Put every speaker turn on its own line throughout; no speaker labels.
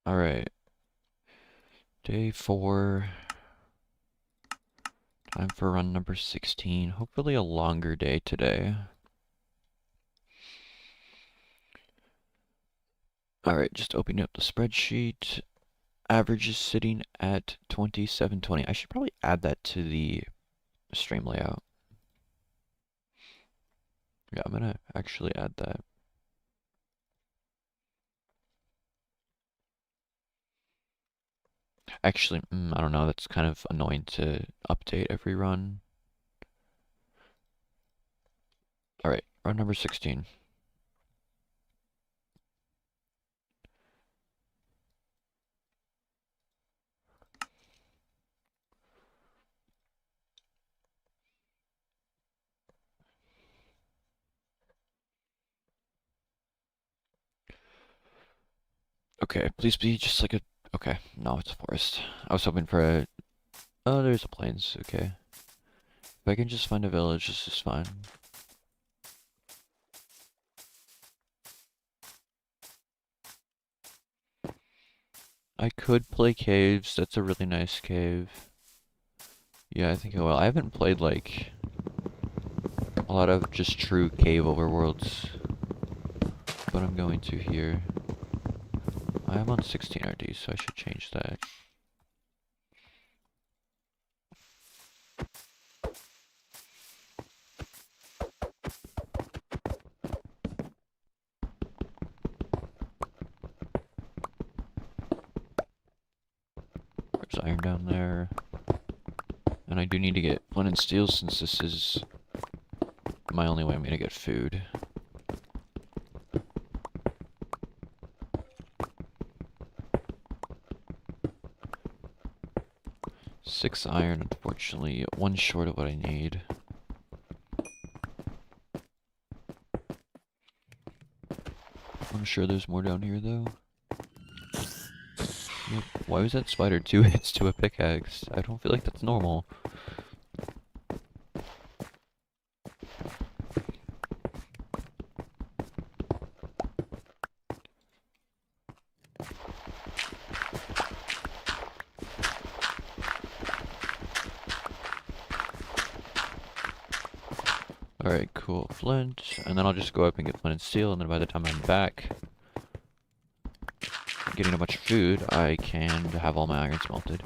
Alright. Day 4. Time for run number 16. Hopefully a longer day today. Alright, just opening up the spreadsheet. Average is sitting at 2720. I should probably add that to the stream layout. Yeah, I'm gonna actually add that. Actually, I don't know, that's kind of annoying to update every run. Alright, run number 16. Okay, please be just like a... Okay, no, it's a forest. I was hoping for a... Oh, there's a plains, okay. If I can just find a village, this is fine. I could play caves, that's a really nice cave. Yeah, I think I will. I haven't played, like, a lot of just true cave overworlds, but I'm going to here. I am on 16 RD, so I should change that. There's iron down there. And I do need to get flint and steel since this is my only way I'm gonna get food. Six iron, unfortunately. One short of what I need. I'm sure there's more down here, though. Yep. Why was that spider 2 hits to a pickaxe? I don't feel like that's normal. Alright, cool. Flint. And then I'll just go up and get flint and steel, and then by the time I'm back, getting a bunch of food, I can have all my iron smelted.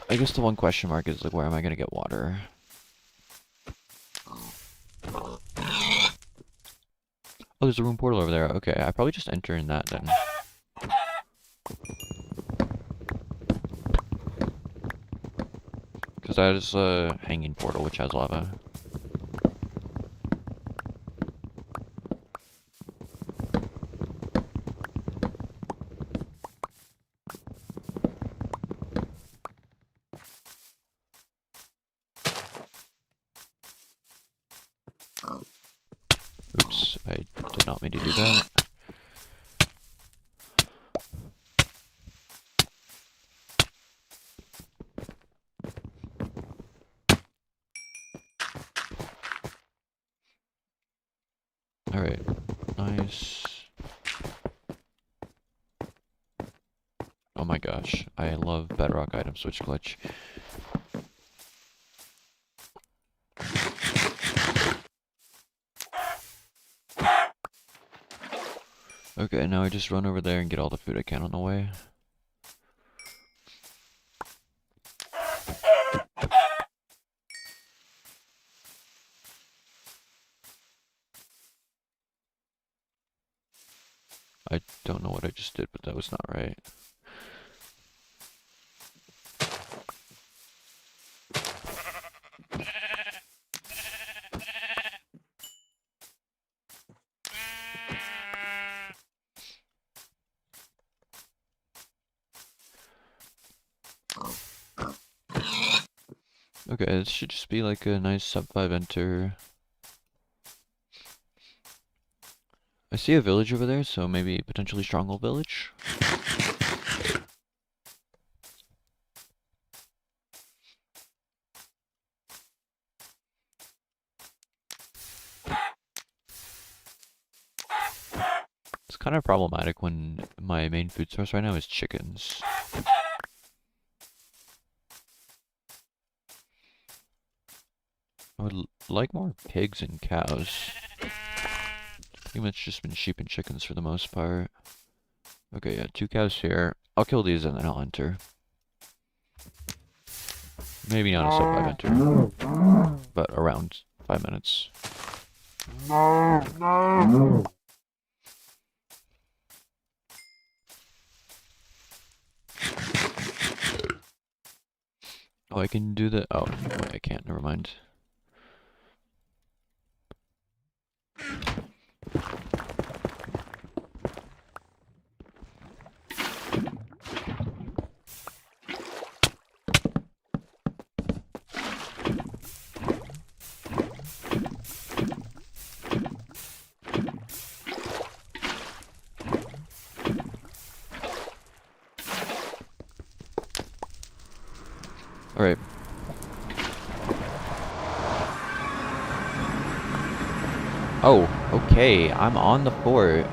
I guess the one question mark is, like, where am I gonna get water? Oh, there's a room portal over there. Okay, I probably just enter in that then. Because that is a hanging portal which has lava. Oops, I did not mean to do that. Alright, nice. Oh my gosh, I love Bedrock item switch glitch. Okay, now I just run over there and get all the food I can on the way. I don't know what I just did, but that was not right. Okay, this should just be like a nice sub 5 enter. I see a village over there, so maybe potentially stronghold village. Let's kind of problematic when my main food source right now is chickens. I would like more pigs and cows. Pretty much just been sheep and chickens for the most part. Okay, yeah, 2 cows here. I'll kill these and then I'll enter. Maybe not a sub 5 enter, but around 5 minutes. Oh, I can do the. Oh, wait, I can't. Never mind. Alright. Oh, okay. I'm on the fort.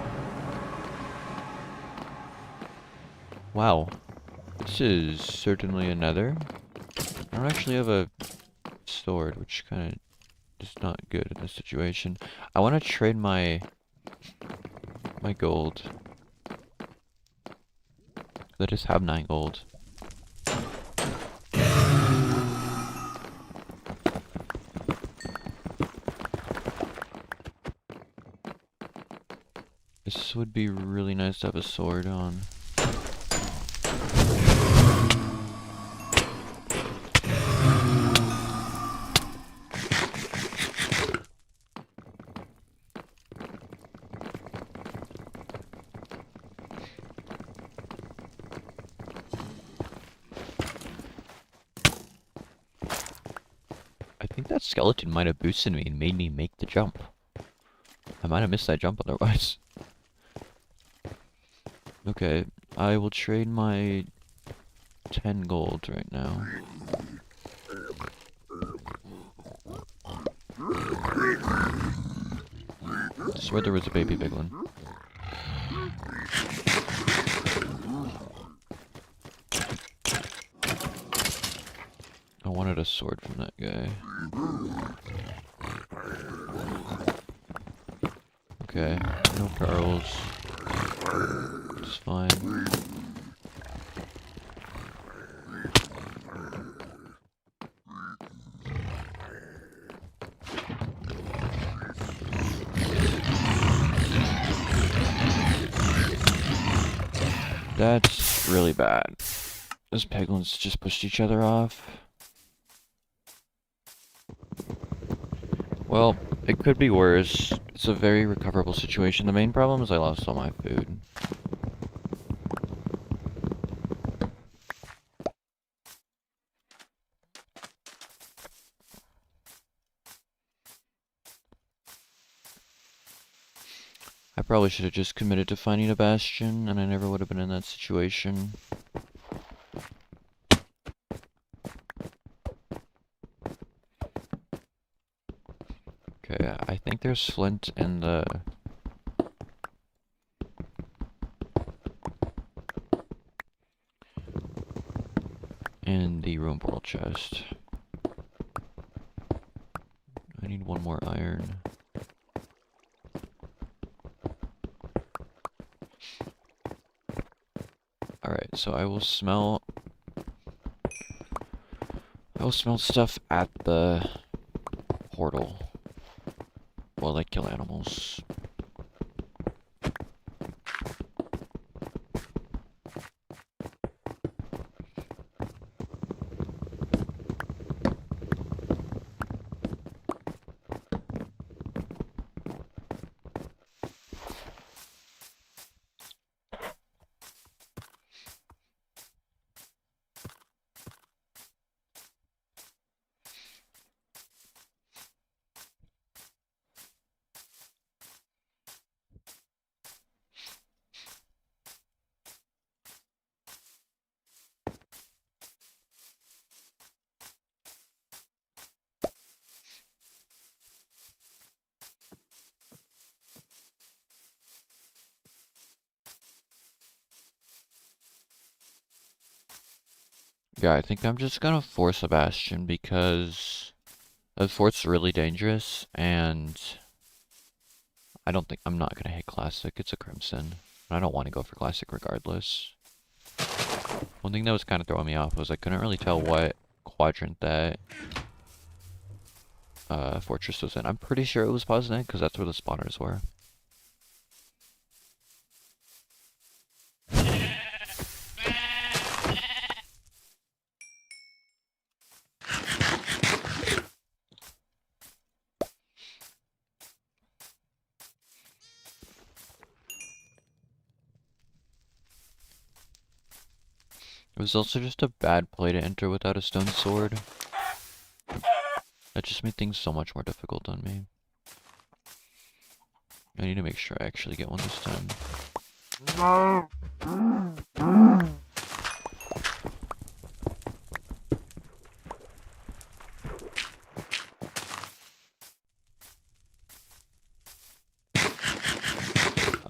Wow. This is certainly another. I don't actually have a sword, which kind of is not good in this situation. I want to trade my gold. I just have 9 gold. This would be really nice to have a sword on. I think that skeleton might have boosted me and made me make the jump. I might have missed that jump otherwise. Okay, I will trade my 10 gold right now. I swear there was a baby piglin. I wanted a sword from that guy. Okay, no pearls. It's fine. That's really bad. Those piglins just pushed each other off. Well, it could be worse. It's a very recoverable situation. The main problem is I lost all my food. I probably should have just committed to finding a bastion, and I never would have been in that situation. Okay, I think there's flint in the... in the room portal chest. I need 1 more iron. Alright, so I will smell stuff at the portal while I kill animals. Yeah, I think I'm just gonna force a Bastion because the fort's really dangerous, and I don't think I'm not gonna hit Classic. It's a Crimson. I don't want to go for Classic regardless. One thing that was kind of throwing me off was I couldn't really tell what quadrant that fortress was in. I'm pretty sure it was Poznan because that's where the spawners were. It was also just a bad play to enter without a stone sword. That just made things so much more difficult on me. I need to make sure I actually get one this time.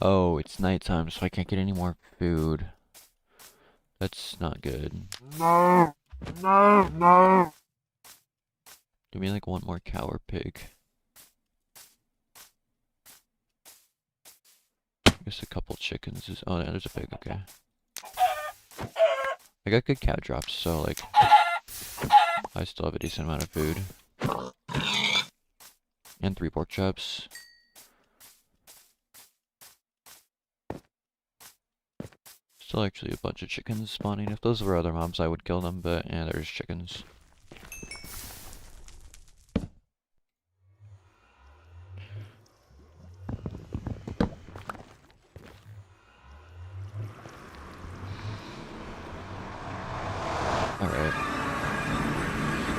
Oh, it's nighttime, so I can't get any more food. That's not good. No! No! No! Give me like one more cow or pig. I guess a couple chickens is... Oh, yeah, there's a pig, okay. I got good cow drops, so like... I still have a decent amount of food. And 3 pork chops. Still actually a bunch of chickens spawning. If those were other mobs, I would kill them, but yeah, there's chickens. Alright.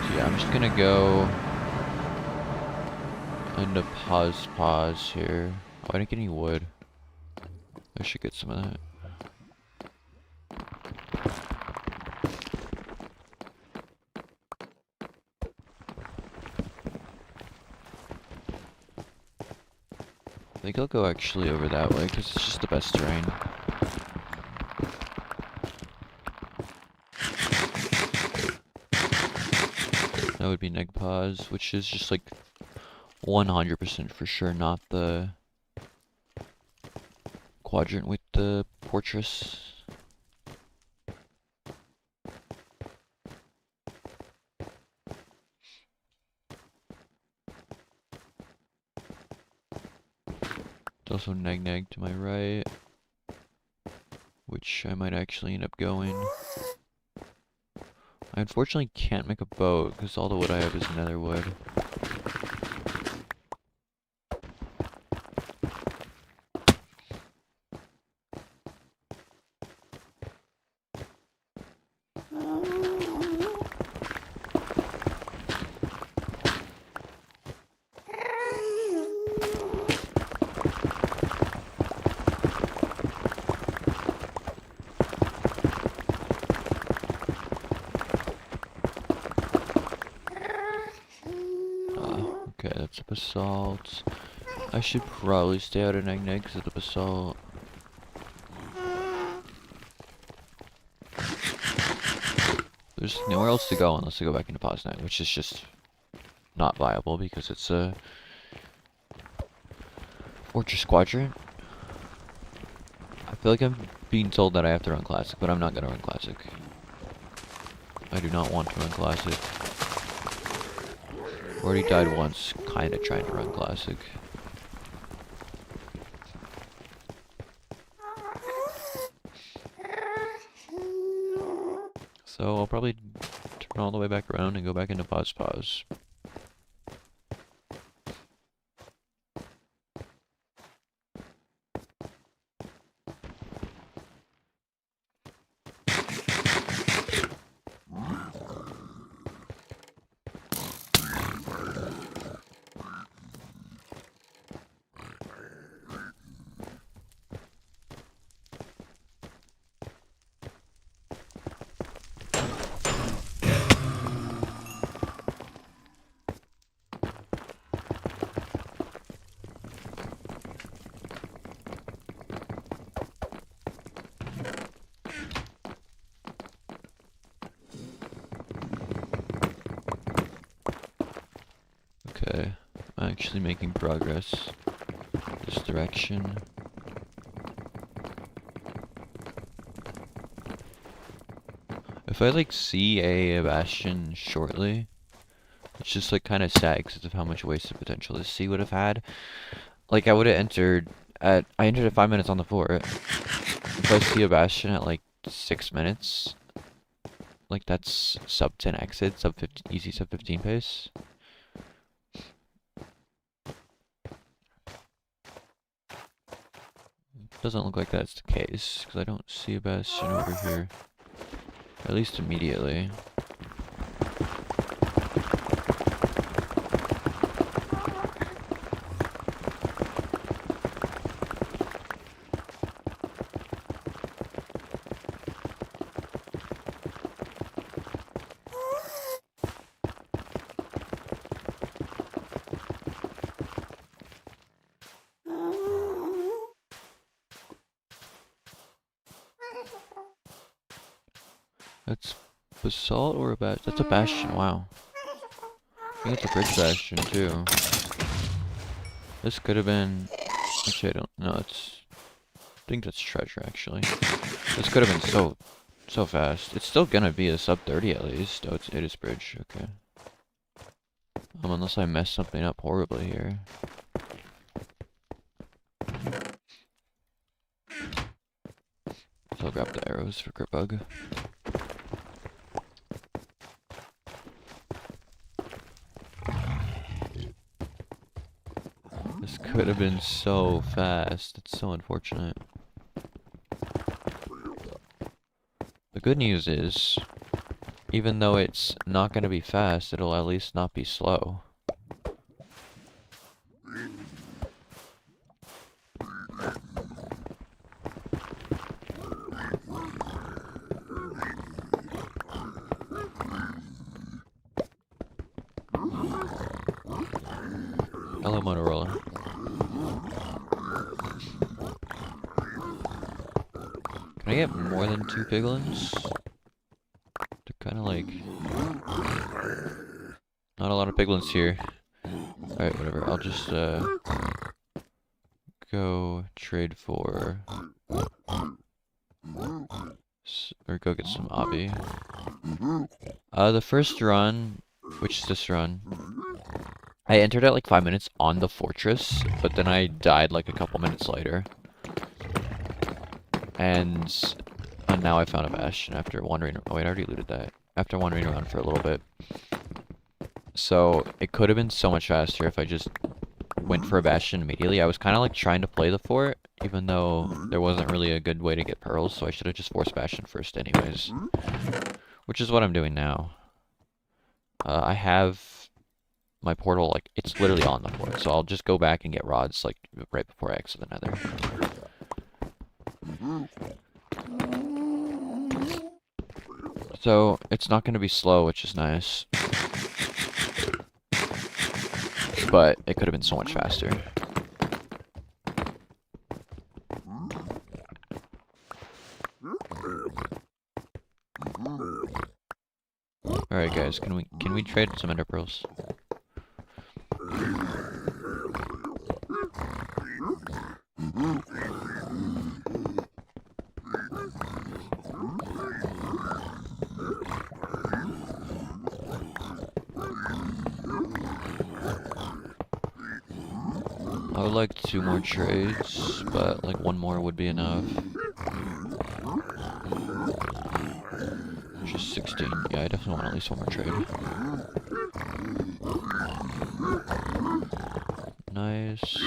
So yeah, I'm just gonna go into pause here. Oh, I didn't get any wood. I should get some of that. I think I'll go actually over that way, because it's just the best terrain. That would be neg pause, which is just like 100% for sure not the quadrant with the fortress. There's also neg to my right, which I might actually end up going. I unfortunately can't make a boat because all the wood I have is nether wood. Okay, that's a basalt. I should probably stay out of neg because of the basalt. There's nowhere else to go unless I go back into Poznan, which is just not viable because it's a fortress quadrant. I feel like I'm being told that I have to run classic, but I'm not gonna run classic. I do not want to run classic. Already died once, kinda trying to run classic. So I'll probably turn all the way back around and go back into pause. actually making progress this direction. If I like see a bastion shortly, it's just like kind of sad because of how much wasted potential this C would have had. Like I would have entered I entered at 5 minutes on the fort. If I see a bastion at like 6 minutes, like that's sub 10 exit, sub 15, easy sub 15 pace. Doesn't look like that's the case because I don't see a bastion over here, at least immediately. That's basalt or a bastion? That's a bastion, wow. I think it's a bridge bastion too. This could have been, actually I don't know, I think that's treasure actually. This could have been so fast. It's still gonna be a sub 30 at least. Oh, it is bridge, okay. Unless I mess something up horribly here. So I'll grab the arrows for grip bug. This could have been so fast. It's so unfortunate. The good news is, even though it's not going to be fast, it'll at least not be slow. Hello, Motorola. Can I get more than 2 piglins? They're kind of like... Not a lot of piglins here. Alright, whatever. I'll just, go trade for... or go get some obby. The first run, which is this run, I entered at like 5 minutes on the fortress, but then I died like a couple minutes later. And now I found a bastion after wandering. Oh wait, I already looted that. After wandering around for a little bit. So it could have been so much faster if I just went for a bastion immediately. I was kind of like trying to play the fort, even though there wasn't really a good way to get pearls, so I should have just forced bastion first anyways. Which is what I'm doing now. I have my portal, like, it's literally on the fort, so I'll just go back and get rods, like, right before I exit the nether. So, it's not going to be slow, which is nice. But it could have been so much faster. Alright guys, can we trade some ender pearls? I would like 2 more trades, but like 1 more would be enough. Just 16. Yeah, I definitely want at least 1 more trade. Nice.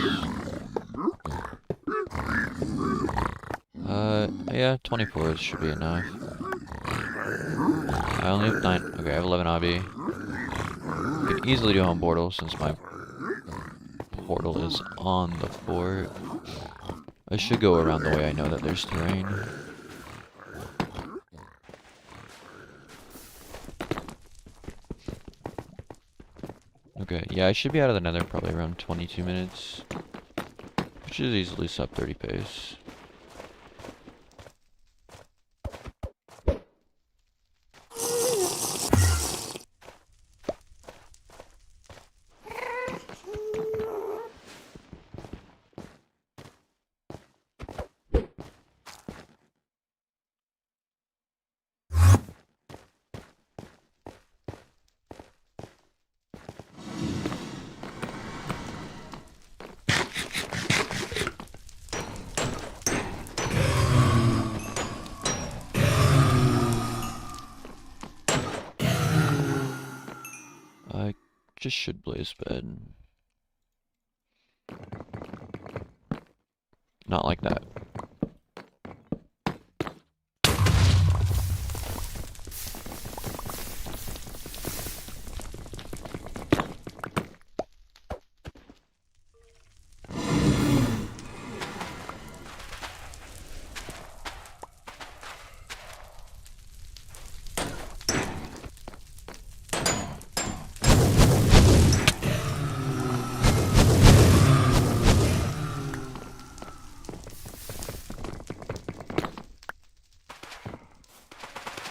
Yeah, 24 should be enough. I only have 9. Okay, I have 11 obby. I could easily do home portal since my portal is on the fort. I should go around the way I know that there's terrain. Okay, yeah, I should be out of the nether probably around 22 minutes. Which is easily sub 30 pace. just should blaze bed. Not like that.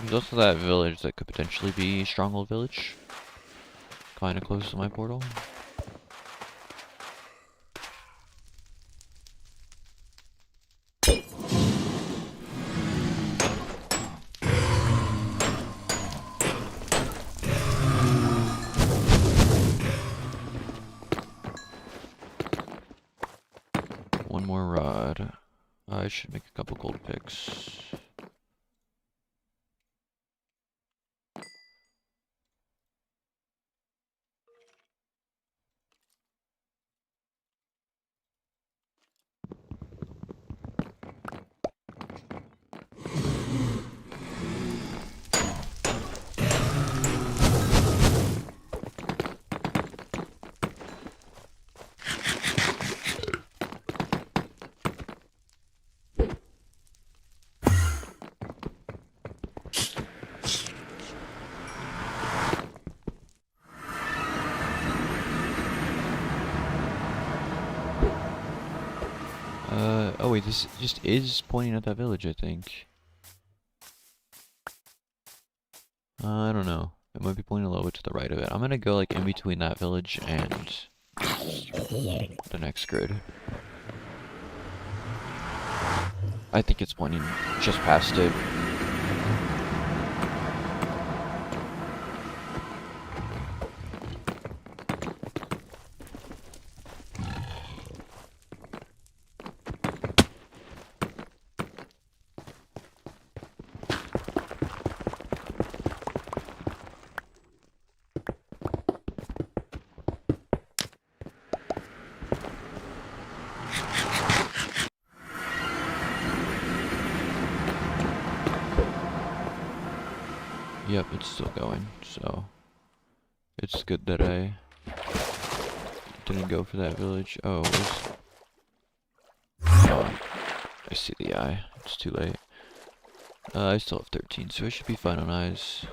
There's also that village that could potentially be Stronghold Village. Kinda close to my portal. One more rod. I should make a couple gold picks. Oh wait, this just is pointing at that village, I think. I don't know. It might be pointing a little bit to the right of it. I'm gonna go like in between that village and the next grid. I think it's pointing just past it. Yep, it's still going, so it's good that I didn't go for that village. Oh, I see the eye. It's too late. I still have 13, so I should be fine on eyes.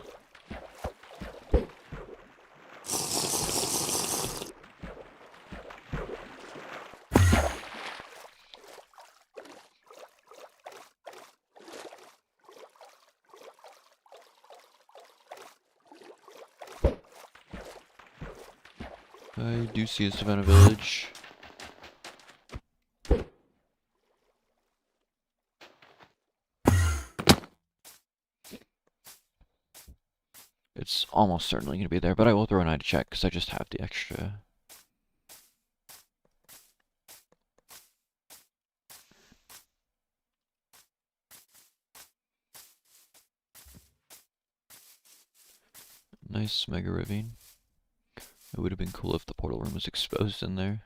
I do see a Savannah village. It's almost certainly going to be there, but I will throw an eye to check because I just have the extra. Nice mega ravine. It would have been cool if the portal room was exposed in there.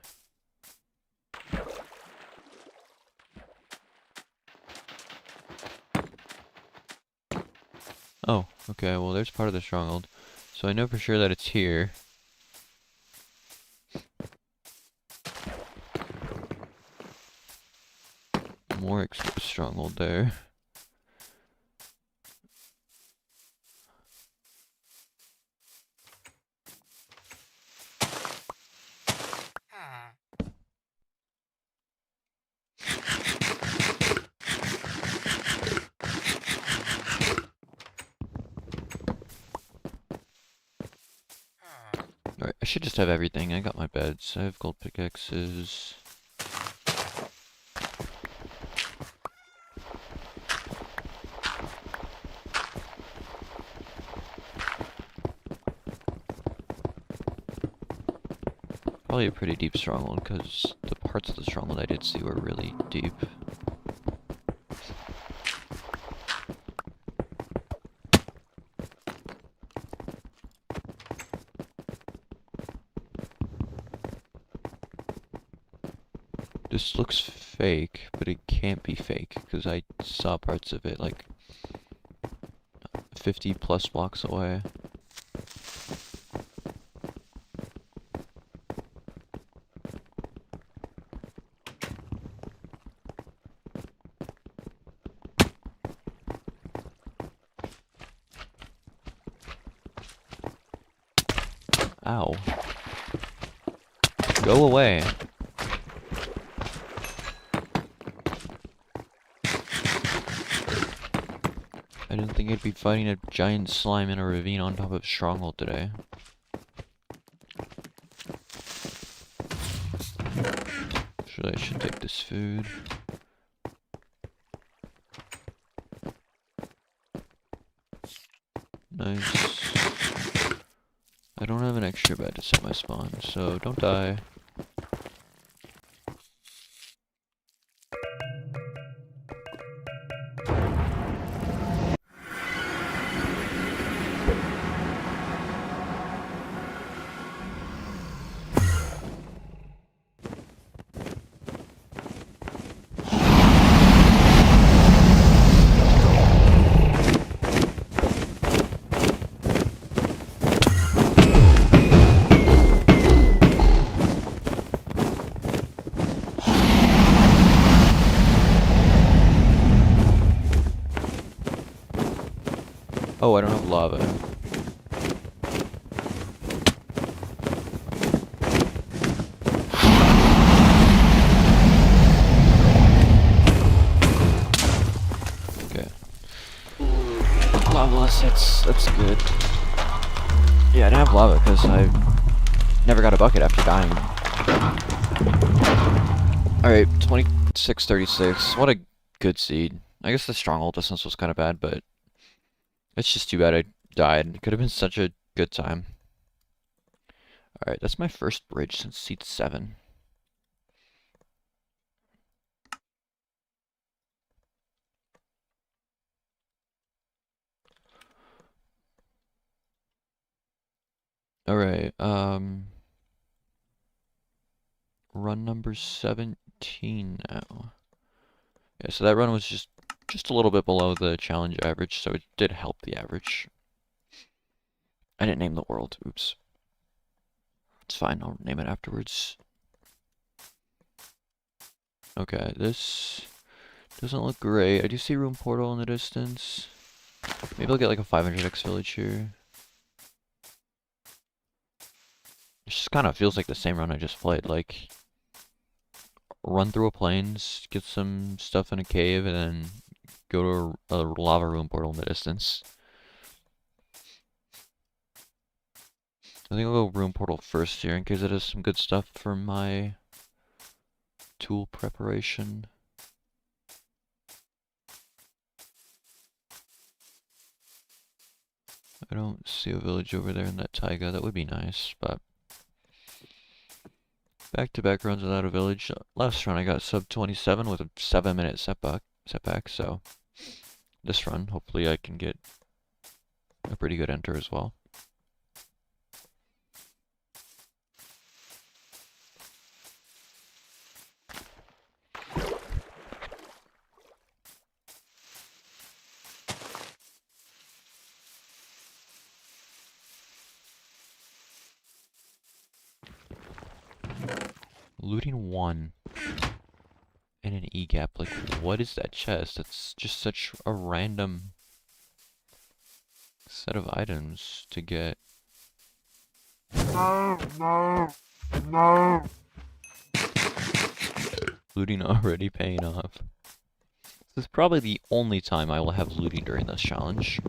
Oh, okay, well there's part of the stronghold. So I know for sure that it's here. More exposed stronghold there. Alright, I should just have everything. I got my beds. I have gold pickaxes. Probably a pretty deep stronghold, because the parts of the stronghold I did see were really deep. This looks fake, but it can't be fake, because I saw parts of it, like, 50 plus blocks away. Ow. Go away. I didn't think I'd be fighting a giant slime in a ravine on top of Stronghold today. I should take this food. Nice. I don't have an extra bed to set my spawn, so don't die. Oh, I don't have lava. Okay. Lava-less, that's good. Yeah, I didn't have lava because I never got a bucket after dying. Alright, 26-36. What a good seed. I guess the stronghold distance was kind of bad, but it's just too bad I died. It could have been such a good time. Alright, that's my first bridge since seed 7. Alright, run number 17 now. Yeah, so that run was just a little bit below the challenge average, so it did help the average. I didn't name the world, oops. It's fine, I'll name it afterwards. Okay, this doesn't look great. I do see room portal in the distance. Maybe I'll get like a 500x village here. It just kind of feels like the same run I just played, like run through a plains, get some stuff in a cave, and then go to a lava room portal in the distance. I think I'll go room portal first here in case it has some good stuff for my tool preparation. I don't see a village over there in that taiga. That would be nice, but back-to-back runs without a village. Last run I got sub 27 with a 7-minute setback, so this run hopefully I can get a pretty good enter as well. Looting 1 and an E-gap, like what is that chest? That's just such a random set of items to get. No. Looting already paying off. This is probably the only time I will have looting during this challenge.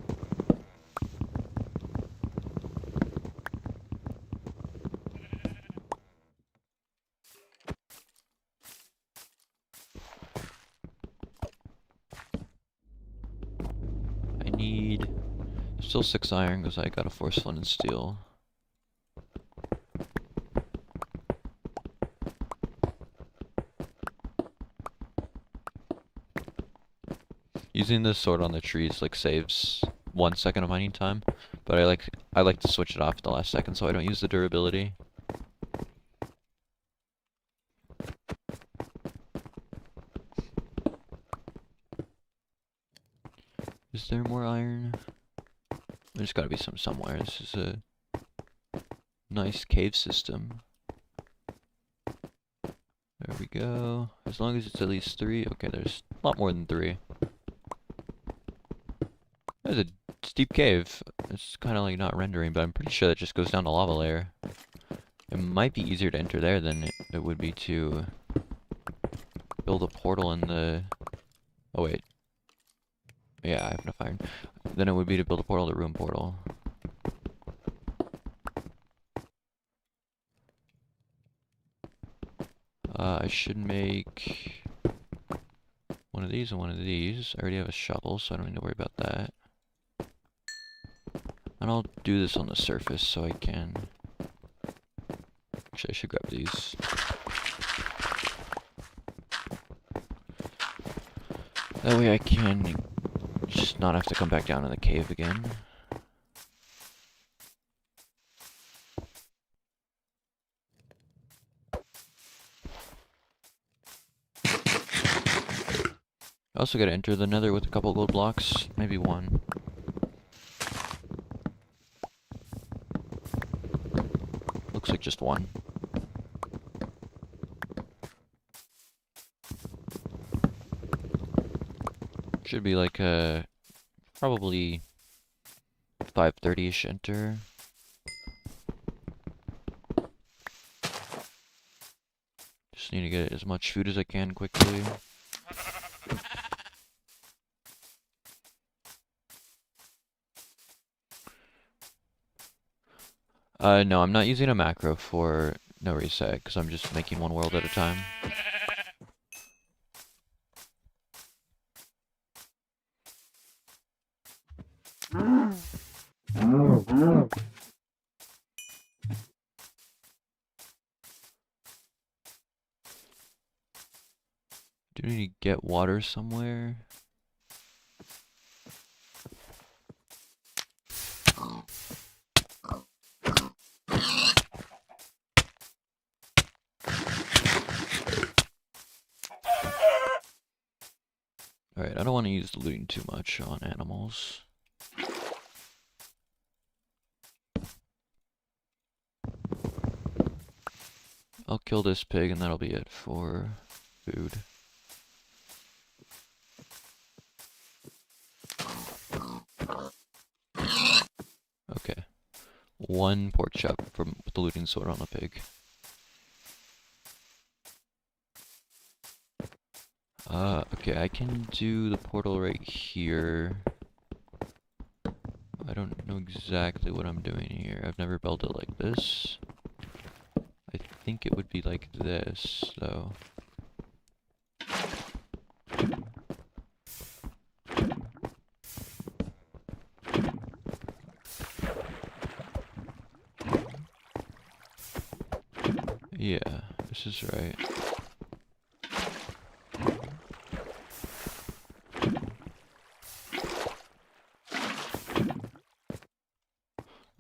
I need still 6 iron because I got a force flint and steel. Using this sword on the trees like saves 1 second of mining time, but I like to switch it off at the last second so I don't use the durability. Is there more iron? There's gotta be some somewhere. This is a nice cave system. There we go. As long as it's at least 3. Okay, there's a lot more than 3. There's a steep cave. It's kind of like not rendering, but I'm pretty sure that just goes down the lava layer. It might be easier to enter there than it would be to build a portal in the... Oh wait. Yeah, I have enough iron. Then it would be to build a portal to room portal. I should make one of these and one of these. I already have a shovel, so I don't need to worry about that. And I'll do this on the surface so I can... Actually, I should grab these. That way I can just not have to come back down in the cave again. I also gotta enter the nether with a couple gold blocks, maybe one. Looks like just one. Should be like a probably 5:30ish enter. Just need to get as much food as I can quickly. No, I'm not using a macro for no reset, because I'm just making one world at a time. Do we need to get water somewhere? Alright, I don't want to use the looting too much on animals. I'll kill this pig and that'll be it for food. Okay. 1 pork chop from with the looting sword on the pig. Okay, I can do the portal right here. I don't know exactly what I'm doing here. I've never built it like this. I think it would be like this, though. Yeah, this is right.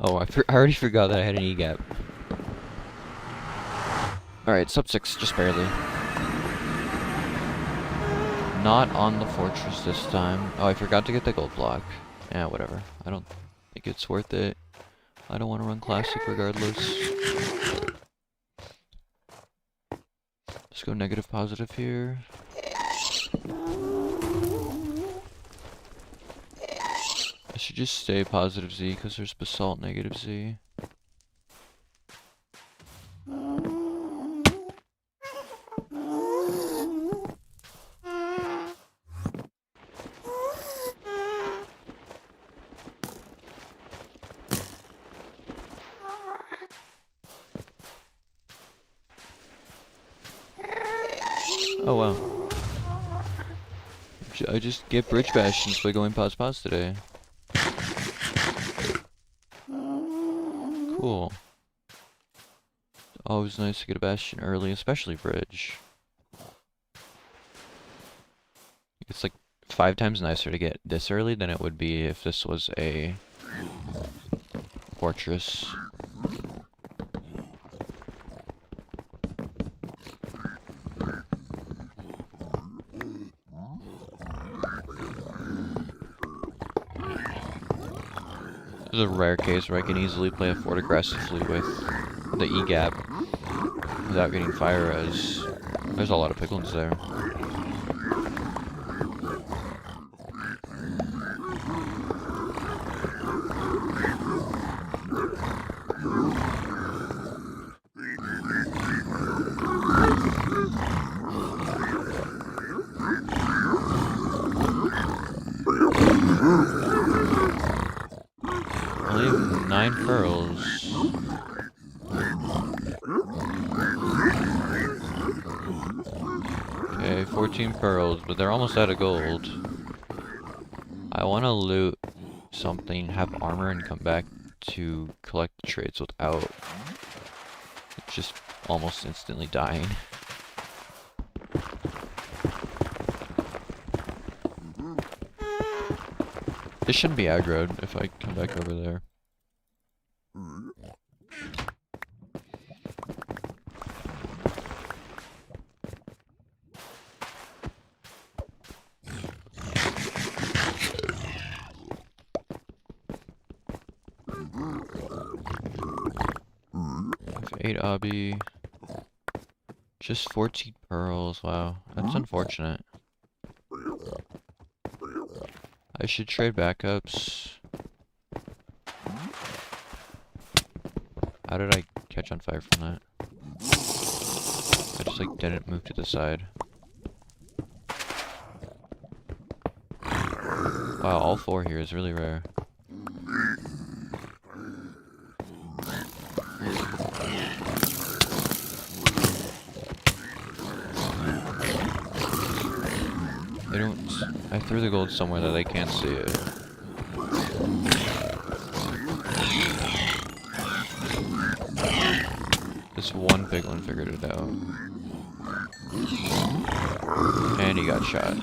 Oh, I already forgot that I had an E-gap. Alright, sub 6, just barely. Not on the fortress this time. Oh, I forgot to get the gold block. Yeah, whatever. I don't think it's worth it. I don't want to run classic regardless. Let's go negative positive here. I should just stay positive Z because there's basalt negative Z. Oh wow. I just get bridge bastions by going pause today. Cool. Always nice to get a bastion early, especially bridge. It's like 5 times nicer to get this early than it would be if this was a fortress. This is a rare case where I can easily play a fort aggressively with the E-gap without getting fire res. There's a lot of piglins there. Only have 9 pearls. Okay, 14 pearls, but they're almost out of gold. I want to loot something, have armor, and come back to collect the trades without just almost instantly dying. This shouldn't be aggroed if I come back over there. I have 8 obby. Just 14 pearls, wow. That's unfortunate. I should trade backups. How did I catch on fire from that? I just like didn't move to the side. Wow, all 4 here is really rare. They don't... I threw the gold somewhere that they can't see it. This one big one figured it out. And he got shot.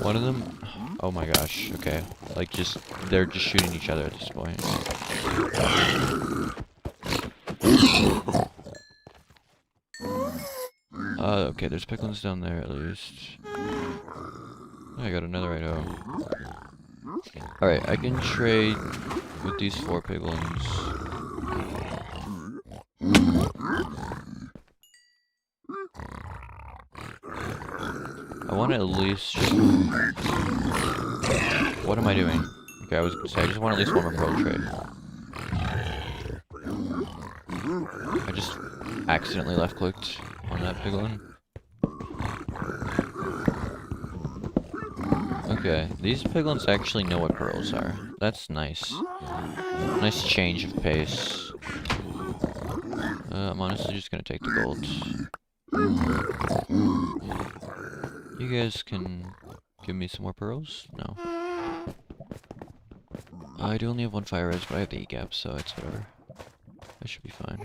One of them... Oh my gosh, okay. Like just... They're just shooting each other at this point. Okay, there's piglins down there at least. I got another Idaho. Alright, I can trade with these 4 piglins. I want to at least just... What am I doing? Okay, I was gonna say, I just want at least 1 more pearl trade. I just accidentally left-clicked on that piglin. Okay, these piglins actually know what pearls are. That's nice. Nice change of pace. I'm honestly just gonna take the gold. You guys can give me some more pearls? No. I do only have 1 fire res, but I have the E-gap, so it's whatever. I should be fine.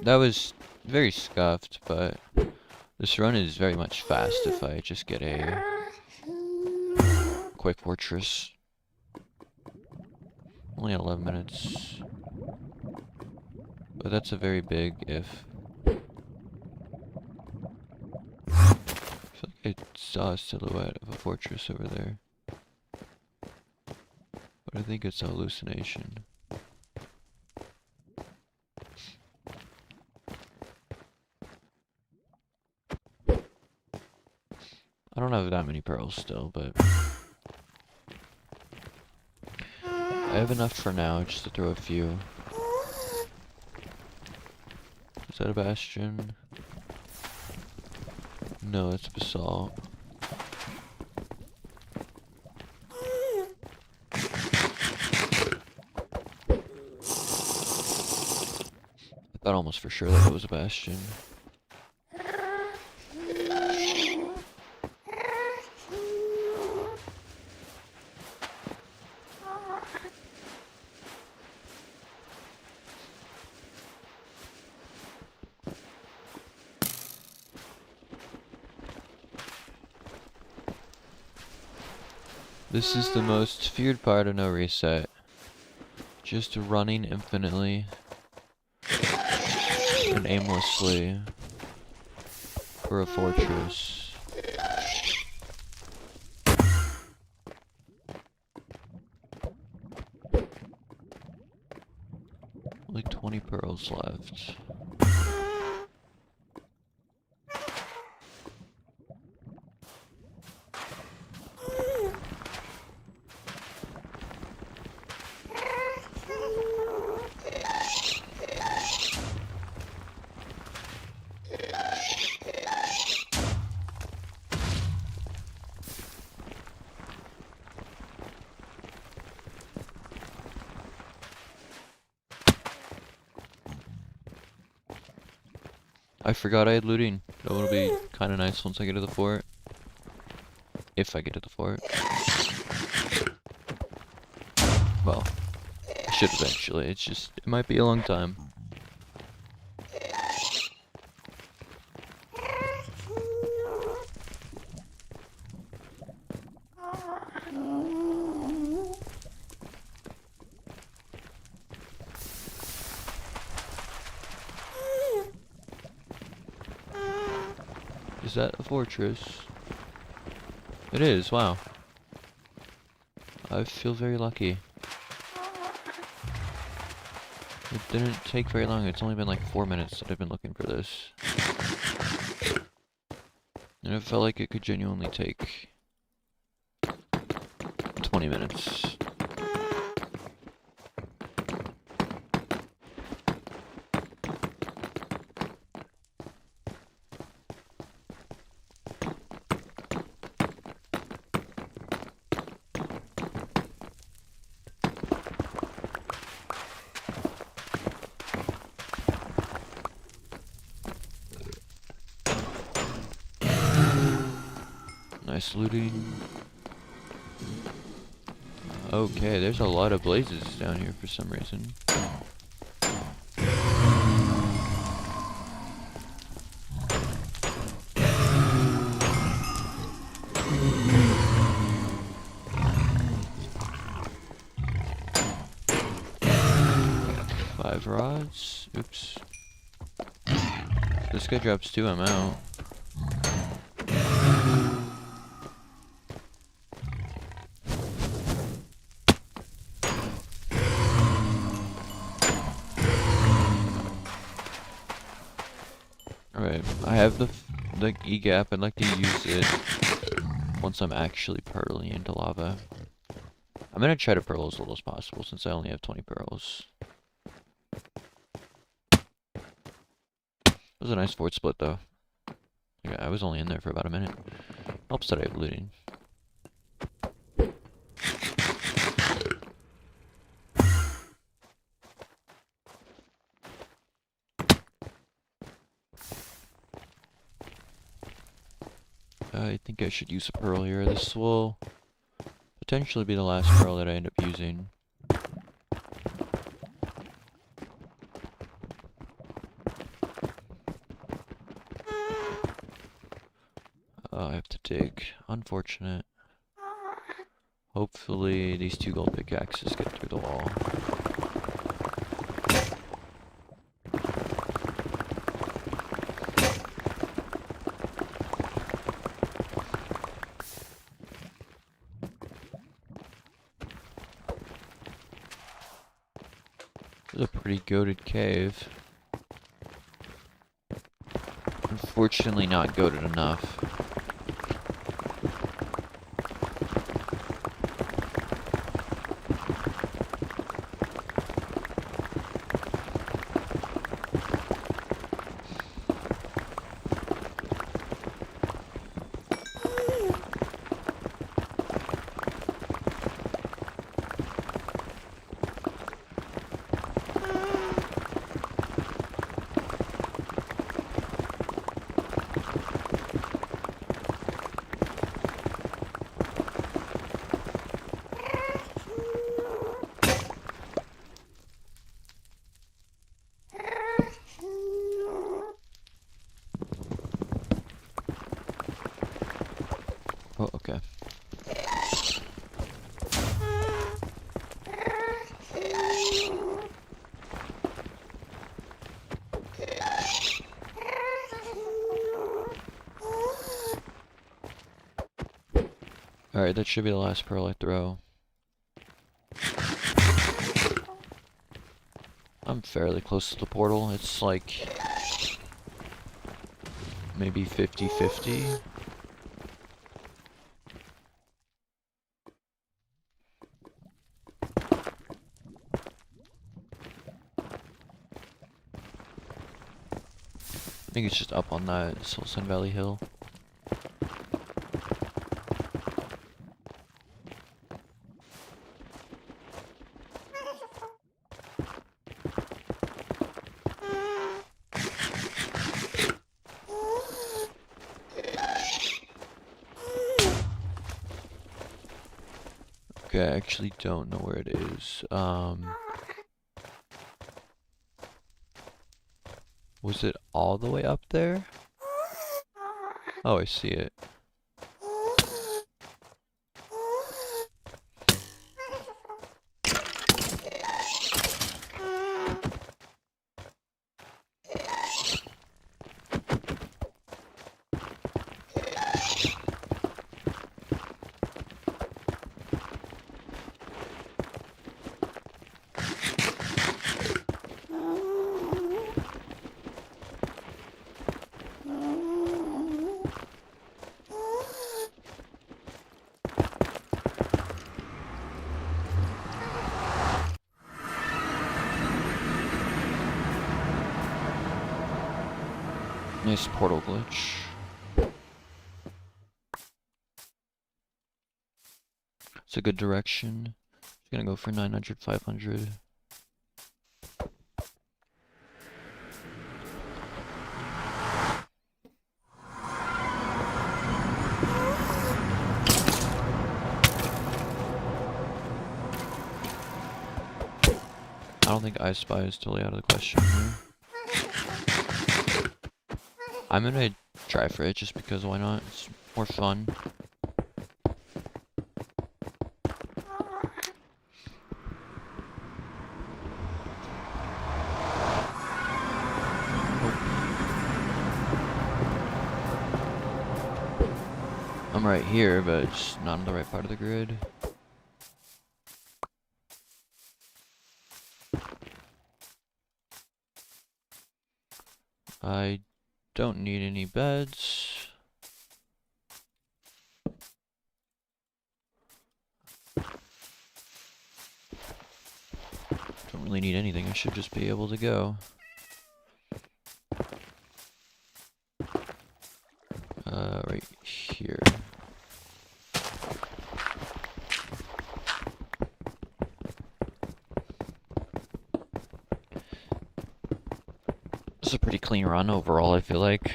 That was very scuffed, but this run is very much fast if I just get a quick fortress. Only 11 minutes. But that's a very big if. I feel like I saw a silhouette of a fortress over there. But I think it's a hallucination. I don't have that many pearls still, but I have enough for now just to throw a few. Is that a bastion? No, it's basalt. I thought almost for sure that it was a bastion. This is the most feared part of No Reset. Just running infinitely and aimlessly for a fortress. Only 20 pearls left. I forgot I had looting. That would be kind of nice once I get to the fort. If I get to the fort. Well, I should eventually. It's just, it might be a long time. Is that a fortress? It is, wow. I feel very lucky. It didn't take very long, it's only been like 4 minutes that I've been looking for this. And it felt like it could genuinely take 20 minutes. Nice looting. Okay, there's a lot of blazes down here for some reason. Five rods. Oops. This guy drops 2, I'm out. Alright, I have the E-gap. I'd like to use it once I'm actually pearling into lava. I'm gonna try to pearl as little as possible since I only have 20 pearls. It was a nice fort split though. Yeah, I was only in there for about a minute. Helps that I have looting. I think I should use a pearl here. This will potentially be the last pearl that I end up using. I have to dig. Unfortunate. Hopefully these 2 gold pickaxes get through the wall. This is a pretty goated cave. Unfortunately not goated enough. Oh, okay. Alright, that should be the last pearl I throw. I'm fairly close to the portal. It's like maybe 50-50. I think it's just up on that Soul Sun Valley hill. Okay, I actually don't know where it is. Was it all the way up there? Oh, I see it. Nice portal glitch. It's a good direction. It's gonna go for 900, 500. I don't think I Spy is totally out of the question here. I'm gonna try for it just because why not? It's more fun. I'm right here, but it's not on the right part of the grid. I don't need any beds. Don't really need anything, I should just be able to go. Right here. This is a pretty clean run overall, I feel like.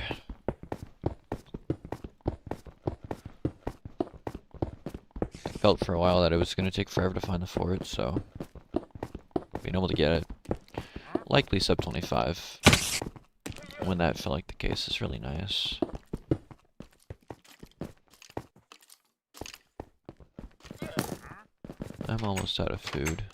I felt for a while that it was going to take forever to find the fort, so being able to get it, likely sub 25, when that felt like the case, is really nice. I'm almost out of food.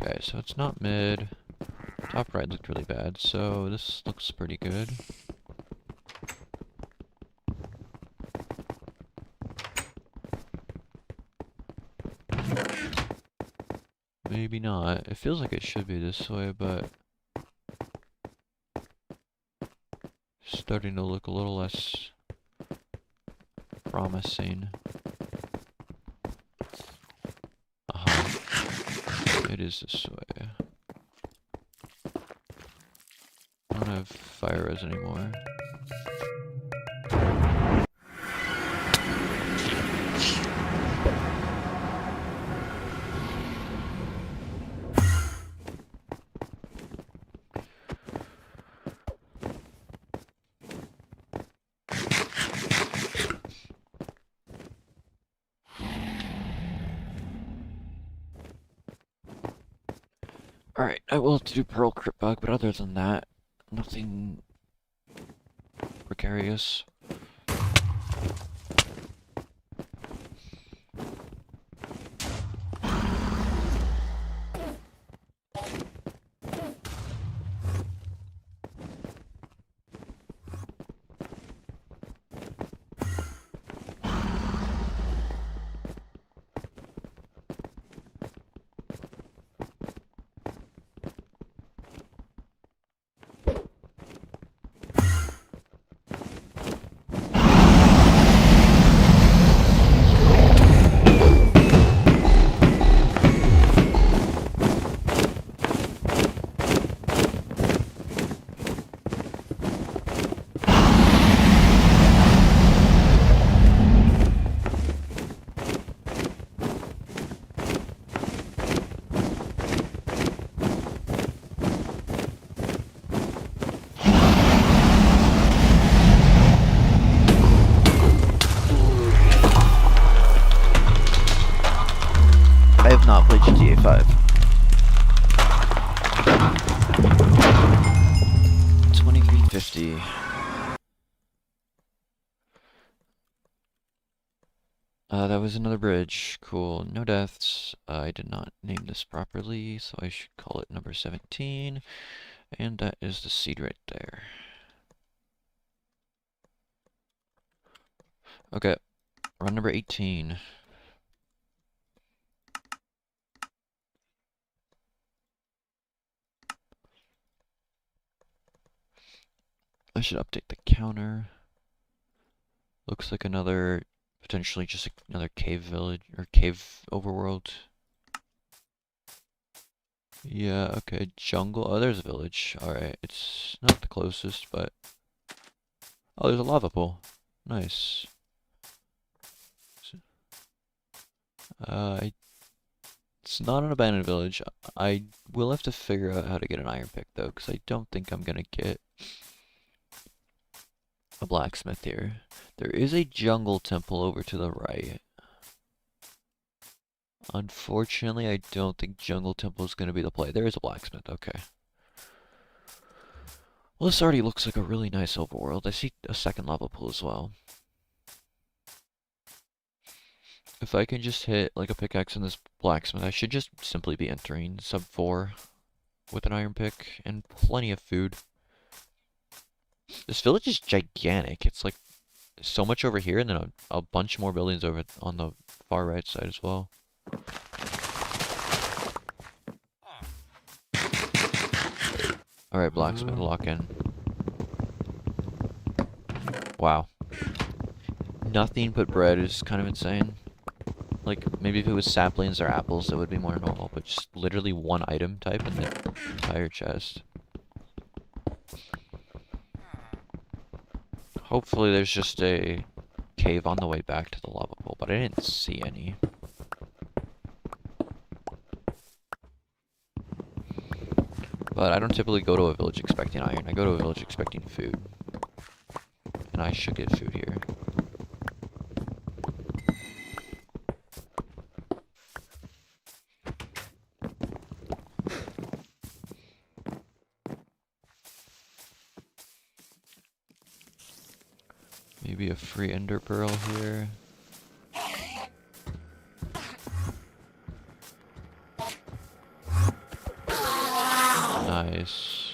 Okay, so it's not mid. Top right looked really bad, so this looks pretty good. Maybe not. It feels like it should be this way, but starting to look a little less promising. It is this way. I don't have fire res anymore. Alright, I will have to do Pearl Crypt Bug, but other than that, nothing precarious. 25. 2350. That was another bridge. Cool. No deaths. I did not name this properly, so I should call it number 17. And that is the seed right there. Okay. Run number 18. I should update the counter. Looks like another, potentially just another cave village, or cave overworld. Yeah, okay, jungle. Oh, there's a village. Alright, it's not the closest, but... Oh, there's a lava pool. Nice. It's not an abandoned village. I will have to figure out how to get an iron pick, though, because I don't think I'm gonna get a blacksmith here. There is a jungle temple over to the right. Unfortunately, I don't think jungle temple is gonna be the play. There is a blacksmith, okay. Well, this already looks like a really nice overworld. I see a second lava pool as well. If I can just hit like a pickaxe in this blacksmith, I should just simply be entering sub 4 with an iron pick and plenty of food. This village is gigantic. It's like so much over here and then a bunch more buildings over on the far right side as well. Alright, blacksmith, lock in. Wow. Nothing but bread is kind of insane. Like, maybe if it was saplings or apples, it would be more normal, but just literally one item type in the entire chest. Hopefully there's just a cave on the way back to the lava pool, but I didn't see any. But I don't typically go to a village expecting iron. I go to a village expecting food. And I should get food here. Maybe a free ender pearl here. Nice.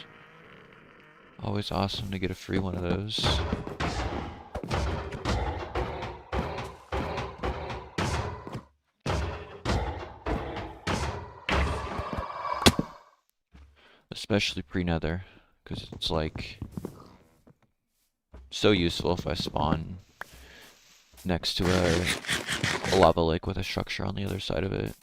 Always awesome to get a free one of those. Especially pre-nether, because it's like so useful if I spawn next to a lava lake with a structure on the other side of it.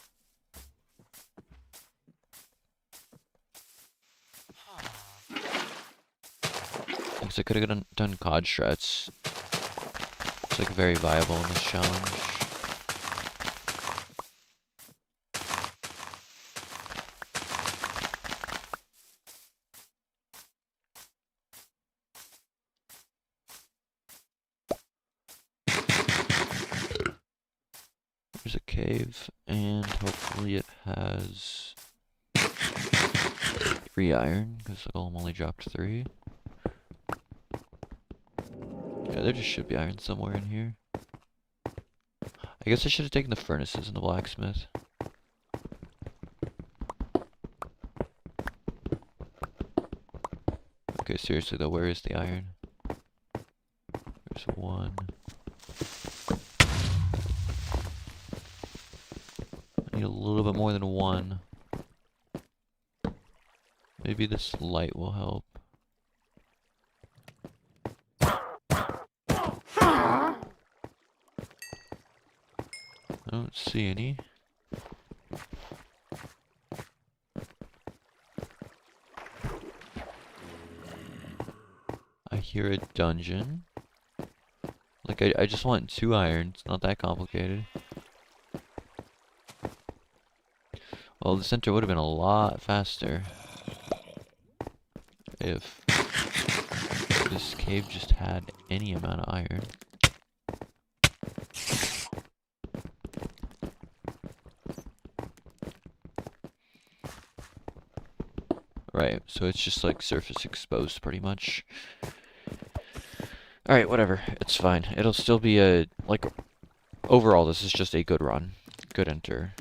Because I could have done cod struts. It's like very viable in this challenge. There's a cave, and hopefully it has 3 iron, because the golem only dropped 3. Yeah, there just should be iron somewhere in here. I guess I should have taken the furnaces and the blacksmith. Okay, seriously though, where is the iron? There's 1. I need a little bit more than 1. Maybe this light will help. I don't see any. I hear a dungeon. Like, I just want 2 iron. It's not that complicated. Well, the center would have been a lot faster if this cave just had any amount of iron. Right, so it's just like surface exposed pretty much. Alright, whatever. It's fine. It'll still be a, like, overall, this is just a good run. Good enter.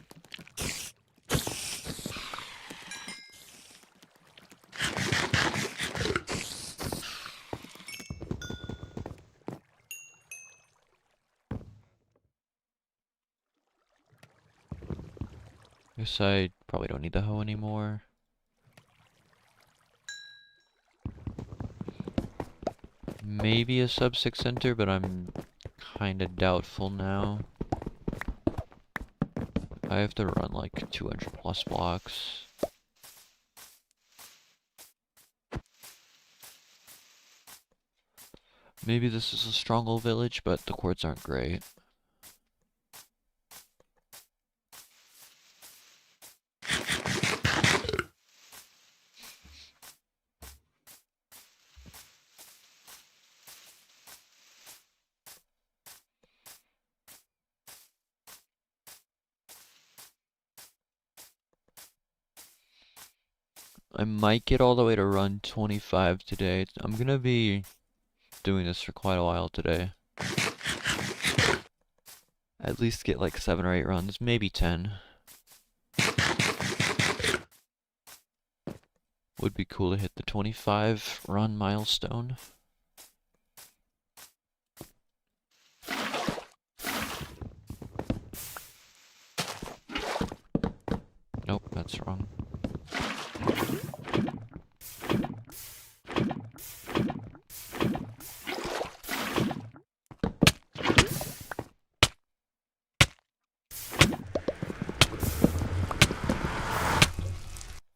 Guess I probably don't need the hoe anymore. Maybe a sub 6 enter, but I'm kinda doubtful now. I have to run like 200 plus blocks. Maybe this is a stronghold village, but the quartz aren't great. I might get all the way to run 25 today. I'm gonna be doing this for quite a while today. At least get like 7 or 8 runs, maybe 10. Would be cool to hit the 25 run milestone. Nope, that's wrong.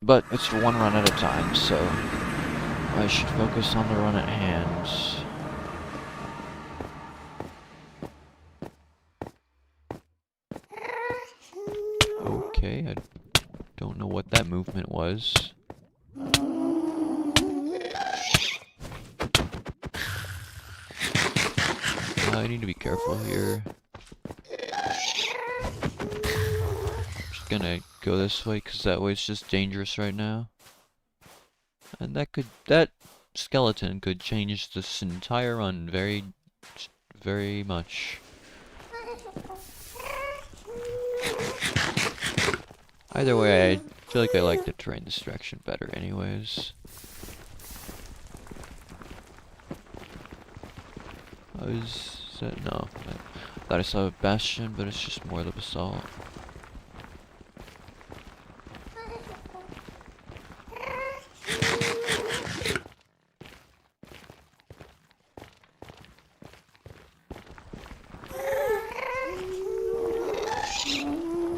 But it's one run at a time, so I should focus on the run at hand. Okay, I don't know what that movement was. I need to be careful here. Just gonna go this way, because that way it's just dangerous right now. And that skeleton could change this entire run very, very much. Either way, I feel like I like the terrain this direction better anyways. No. I thought I saw a bastion, but it's just more of the basalt.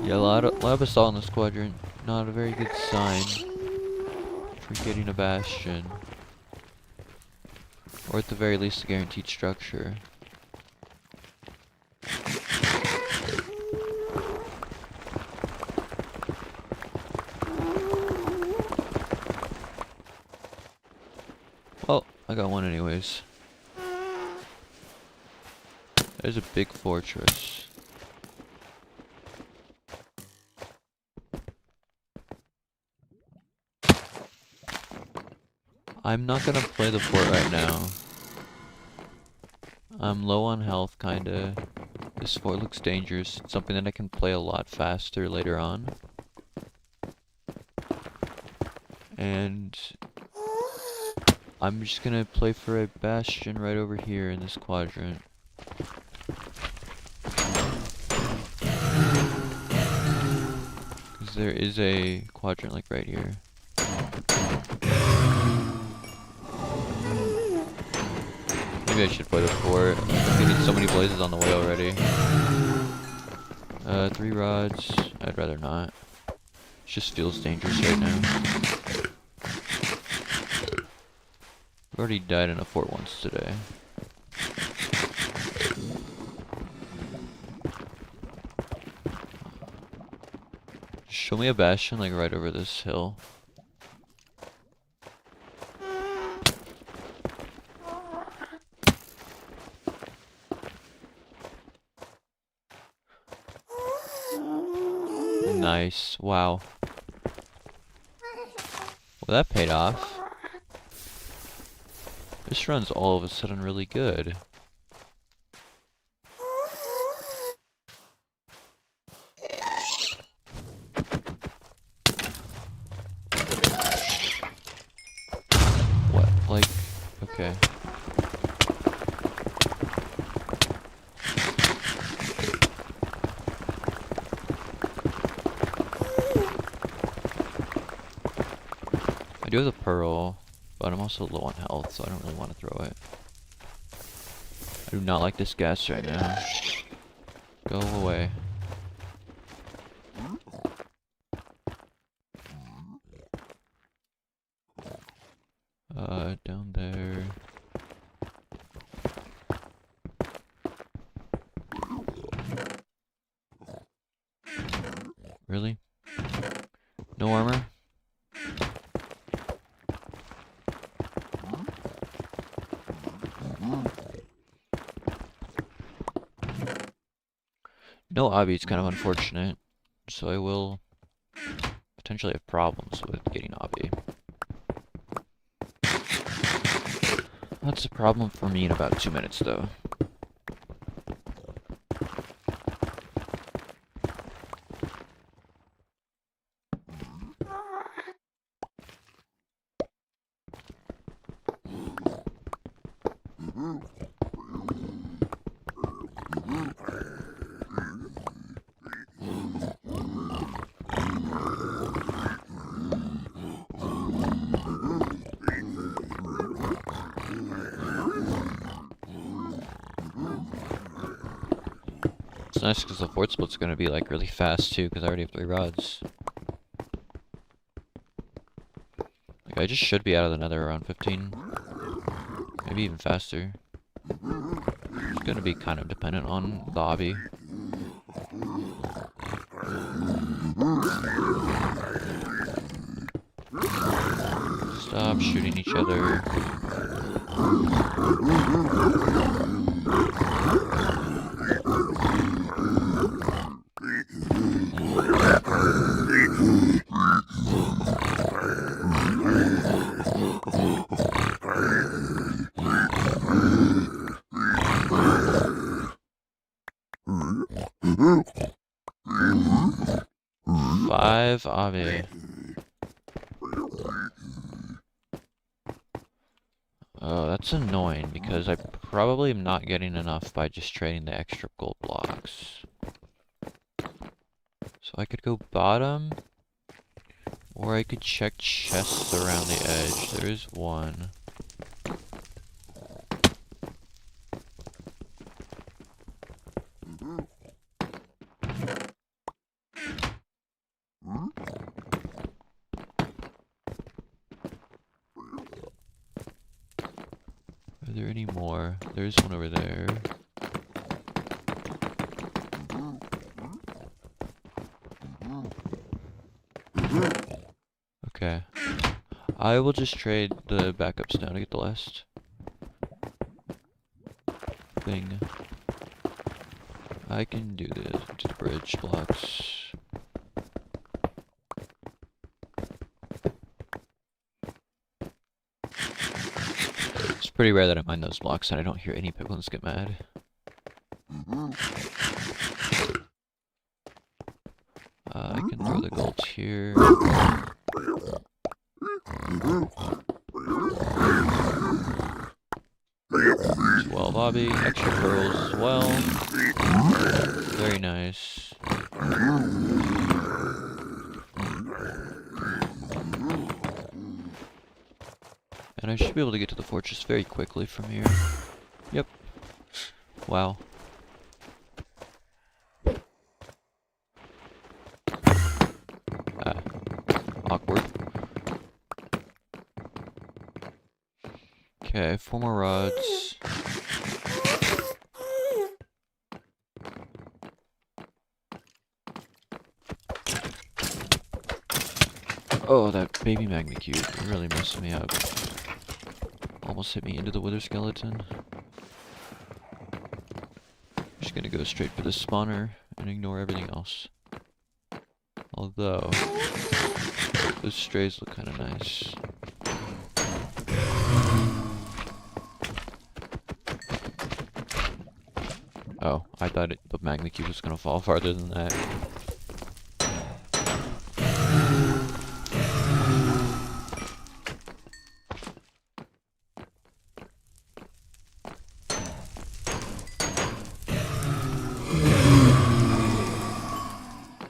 Yeah, a lot of basalt in this quadrant. Not a very good sign for getting a bastion. Or at the very least, a guaranteed structure. Well, I got one anyways. There's a big fortress. I'm not gonna play the fort right now. I'm low on health, kinda. This fort looks dangerous. It's something that I can play a lot faster later on. And I'm just gonna play for a bastion right over here in this quadrant. Because there is a quadrant like right here. Maybe I should play the fort. I'm getting so many blazes on the way already. 3 rods. I'd rather not. It just feels dangerous right now. I've already died in a fort once today. Show me a bastion like right over this hill. Nice. Wow. Well, that paid off. This run's all of a sudden really good. What? Like, okay. I do have the pearl, but I'm also low on health, so I don't really want to throw it. I do not like this gas right now. Go away. Down there. Really? No armor? No obby is kind of unfortunate, so I will potentially have problems with getting obby. That's a problem for me in about 2 minutes, though. It's nice because the fort split's gonna be like really fast too, because I already have 3 rods. Like I just should be out of the nether around 15. Maybe even faster. It's gonna be kind of dependent on the obby. Stop shooting each other. 5 obby. Oh, that's annoying because I probably am not getting enough by just trading the extra gold blocks. So I could go bottom, or I could check chests around the edge. There is one. Are there any more? There's one over there. Okay. I will just trade the backups now to get the last thing. I can do this to the bridge blocks. It's pretty rare that I mine those blocks and I don't hear any piglins get mad. I can throw the gold here. 12 obby, extra pearls as well. Very nice. And I should be able to get to the fortress very quickly from here. Yep. Wow. Awkward. Okay, 4 more rods. Oh, that baby magma cube really messed me up. Almost hit me into the wither skeleton. I'm just gonna go straight for the spawner and ignore everything else. Although, those strays look kind of nice. Oh, I thought the magnet cube was gonna fall farther than that.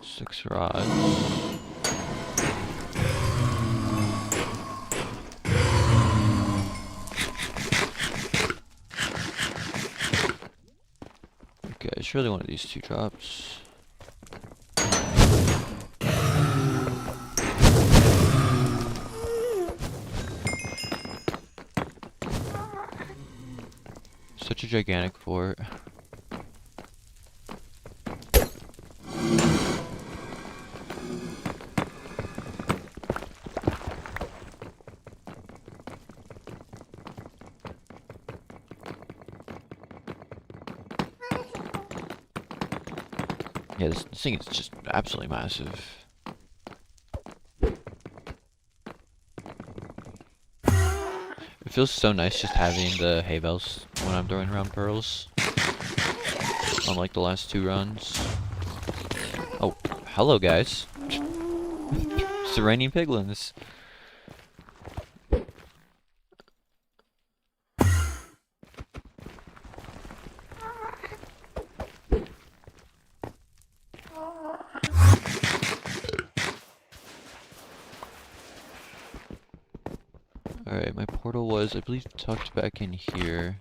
Six rods. Okay, it's really one of these two drops. Such a gigantic fort. Yeah, this thing is just absolutely massive. It feels so nice just having the hay bales when I'm throwing around pearls. Unlike the last two runs. Oh, hello guys. It's the raining piglins. Alright, my portal was, I believe, tucked back in here.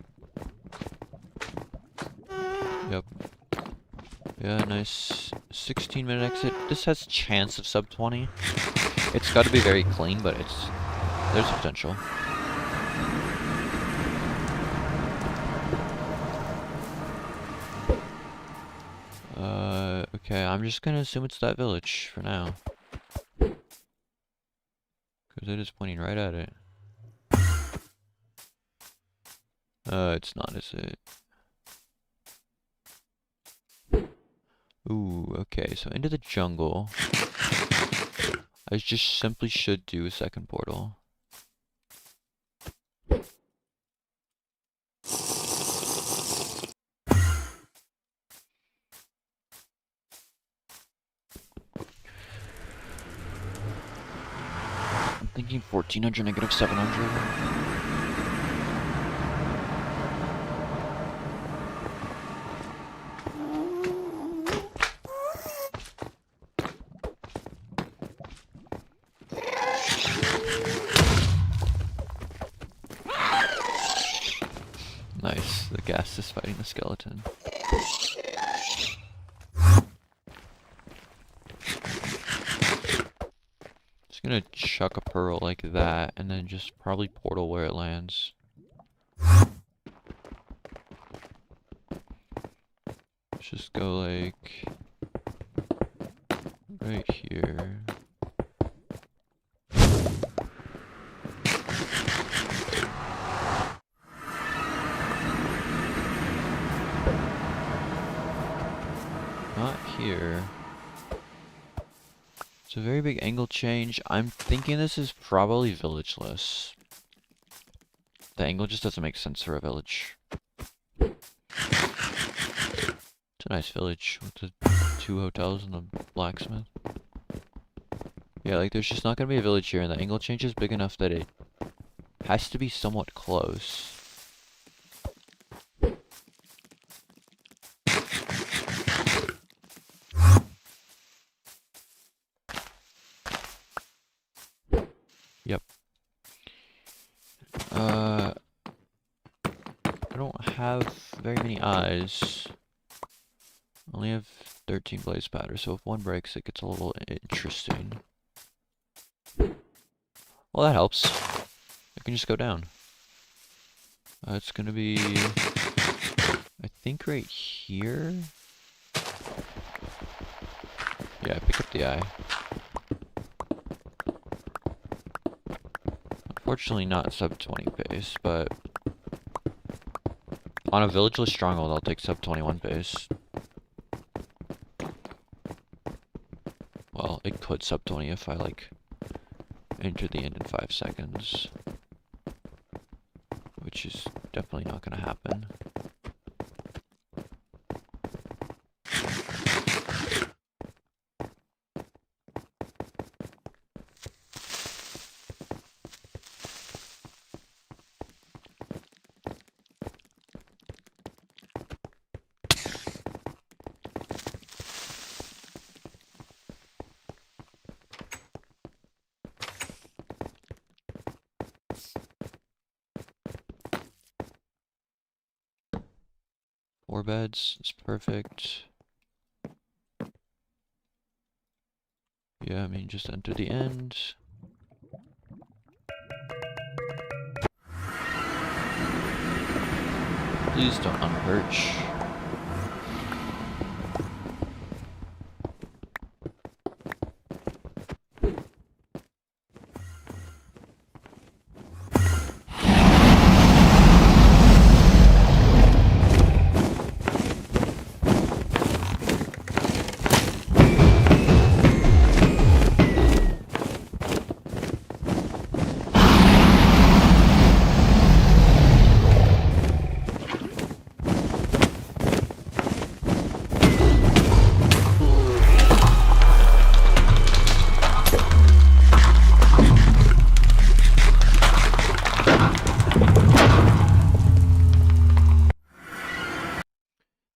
Yep. Yeah, nice 16-minute exit. This has chance of sub 20. It's got to be very clean, but there's potential. Okay, I'm just gonna assume it's that village for now. Because it is pointing right at it. It's not, is it? Ooh, okay, so into the jungle. I just simply should do a second portal. I'm thinking 1400 negative 700. Nice, the ghast is fighting the skeleton. Just gonna chuck a pearl like that, and then just probably portal where it lands. Let's just go like right here. Not here. It's a very big angle change. I'm thinking this is probably villageless. The angle just doesn't make sense for a village. It's a nice village with the 2 hotels and a blacksmith. Yeah, like there's just not gonna be a village here, and the angle change is big enough that it has to be somewhat close. Yep. I don't have very many eyes. I only have 13 blaze powder, so if one breaks, it gets a little interesting. Well, that helps. I can just go down. It's gonna be, I think, right here. Yeah, pick up the eye. Unfortunately, not sub 20 pace, but on a villageless stronghold, I'll take sub 21 pace. Well, It could sub 20 if I like enter the end in 5 seconds. Which is definitely not gonna happen. Four beds is perfect. Yeah, I mean, just enter the end. Please don't unperch.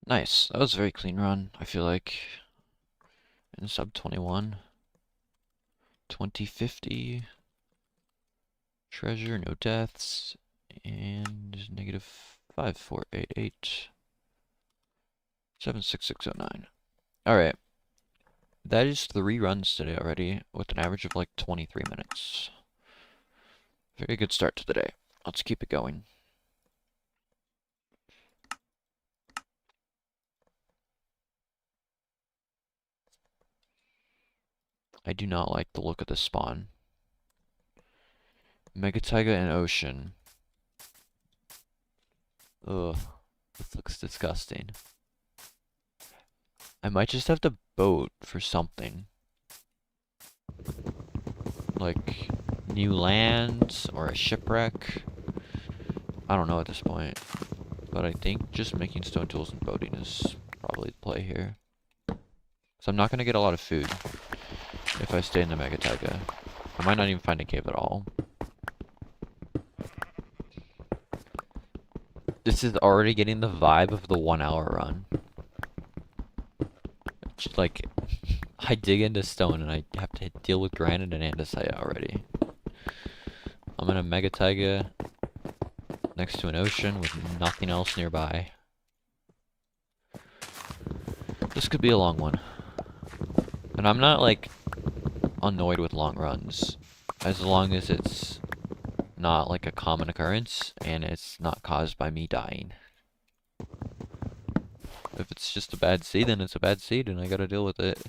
Nice. That was a very clean run, I feel like. In sub 21. 2050. Treasure, no deaths. And negative 5488. 76609. Alright. That is 3 runs today already, with an average of like 23 minutes. Very good start to the day. Let's keep it going. I do not like the look of this spawn. Megataiga and Ocean. Ugh, this looks disgusting. I might just have to boat for something. Like, new lands or a shipwreck. I don't know at this point. But I think just making stone tools and boating is probably the play here. So I'm not going to get a lot of food if I stay in the Mega Taiga. I might not even find a cave at all. This is already getting the vibe of the 1 hour run. It's like, I dig into stone and I have to deal with granite and andesite already. I'm in a Mega Taiga next to an ocean with nothing else nearby. This could be a long one. And I'm not like annoyed with long runs, as long as it's not like a common occurrence and it's not caused by me dying. If it's just a bad seed, then it's a bad seed and I gotta deal with it.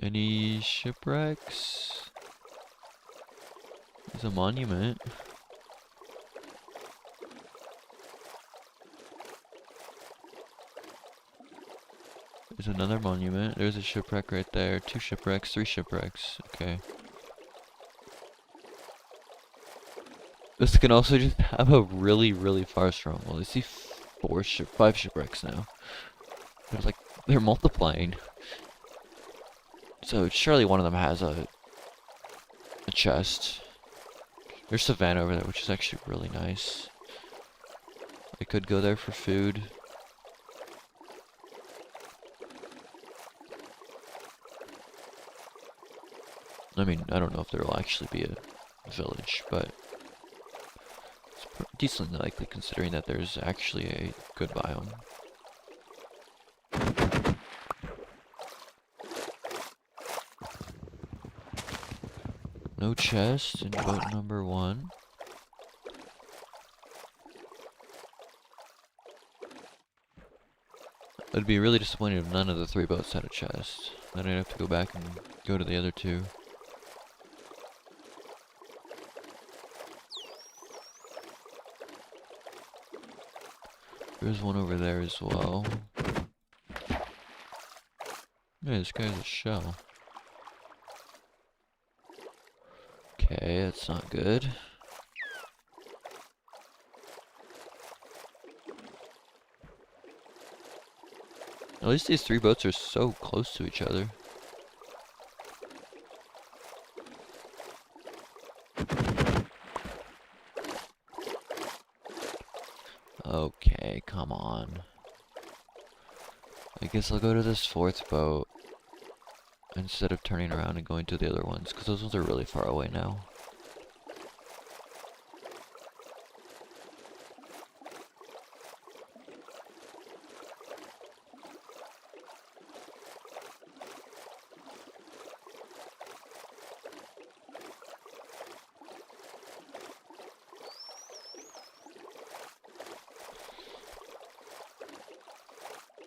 Any shipwrecks? There's a monument. There's another monument. There's a shipwreck right there. 2 shipwrecks, 3 shipwrecks. Okay. This can also just have a really, really far stronghold. I see 5 shipwrecks now. They're multiplying. So surely one of them has a chest. There's Savannah over there, which is actually really nice. I could go there for food. I mean, I don't know if there will actually be a village, but it's decently likely considering that there's actually a good biome. No chest in boat number 1. I'd be really disappointed if none of the 3 boats had a chest. Then I'd have to go back and go to the other 2. There's one over there as well. Yeah, this guy's a shell. Okay, that's not good. At least these three boats are so close to each other. Okay, come on. I guess I'll go to this fourth boat instead of turning around and going to the other ones, because those ones are really far away now.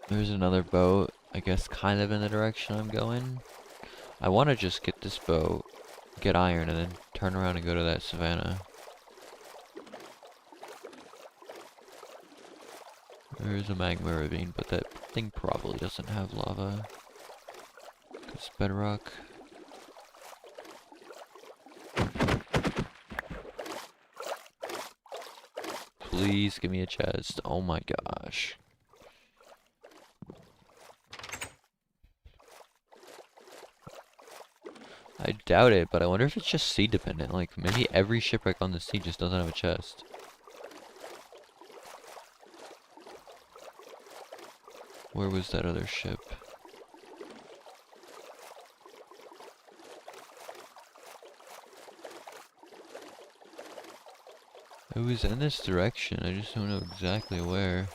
There's another boat, I guess kind of in the direction I'm going. I want to just get this boat, get iron, and then turn around and go to that savannah. There's a magma ravine, but that thing probably doesn't have lava. It's bedrock. Please give me a chest. Oh my gosh. I doubt it, but I wonder if it's just sea dependent. Like, maybe every shipwreck on the sea just doesn't have a chest. Where was that other ship? It was in this direction, I just don't know exactly where.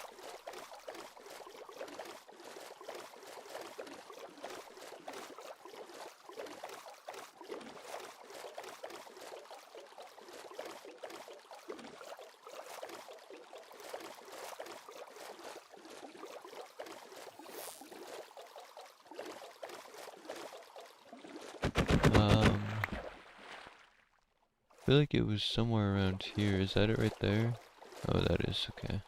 I feel like it was somewhere around here. Is that it right there? Oh, that is, okay.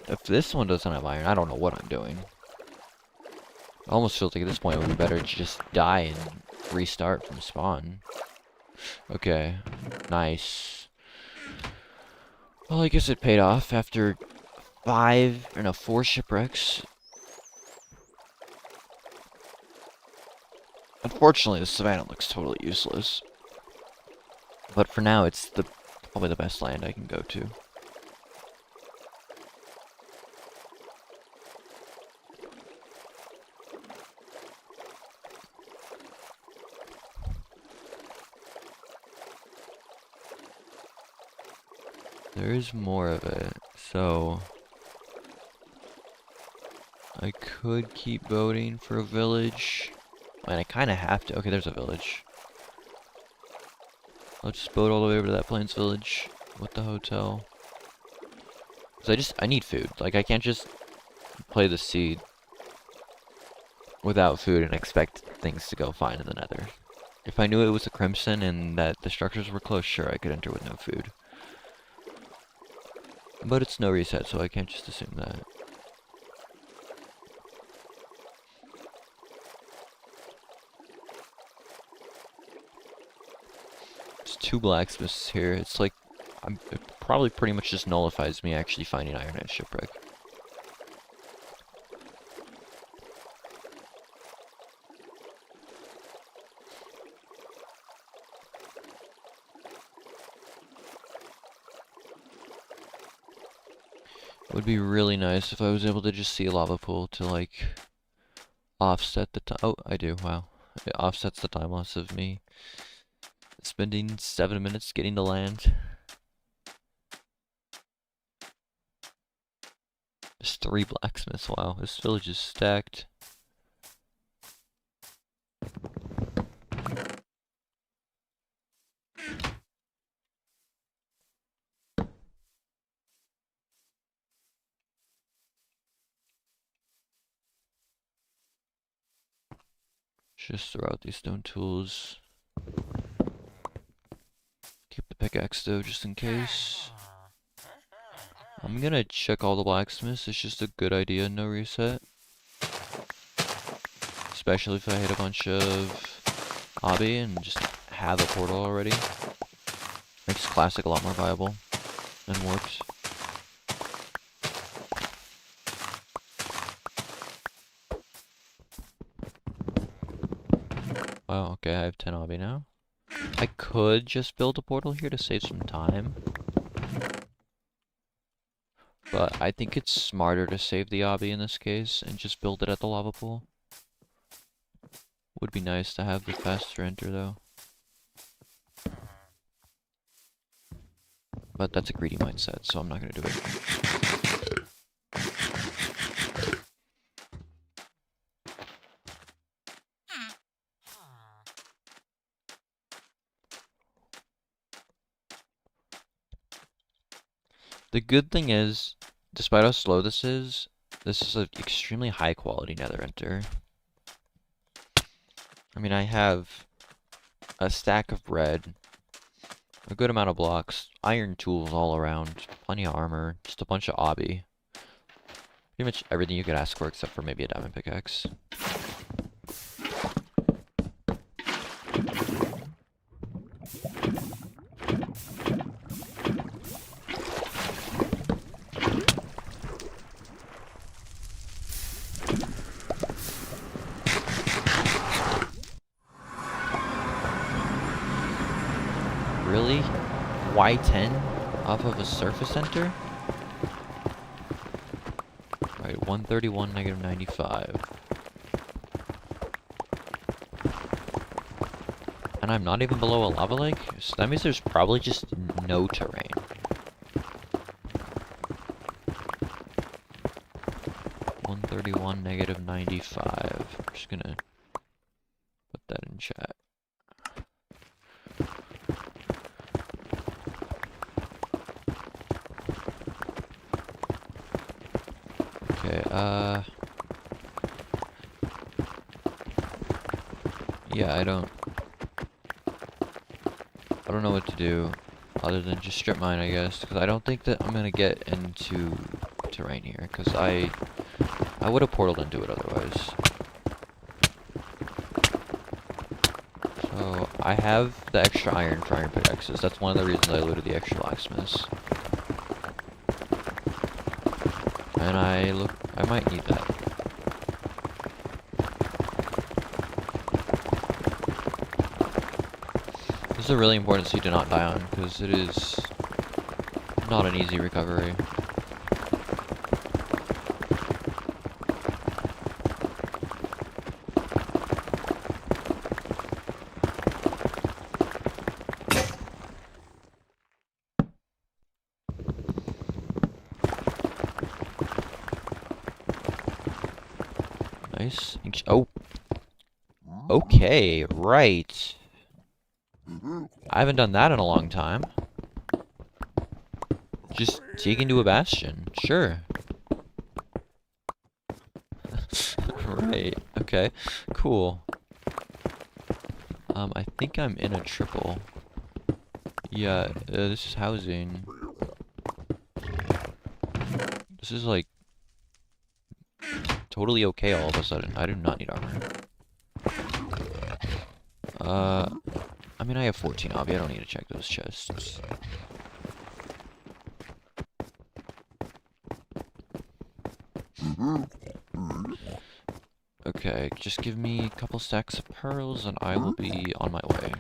If this one doesn't have iron, I don't know what I'm doing. It almost feels like at this point it would be better to just die and restart from spawn. Okay, nice. Well, I guess it paid off after 4 shipwrecks. Unfortunately, the savannah looks totally useless. But for now, it's probably the best land I can go to. There is more of it, so I could keep voting for a village. And I kind of have to. Okay, there's a village. I'll just boat all the way over to that Plains village with the hotel. Cause I need food. Like, I can't just play the seed without food and expect things to go fine in the nether. If I knew it was a crimson and that the structures were close, sure, I could enter with no food. But it's no reset, so I can't just assume that. There's 2 blacksmiths here. It's like, it probably pretty much just nullifies me actually finding iron at shipwreck. It would be really nice if I was able to just see a lava pool to, like, offset the time. Oh, I do, wow. It offsets the time loss of me spending 7 minutes getting to land. There's 3 blacksmiths, wow. This village is stacked. Just throw out these stone tools. Keep the pickaxe though, just in case. I'm gonna check all the blacksmiths. It's just a good idea, no reset. Especially if I hit a bunch of obby and just have a portal already. Makes classic a lot more viable and warped. Wow, okay, I have 10 obby now. I could just build a portal here to save some time. But I think it's smarter to save the obby in this case and just build it at the lava pool. Would be nice to have the faster enter though. But that's a greedy mindset, so I'm not gonna do it. The good thing is, despite how slow this is an extremely high quality nether enter. I mean, I have a stack of bread, a good amount of blocks, iron tools all around, plenty of armor, just a bunch of obby. Pretty much everything you could ask for except for maybe a diamond pickaxe. Really? Y10 off of a surface enter? Alright, 131, negative 95. And I'm not even below a lava lake? So that means there's probably just no terrain. -131, negative 95. I'm just gonna put that in chat. Okay, yeah, I don't know what to do other than just strip mine, I guess, because I don't think that I'm gonna get into terrain here, because I would have portaled into it otherwise. So I have the extra iron for iron pickaxes. That's one of the reasons I looted the extra blacksmiths. And I might need that. This is a really important seed to not die on, because it is not an easy recovery. Nice. Oh. Okay, right. I haven't done that in a long time. Just dig into a bastion. Sure. Right. Okay. Cool. I think I'm in a triple. Yeah, this is housing. This is like totally okay all of a sudden. I do not need armor. I mean, I have 14 obby. I don't need to check those chests. Okay, just give me a couple stacks of pearls and I will be on my way.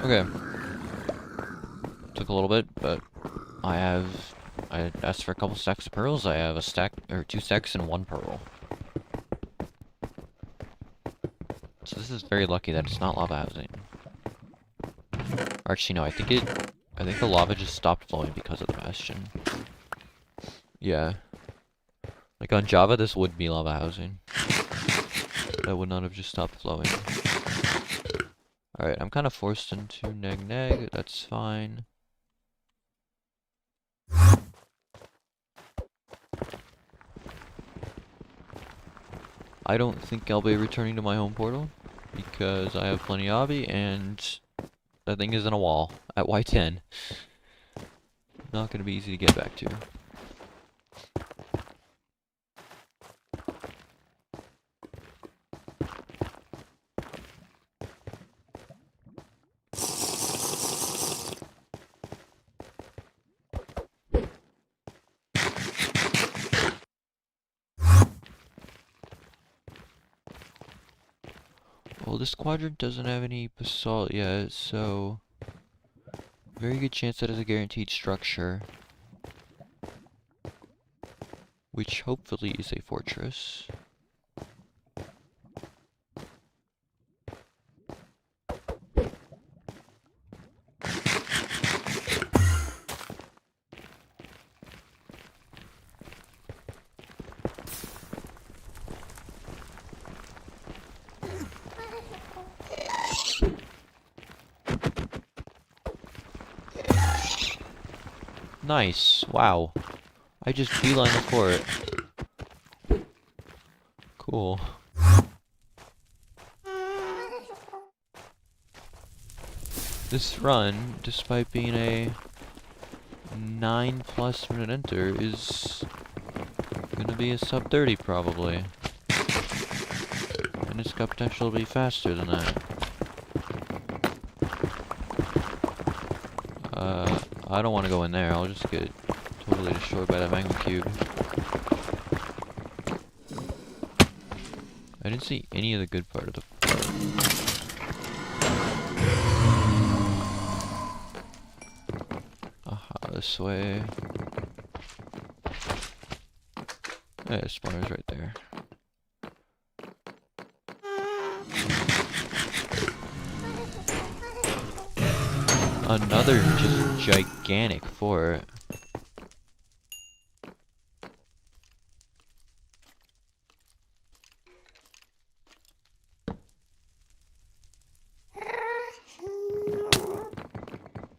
Okay. Took a little bit, but I asked for a couple stacks of pearls. I have a stack, or 2 stacks and 1 pearl. So this is very lucky that it's not lava housing. Or actually, no, I think the lava just stopped flowing because of the bastion. Yeah. Like on Java, this would be lava housing. That would not have just stopped flowing. Alright, I'm kind of forced into neg-neg. That's fine. I don't think I'll be returning to my home portal because I have plenty of obby and that thing is in a wall at Y10. Not going to be easy to get back to. Well, this quadrant doesn't have any basalt yet, so very good chance that is a guaranteed structure. Which hopefully is a fortress. Nice. Wow. I just beeline the fort. Cool. This run, despite being a 9+ minute enter, is gonna be a sub 30 probably. And it's got potential to be faster than that. I don't want to go in there. I'll just get totally destroyed by that magma cube. I didn't see any of the good part of the part. Aha, this way. Yeah, spawner's right there. Another just gigantic fort.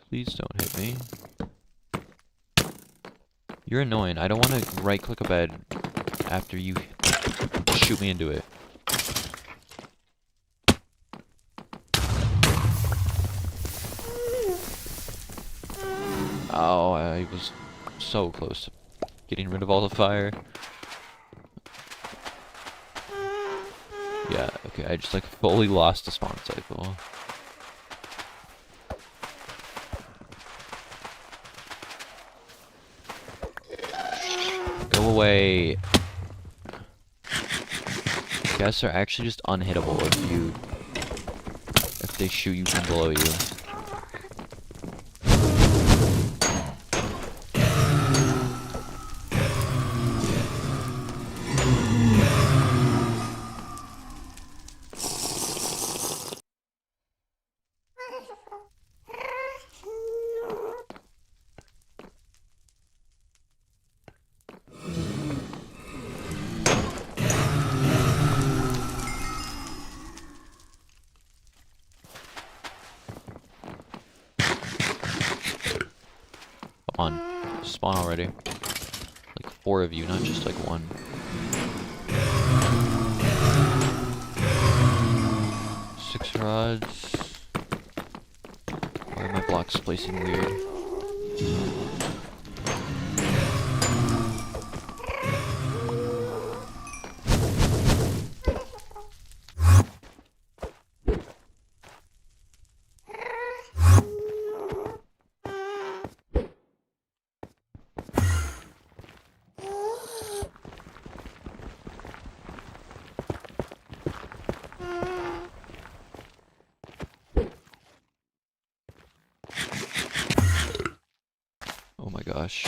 Please don't hit me. You're annoying. I don't want to right-click a bed after you shoot me into it. Oh, I was so close to getting rid of all the fire. Yeah, okay, I just like fully lost the spawn cycle. Go away. Guests are actually just unhittable if they shoot you from below you. On. Spawn already. 4 of you, not just like 1. Six rods. Why are my blocks placing weird? Oh my gosh.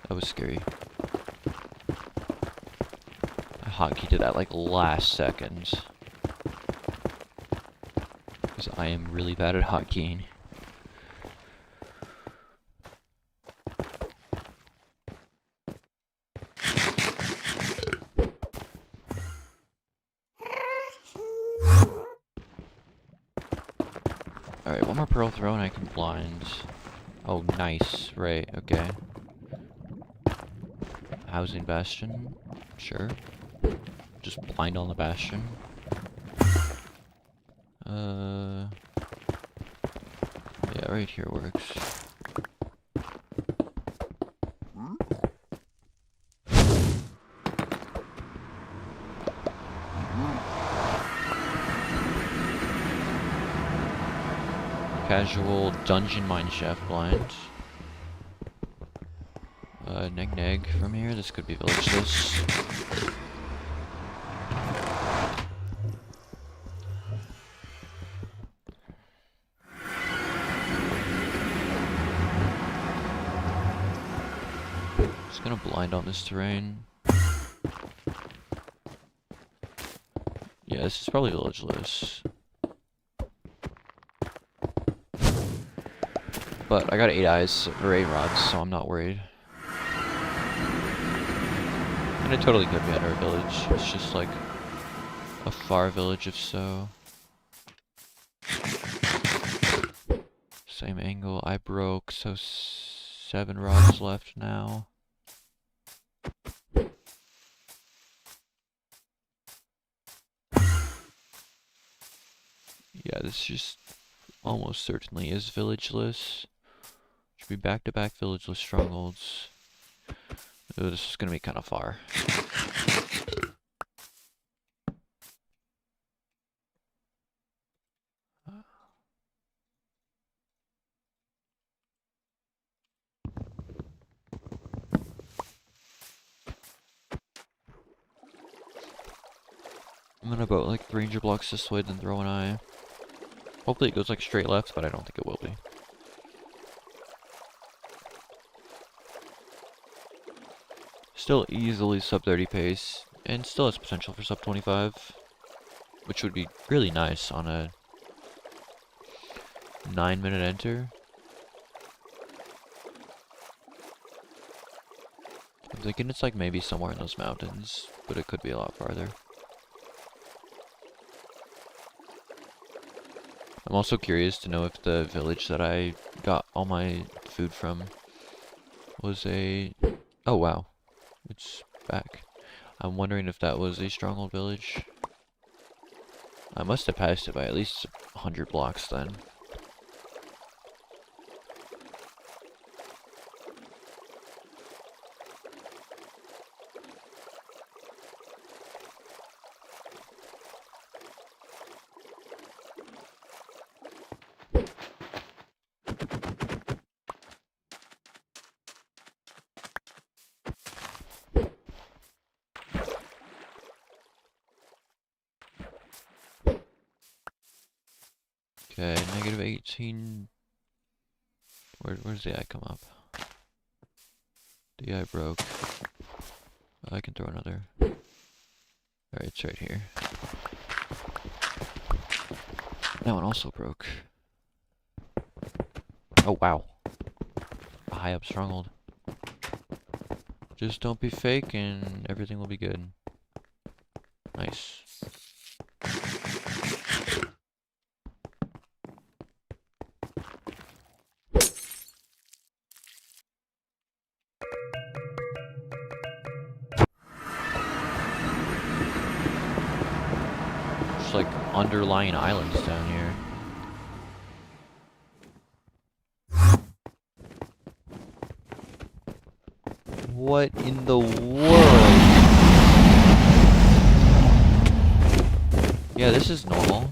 That was scary. I hotkeyed to that like last second. Because I am really bad at hotkeying. Alright, one more pearl throw and I can blind. Oh, nice. Right, okay. Housing bastion. Sure. Just blind on the bastion. Yeah, right here works. Casual dungeon mineshaft blind. Neg from here. This could be villageless. Just gonna blind on this terrain. Yeah, this is probably villageless. But I got 8 eyes or 8 rods, so I'm not worried. And it totally could be at our village. It's just like a far village if so. Same angle. I broke, so 7 rods left now. Yeah, this just almost certainly is villageless. Should be back-to-back villageless strongholds. Ooh, this is gonna be kind of far. I'm gonna go like 300 blocks this way, then throw an eye. Hopefully it goes like straight left, but I don't think it will be. Still easily sub 30 pace, and still has potential for sub 25, which would be really nice on a 9-minute enter. I'm thinking it's like maybe somewhere in those mountains, but it could be a lot farther. I'm also curious to know if the village that I got all my food from was a... Oh wow, it's back. I'm wondering if that was a stronghold village. I must have passed it by at least 100 blocks then. Okay, negative 18. Where's the eye come up? The eye broke. I can throw another. Alright, it's right here. That one also broke. Oh wow. A high up stronghold. Just don't be fake and everything will be good. Nice. There's like underlying islands down here. What in the world? Yeah, this is normal.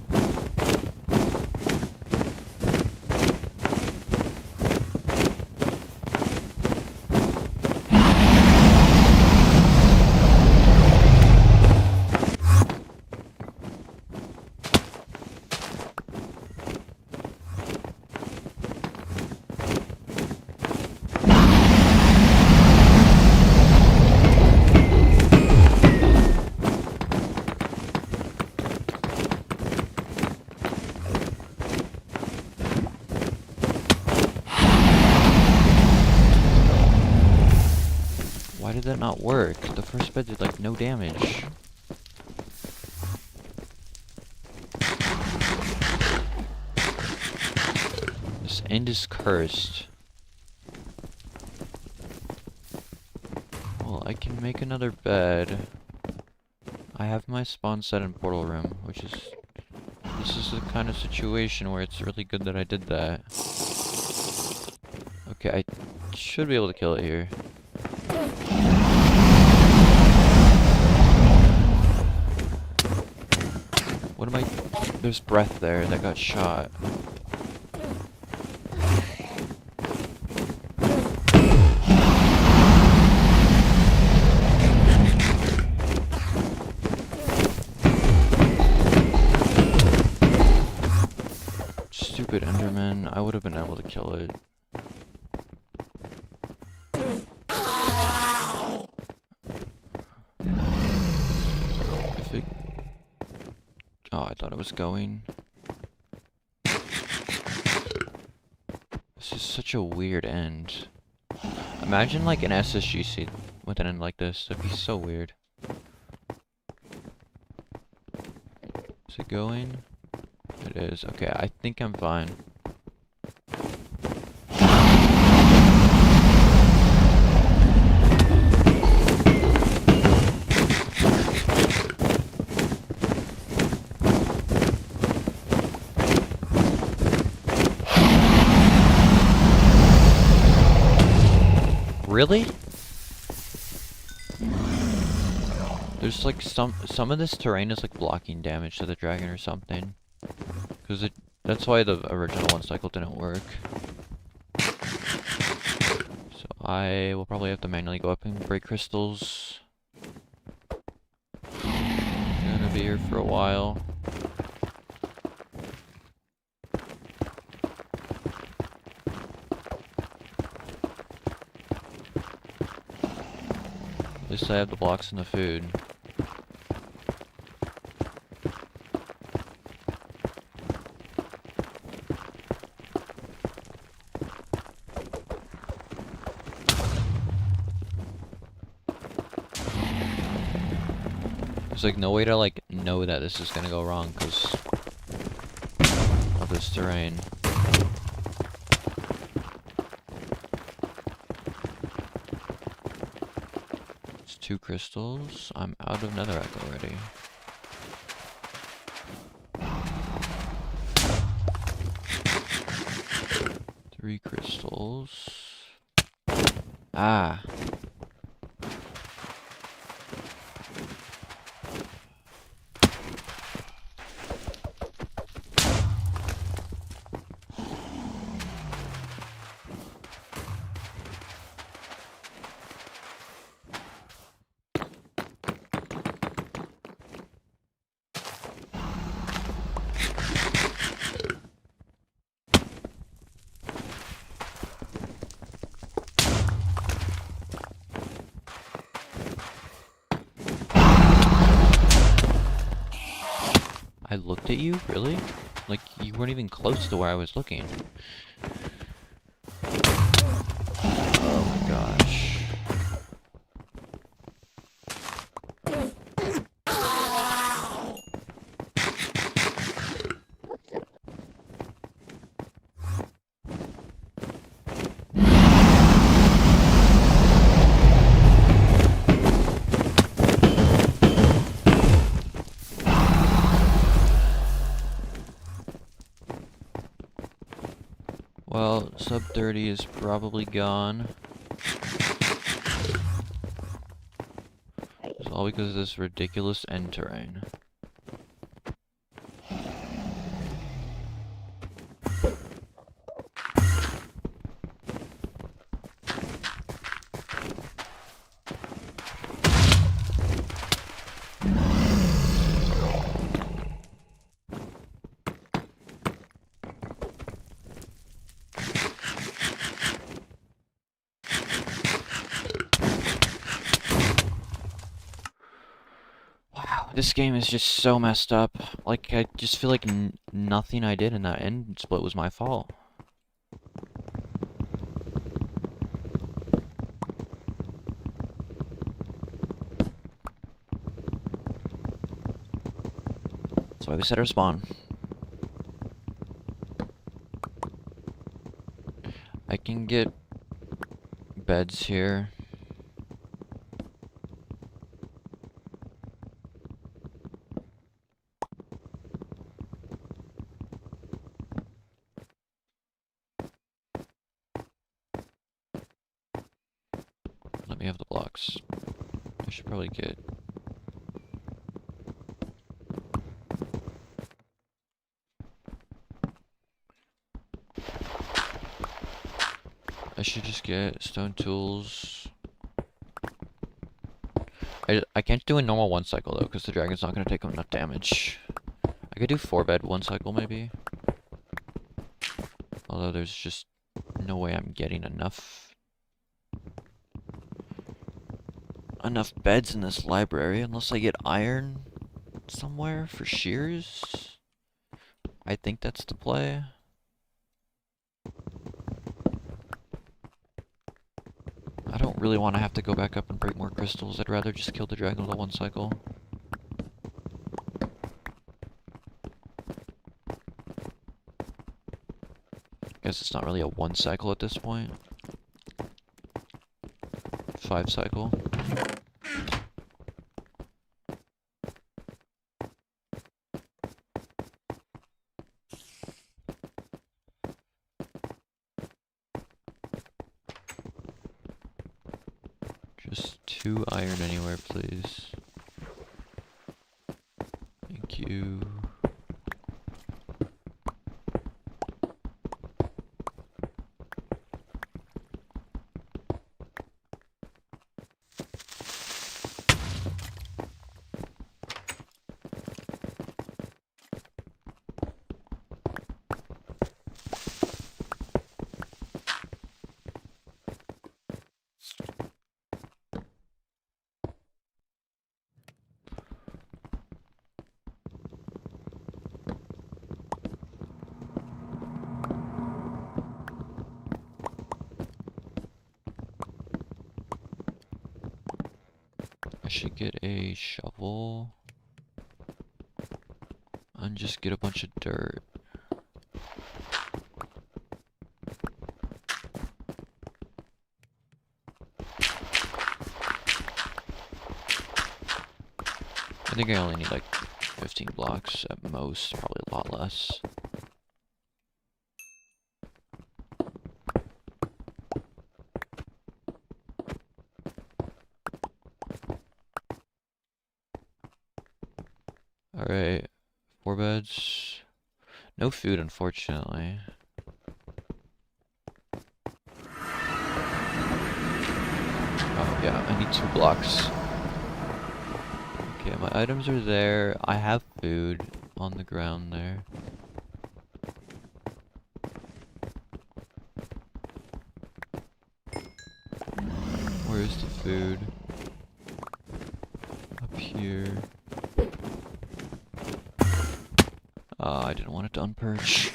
Why did that not work? The first bed did like no damage. This end is cursed. Well, I can make another bed. I have my spawn set in portal room, which is... This is the kind of situation where it's really good that I did that. Okay, I should be able to kill it here. What am I... There's breath there that got shot. Stupid Enderman. I would have been able to kill it. If it... Oh, I thought it was going. This is such a weird end. Imagine like an SSGC with an end like this. That'd be so weird. Is it going? It is. Okay, I think I'm fine. Really? There's like some of this terrain is like blocking damage to the dragon or something. Because that's why the original one cycle didn't work. So I will probably have to manually go up and break crystals. I'm gonna be here for a while. At least I have the blocks and the food. There's like no way to like know that this is gonna go wrong because of this terrain. It's 2 crystals. I'm out of netherrack already. Three crystals. Ah. I looked at you? Really? Like, you weren't even close to where I was looking. Oh my gosh. Sub 30 is probably gone. It's all because of this ridiculous end terrain. This game is just so messed up. Like, I just feel like nothing I did in that end split was my fault. That's why we set our spawn. I can get beds here. Let me have the blocks. I should probably get... I should just get stone tools. I can't do a normal 1 cycle though, because the dragon's not going to take enough damage. I could do 4-bed 1 cycle maybe. Although there's just no way I'm getting enough beds in this library unless I get iron somewhere for shears. I think that's the play. I don't really want to have to go back up and break more crystals. I'd rather just kill the dragon with a 1 cycle. Guess it's not really a 1 cycle at this point. 5 cycle. Just 2 iron anywhere, please. Thank you. I should get a shovel and just get a bunch of dirt. I think I only need like 15 blocks at most, probably a lot less. Alright, 4 beds. No food, unfortunately. Oh yeah, I need 2 blocks. Okay, my items are there. I have food on the ground there. Where's the food? Up here. I didn't want it to unperch.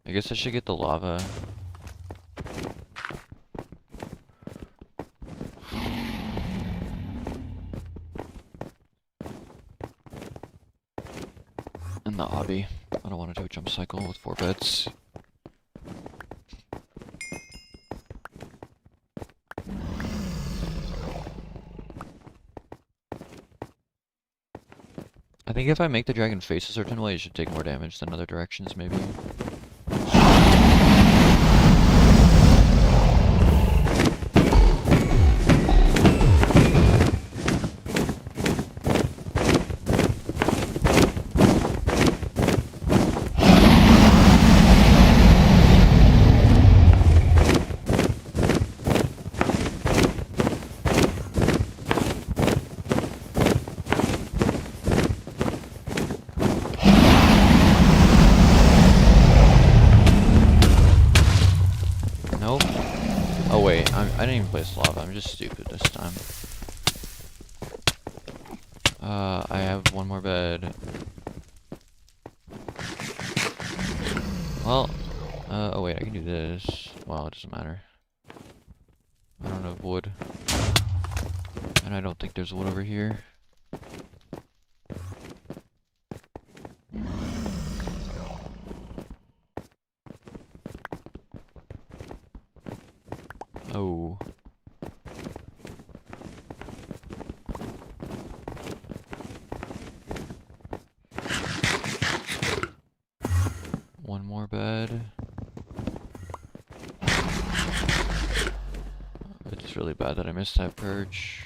I guess I should get the lava. And the obby. I don't want to do a jump cycle with 4 beds. I I think if I make the dragon face a certain way, it should take more damage than other directions, maybe. Nope. Oh wait, I didn't even place lava. I'm just stupid this time. I have one more bed. Well, oh wait, I can do this. Well, it doesn't matter. I don't have wood. And I don't think there's wood over here. Oh. One more bed. It's really bad that I missed that perch.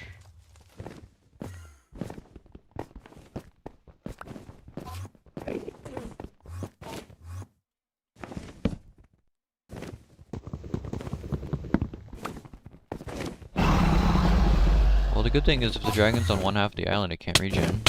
Well, the good thing is if the dragon's on one half of the island, it can't regen.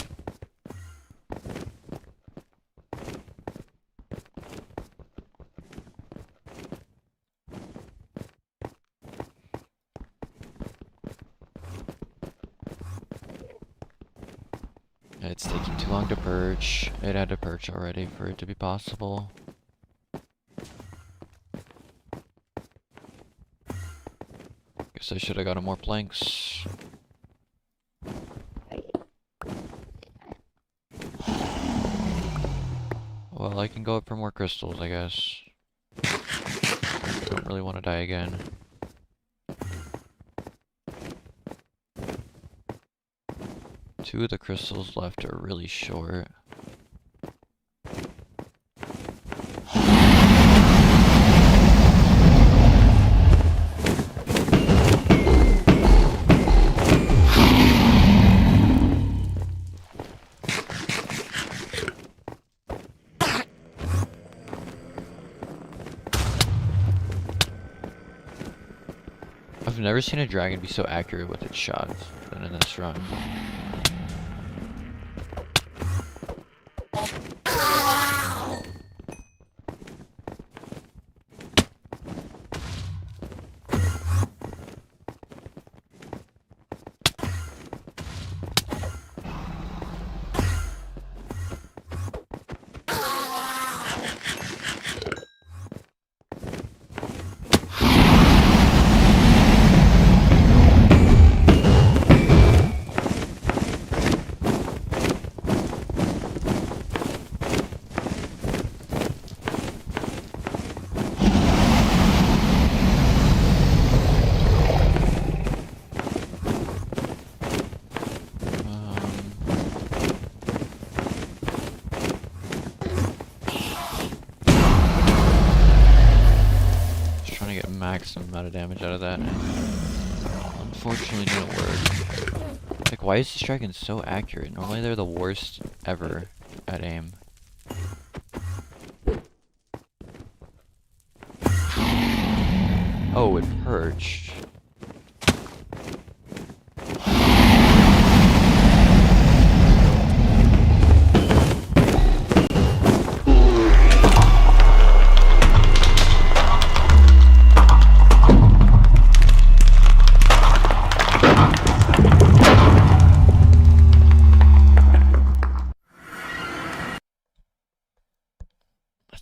It's taking too long to perch. It had to perch already for it to be possible. Guess I should have gotten more planks. Well, I can go up for more crystals, I guess. I don't really want to die again. Two of the crystals left are really short. I've never seen a dragon be so accurate with its shots than in this run. Maximum amount of damage out of that. Unfortunately didn't work. Like, why is this dragon so accurate? Normally they're the worst ever at aim. Oh, it perched.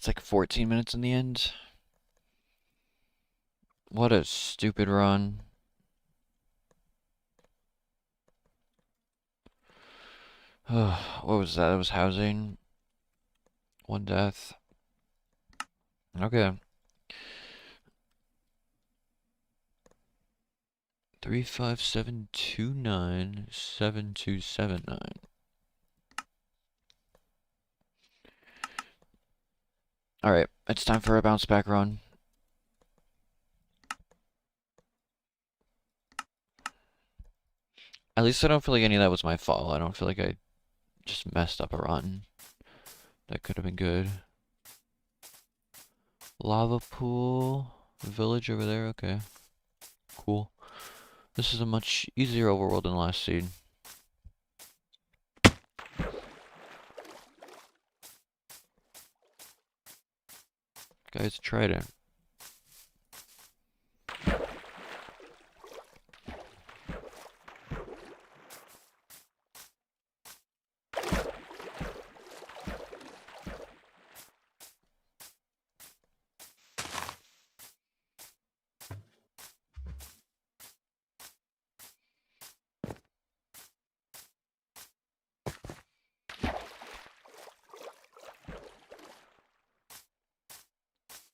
Like 14 minutes in the end. What a stupid run. What was that? It was housing. One death. Okay. 357297279. Alright, it's time for a bounce back run. At least I don't feel like any of that was my fault. I don't feel like I just messed up a run. That could have been good. Lava pool. Village over there, okay. Cool. This is a much easier overworld than last seed. Guys, tried it.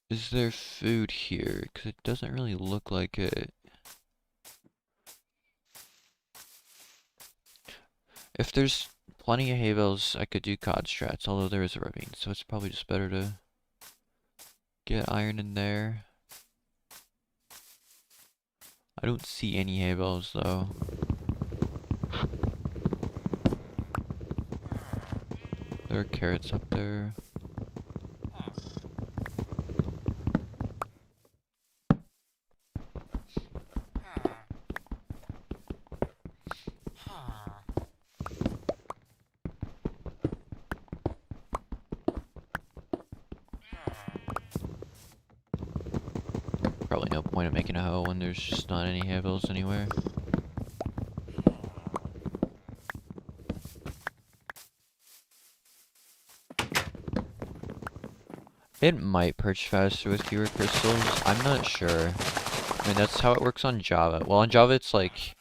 Is there food here? Because it doesn't really look like it. If there's plenty of hay bales, I could do cod strats, although there is a ravine, so it's probably just better to get iron in there. I don't see any hay bales though. There are carrots up there. Probably no point in making a hoe when there's just not any hay bales anywhere. It might perch faster with fewer crystals. I'm not sure. I mean, that's how it works on Java. Well, on Java, it's like,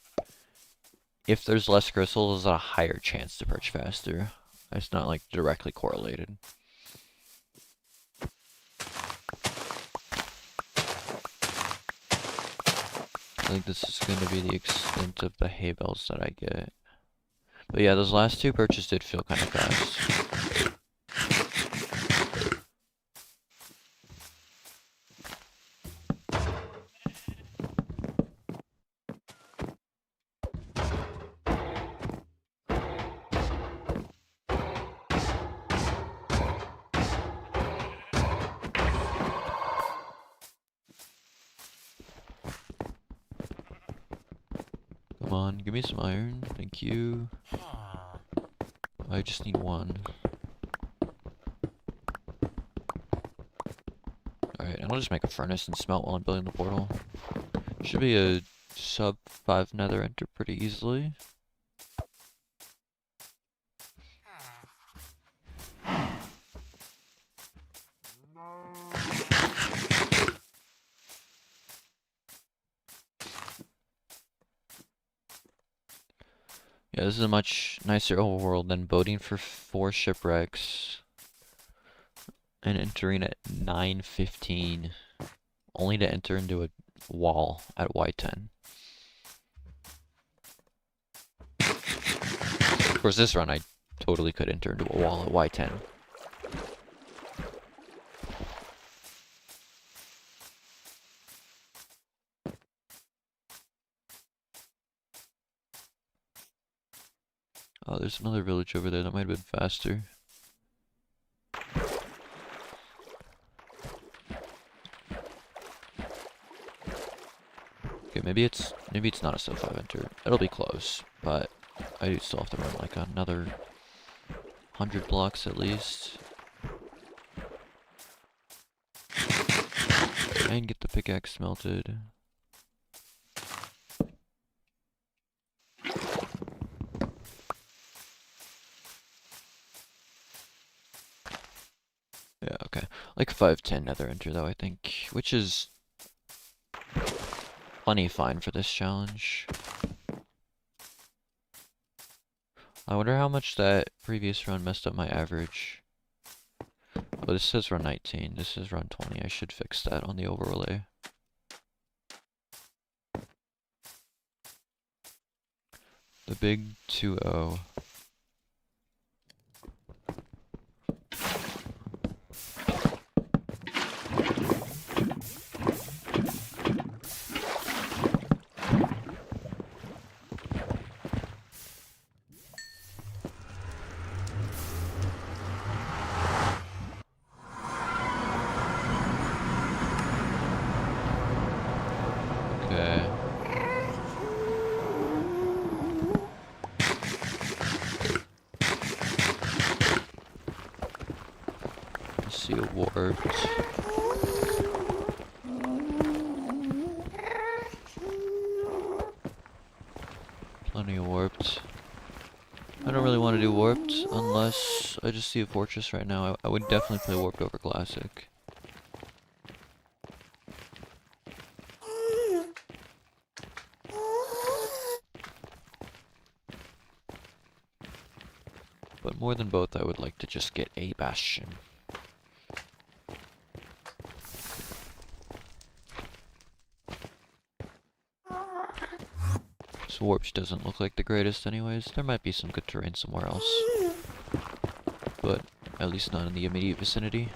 if there's less crystals, there's a higher chance to perch faster. It's not, like, directly correlated. I think this is going to be the extent of the hay bales that I get. But yeah, those last two perches did feel kind of fast. Come on, give me some iron. Thank you. I just need one. Alright, and I'll just make a furnace and smelt while I'm building the portal. Should be a sub 5 nether enter pretty easily. Yeah, this is a much nicer overworld than boating for 4 shipwrecks and entering at 9:15, only to enter into a wall at Y10. Of course, this run I totally could enter into a wall at Y10. Oh, there's another village over there that might have been faster. Okay, maybe it's not a sub 5 enter. It'll be close, but I do still have to run like another 100 blocks at least. And get the pickaxe smelted. Yeah, okay. Like 510 nether enter though, I think, which is plenty fine for this challenge. I wonder how much that previous run messed up my average. Well, this says run 19, this is run 20. I should fix that on the overlay. The big 2-0. Okay. Let's see a warped. Plenty of warped. I don't really want to do warped unless I just see a fortress right now. I would definitely play warped over classic. But more than both, I would like to just get a bastion. So warped doesn't look like the greatest anyways. There might be some good terrain somewhere else. But at least not in the immediate vicinity.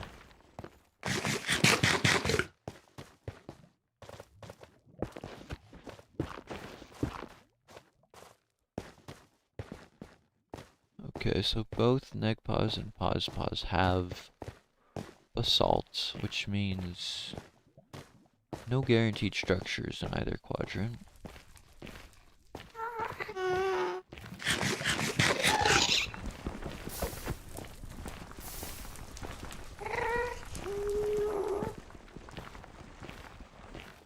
Okay, so both Negpause and Pause have basalt, which means no guaranteed structures in either quadrant.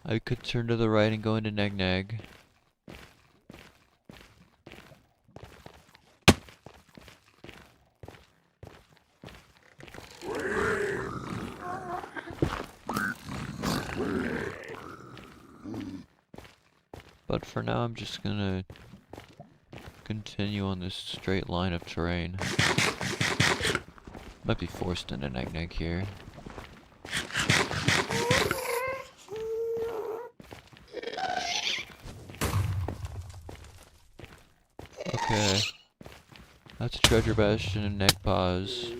I could turn to the right and go into Neg Neg. But for now, I'm just gonna continue on this straight line of terrain. Might be forced into Neg Neg here. Okay. That's a treasure bastion and Neg Pause.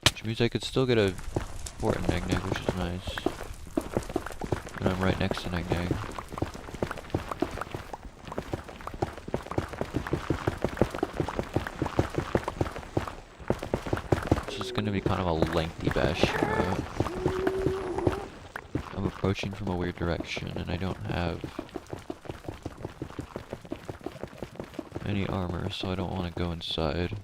Which means I could still get a fort in Neg Neg, which is nice. And I'm right next to Neg Neg. This is gonna be kind of a lengthy bastion route. I'm approaching from a weird direction and I don't have any armor, so I don't want to go inside.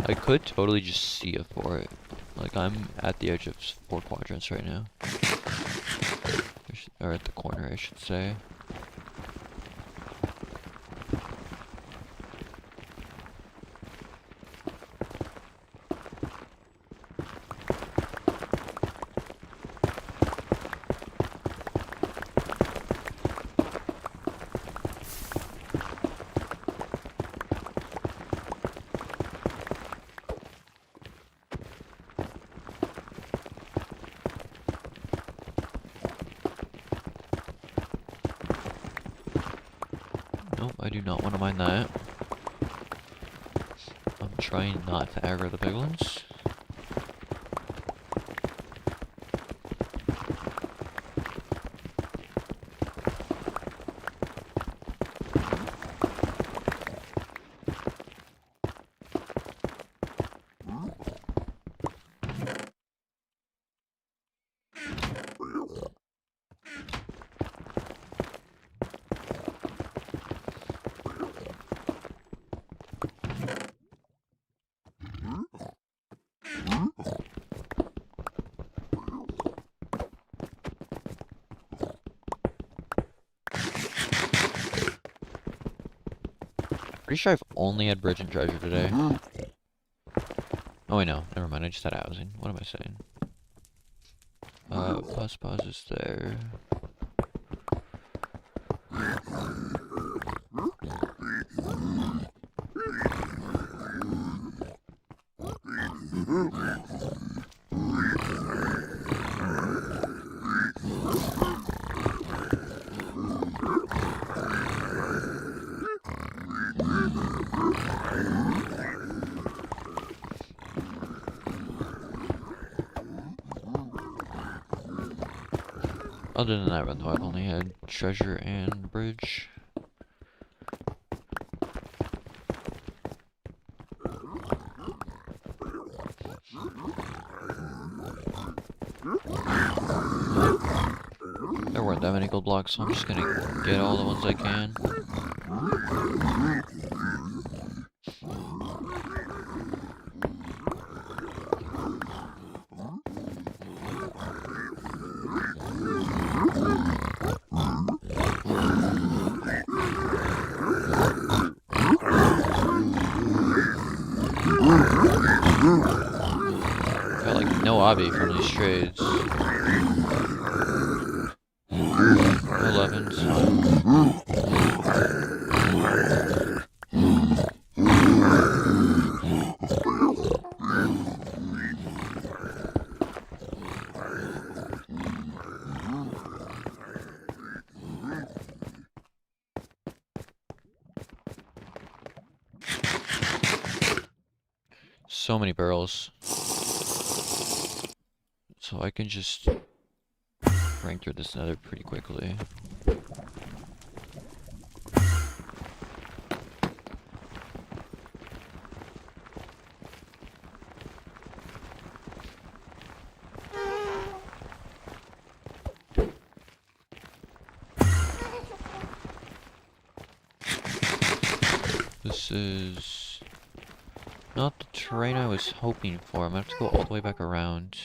I could totally just see a fort. Like, I'm at the edge of 4 quadrants right now. Or at the corner, I should say. Nope, I do not want to mine that. I'm trying not to aggro the big ones. Pretty sure I've only had bridge and treasure today. Oh wait, no, never mind, I just had housing. What am I saying? Pause is there. Other than that run though, I've only had treasure and bridge. many gold blocks, so I'm just gonna get all the ones I can. Got like no obby from these trades. 11s. So many barrels. So I can just rank through this nether pretty quickly. This is not the terrain I was hoping for. I'm gonna have to go all the way back around.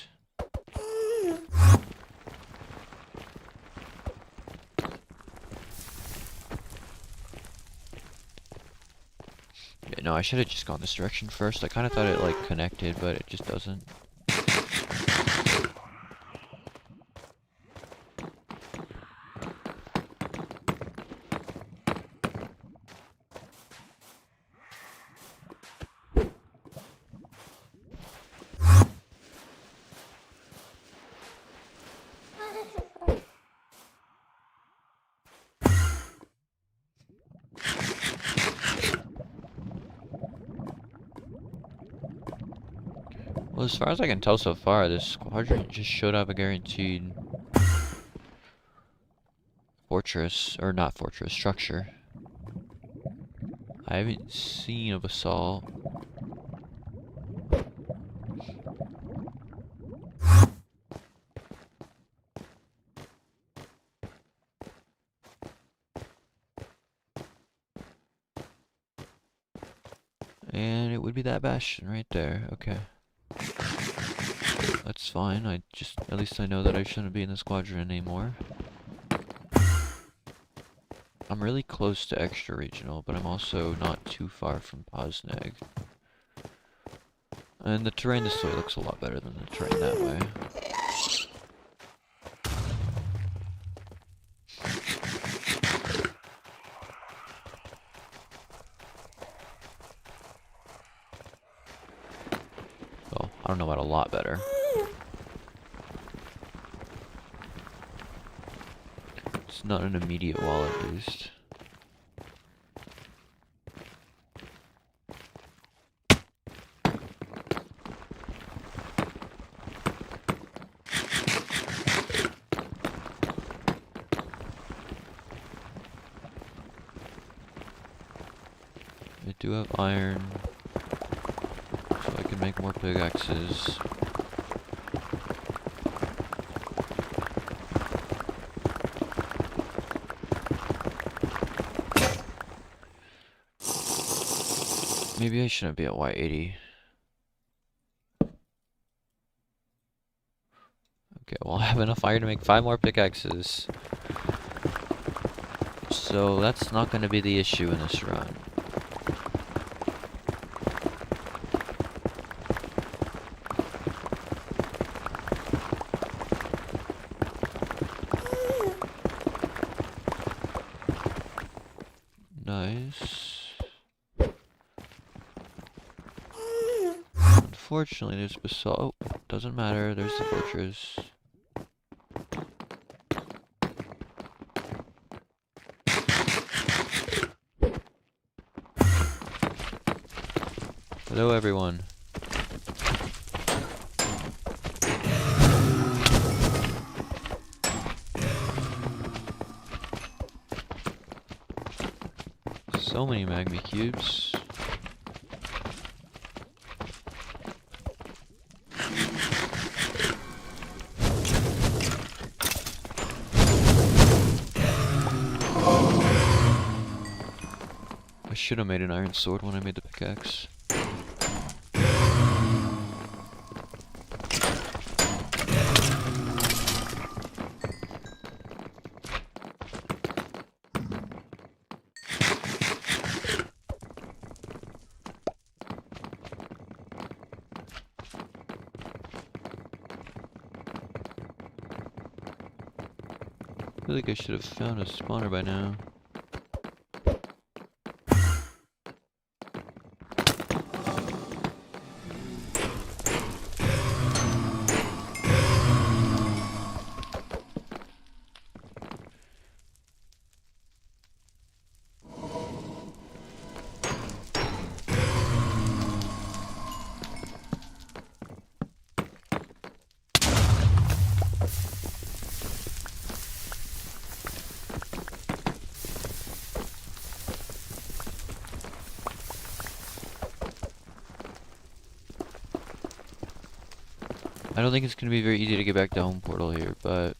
Yeah, no, I should have just gone this direction first. I kind of thought it like connected, but it just doesn't. Well, as far as I can tell so far, this squadron just should have a guaranteed fortress, or not fortress, structure. I haven't seen a basalt. And it would be that bastion right there. Okay. That's fine. At least I know that I shouldn't be in the squadron anymore. I'm really close to extra regional, but I'm also not too far from Posneg. And the terrain this way looks a lot better than the terrain that way. Well, I don't know about a lot better. It's not an immediate wall at least. I do have iron, so I can make more pickaxes. Maybe I shouldn't be at Y80. Okay, well I have enough iron to make 5 more pickaxes. So that's not going to be the issue in this run. Nice. Unfortunately, there's basalt. Oh, doesn't matter. There's the fortress. Hello, everyone. So many magma cubes. I should have made an iron sword when I made the pickaxe. I feel like I should have found a spawner by now. I don't think it's gonna be very easy to get back to home portal here, but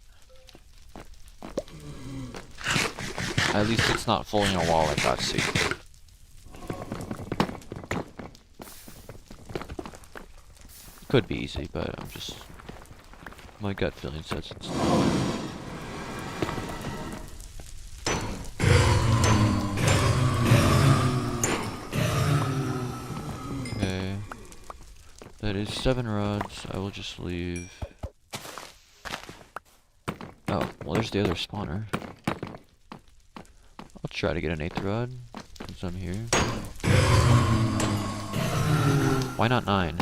at least it's not falling a wall like that sea. Could be easy, but I'm just, my gut feeling says it's not. Okay, that is 7 rods. I will just leave. Oh, well, there's the other spawner. I'll try to get an 8th rod since I'm here. Why not 9?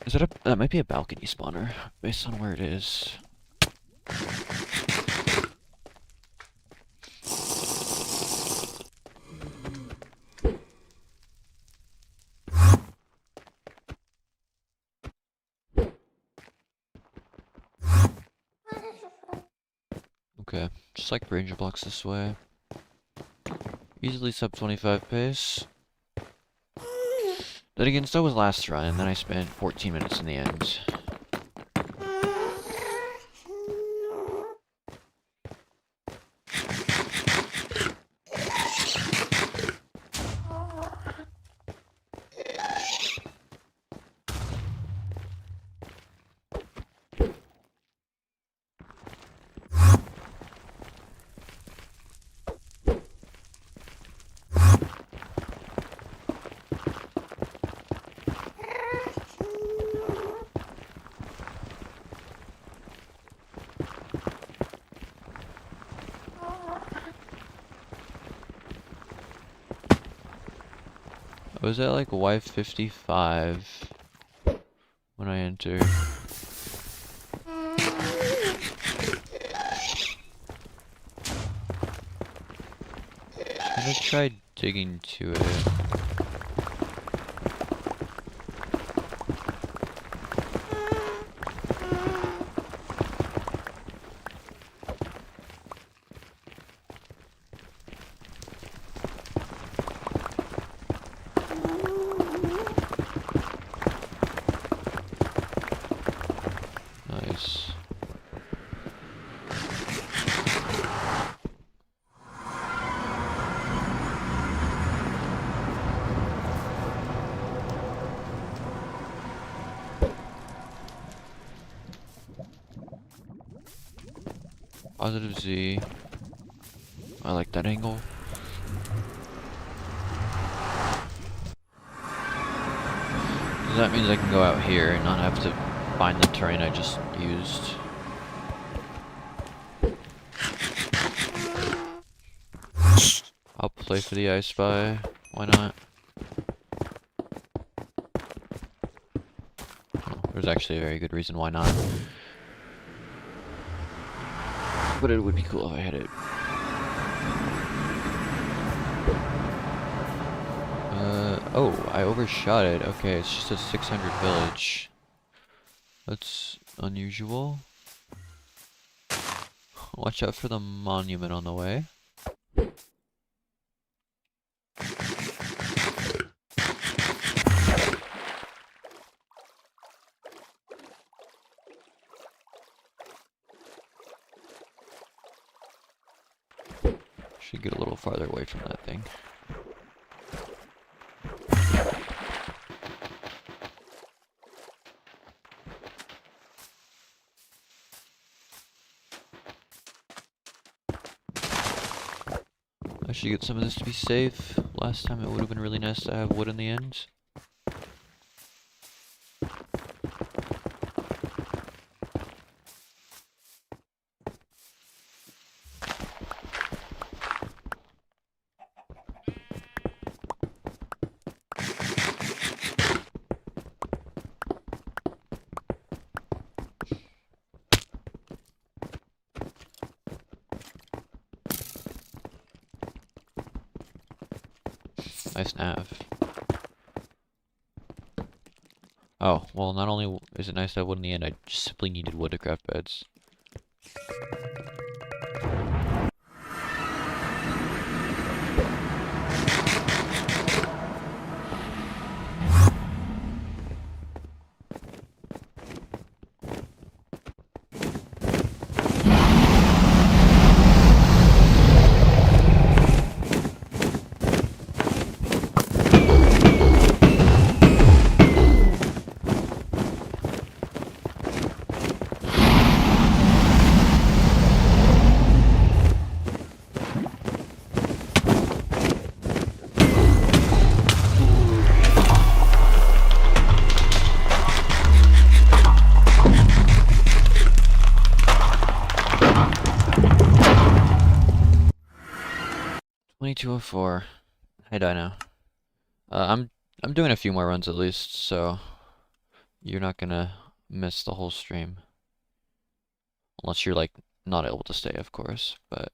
Is that that might be a balcony spawner based on where it is. Okay, just like ranger blocks this way. Easily sub 25 pace. Then again, so was last run, and then I spent 14 minutes in the end. I was at like Y55 when I entered. I tried digging to it. Nice. Positive Z. I like that angle. That means I can go out here and not have to find the terrain I just used. I'll play for the I Spy. Why not? Oh, there's actually a very good reason why not. But it would be cool if I had it. Oh, I overshot it. Okay, it's just a 600 village. That's unusual. Watch out for the monument on the way. Should get a little farther away from that thing. I should get some of this to be safe. Last time it would have been really nice to have wood in the end. Nice nav. Oh, well, not only is it nice to have wood in the end, I just simply needed wood to craft beds. 2204. Hey Dino. I'm doing a few more runs at least, so you're not gonna miss the whole stream. Unless you're like not able to stay, of course. But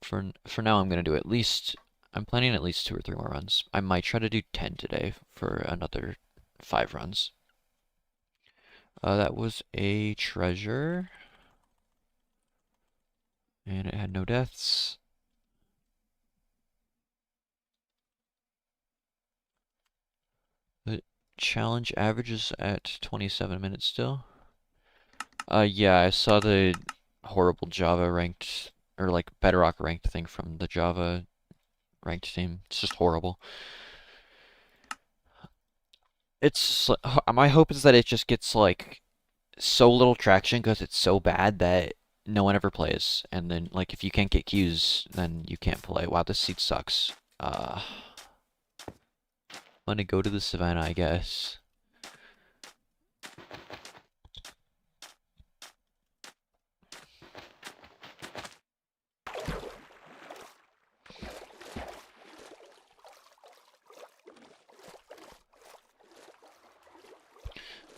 for now I'm gonna do at least I'm planning at least 2 or 3 more runs. I might try to do 10 today for another 5 runs. That was a treasure. And it had no deaths. The challenge averages at 27 minutes still. Yeah, I saw the horrible Java ranked, or like Bedrock ranked thing from the Java ranked team. It's just horrible. It's, my hope is that it just gets like so little traction because it's so bad that no one ever plays. And then like if you can't get queues, then you can't play. Wow, this seat sucks. I'm gonna go to the savannah, I guess.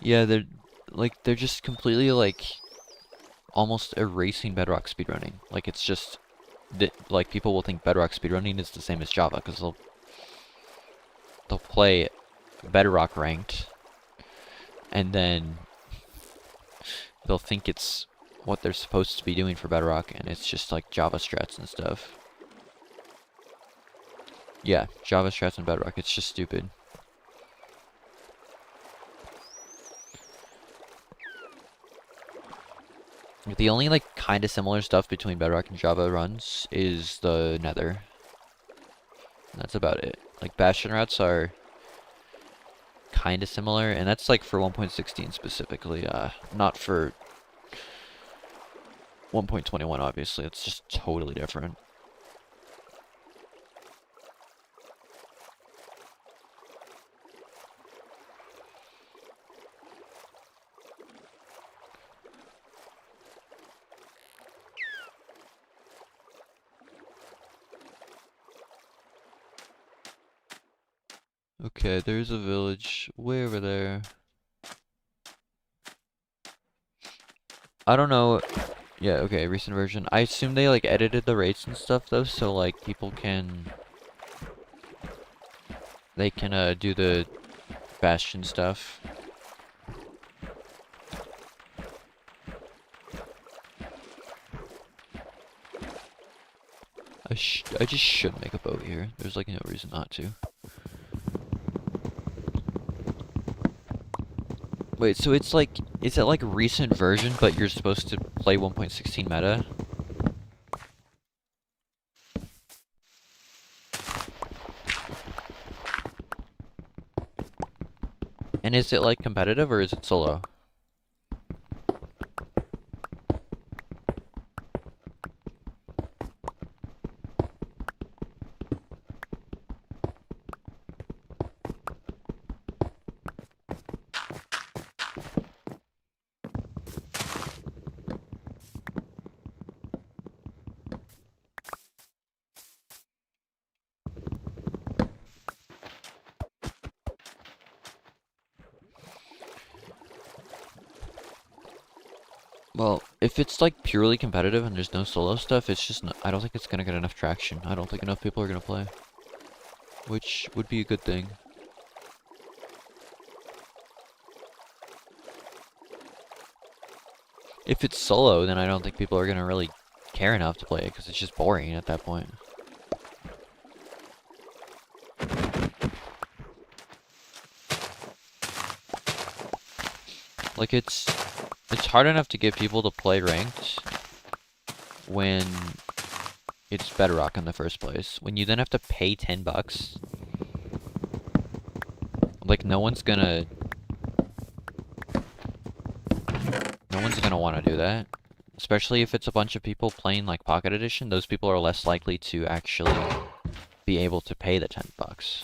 Yeah, they're just completely like almost erasing Bedrock speedrunning. Like it's just like people will think Bedrock speedrunning is the same as Java because they'll play Bedrock ranked and then they'll think it's what they're supposed to be doing for Bedrock and it's just like Java strats and stuff. Yeah, Java strats and Bedrock. It's just stupid. The only like kind of similar stuff between Bedrock and Java runs is the Nether. That's about it. Like Bastion routes are kind of similar, and that's like for 1.16 specifically. Not for 1.21 obviously. It's just totally different. Okay, there's a village way over there. I don't know. Yeah, okay, recent version. I assume they like edited the rates and stuff though, so like people can do the Bastion stuff. I just should make a boat here. There's like no reason not to. Wait, so it's like, is it like recent version, but you're supposed to play 1.16 meta? And is it like competitive or is it solo? Well, if it's like purely competitive and there's no solo stuff, it's just I don't think it's gonna get enough traction. I don't think enough people are gonna play, which would be a good thing. If it's solo, then I don't think people are gonna really care enough to play it because it's just boring at that point. Like it's hard enough to get people to play ranked when it's Bedrock in the first place. When you then have to pay $10, like no one's gonna want to do that. Especially if it's a bunch of people playing like Pocket Edition, those people are less likely to actually be able to pay the $10.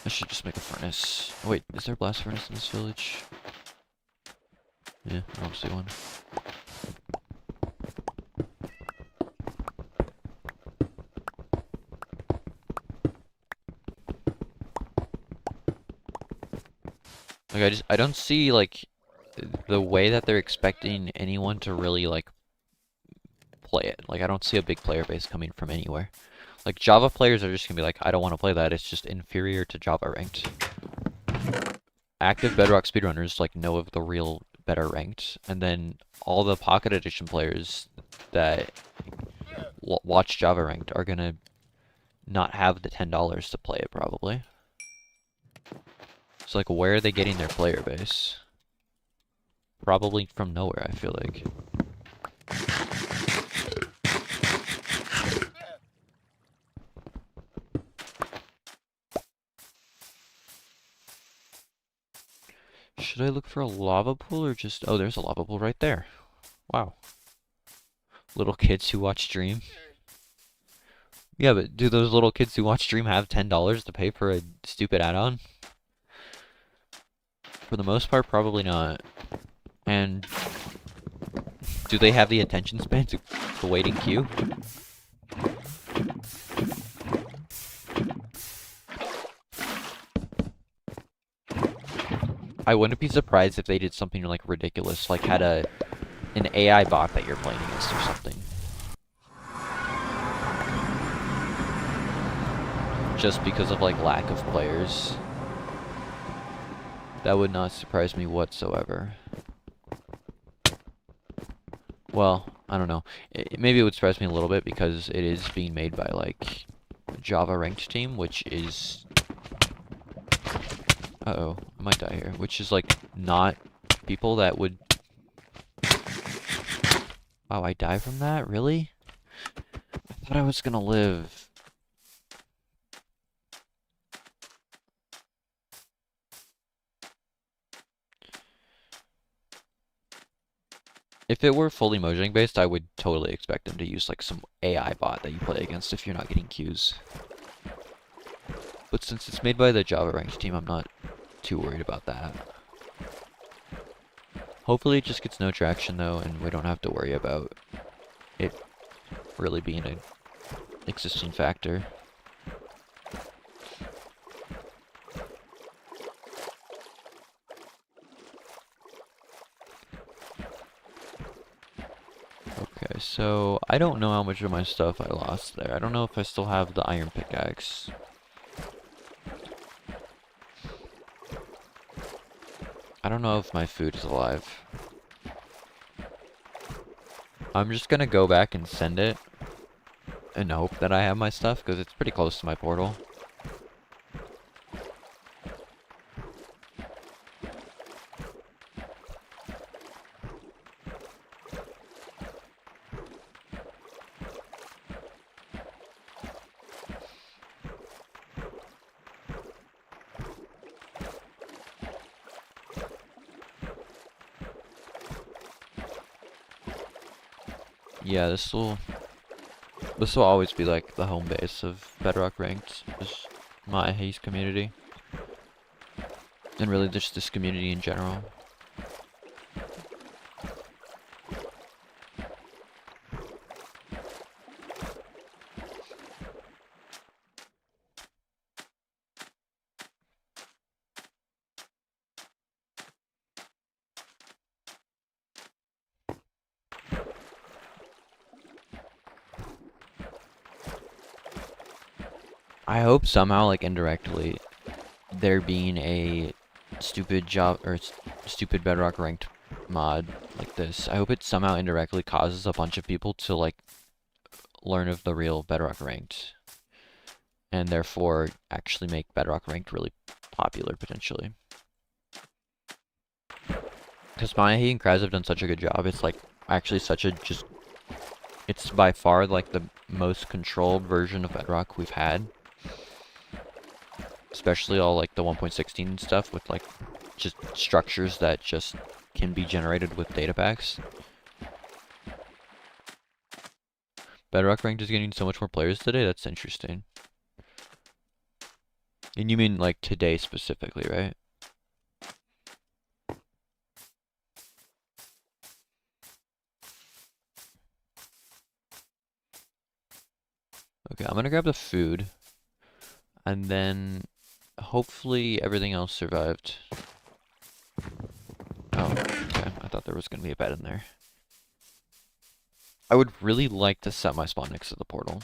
I should just make a furnace. Oh, wait, is there a blast furnace in this village? Yeah, I don't see one. Like, I don't see, like, the way that they're expecting anyone to really, like, play it. Like, I don't see a big player base coming from anywhere. Like, Java players are just gonna be like, I don't want to play that, it's just inferior to Java ranked. Active Bedrock speedrunners, like, know of the real better ranked, and then all the Pocket Edition players that watch Java ranked are gonna not have the $10 to play it, probably. So, like, where are they getting their player base? Probably from nowhere, I feel like. Should I look for a lava pool or just... Oh, there's a lava pool right there. Wow. Little kids who watch stream. Yeah, but do those little kids who watch stream have $10 to pay for a stupid add-on? For the most part, probably not. And do they have the attention span to wait in queue? I wouldn't be surprised if they did something like ridiculous, like had an AI bot that you're playing against or something. Just because of like lack of players. That would not surprise me whatsoever. Well, I don't know. Maybe it would surprise me a little bit because it is being made by like a Java ranked team, which is... Uh-oh, I might die here. Which is like not people that would... Wow, I die from that? Really? I thought I was gonna live. If it were fully Mojang based, I would totally expect them to use like some AI bot that you play against if you're not getting queues. But since it's made by the Java ranked team, I'm not too worried about that. Hopefully it just gets no traction though, and we don't have to worry about it really being an existing factor. Okay, so I don't know how much of my stuff I lost there. I don't know if I still have the iron pickaxe. I don't know if my food is alive. I'm just gonna go back and send it and hope that I have my stuff, because it's pretty close to my portal. Yeah, this will always be like the home base of Bedrock Ranked, is my Haze community. And really just this community in general. I hope somehow, like indirectly, there being a stupid job or stupid Bedrock Ranked mod like this, I hope it somehow indirectly causes a bunch of people to like learn of the real Bedrock Ranked, and therefore actually make Bedrock Ranked really popular potentially. Because Mayahi and Kraz have done such a good job. It's like actually such a just. It's by far like the most controlled version of Bedrock we've had. Especially all like the 1.16 stuff with like just structures that just can be generated with data packs. Bedrock Ranked is getting so much more players today. That's interesting. And you mean like today specifically, right? Okay, I'm gonna grab the food. And then hopefully everything else survived. Oh, okay. I thought there was gonna be a bed in there. I would really like to set my spawn next to the portal.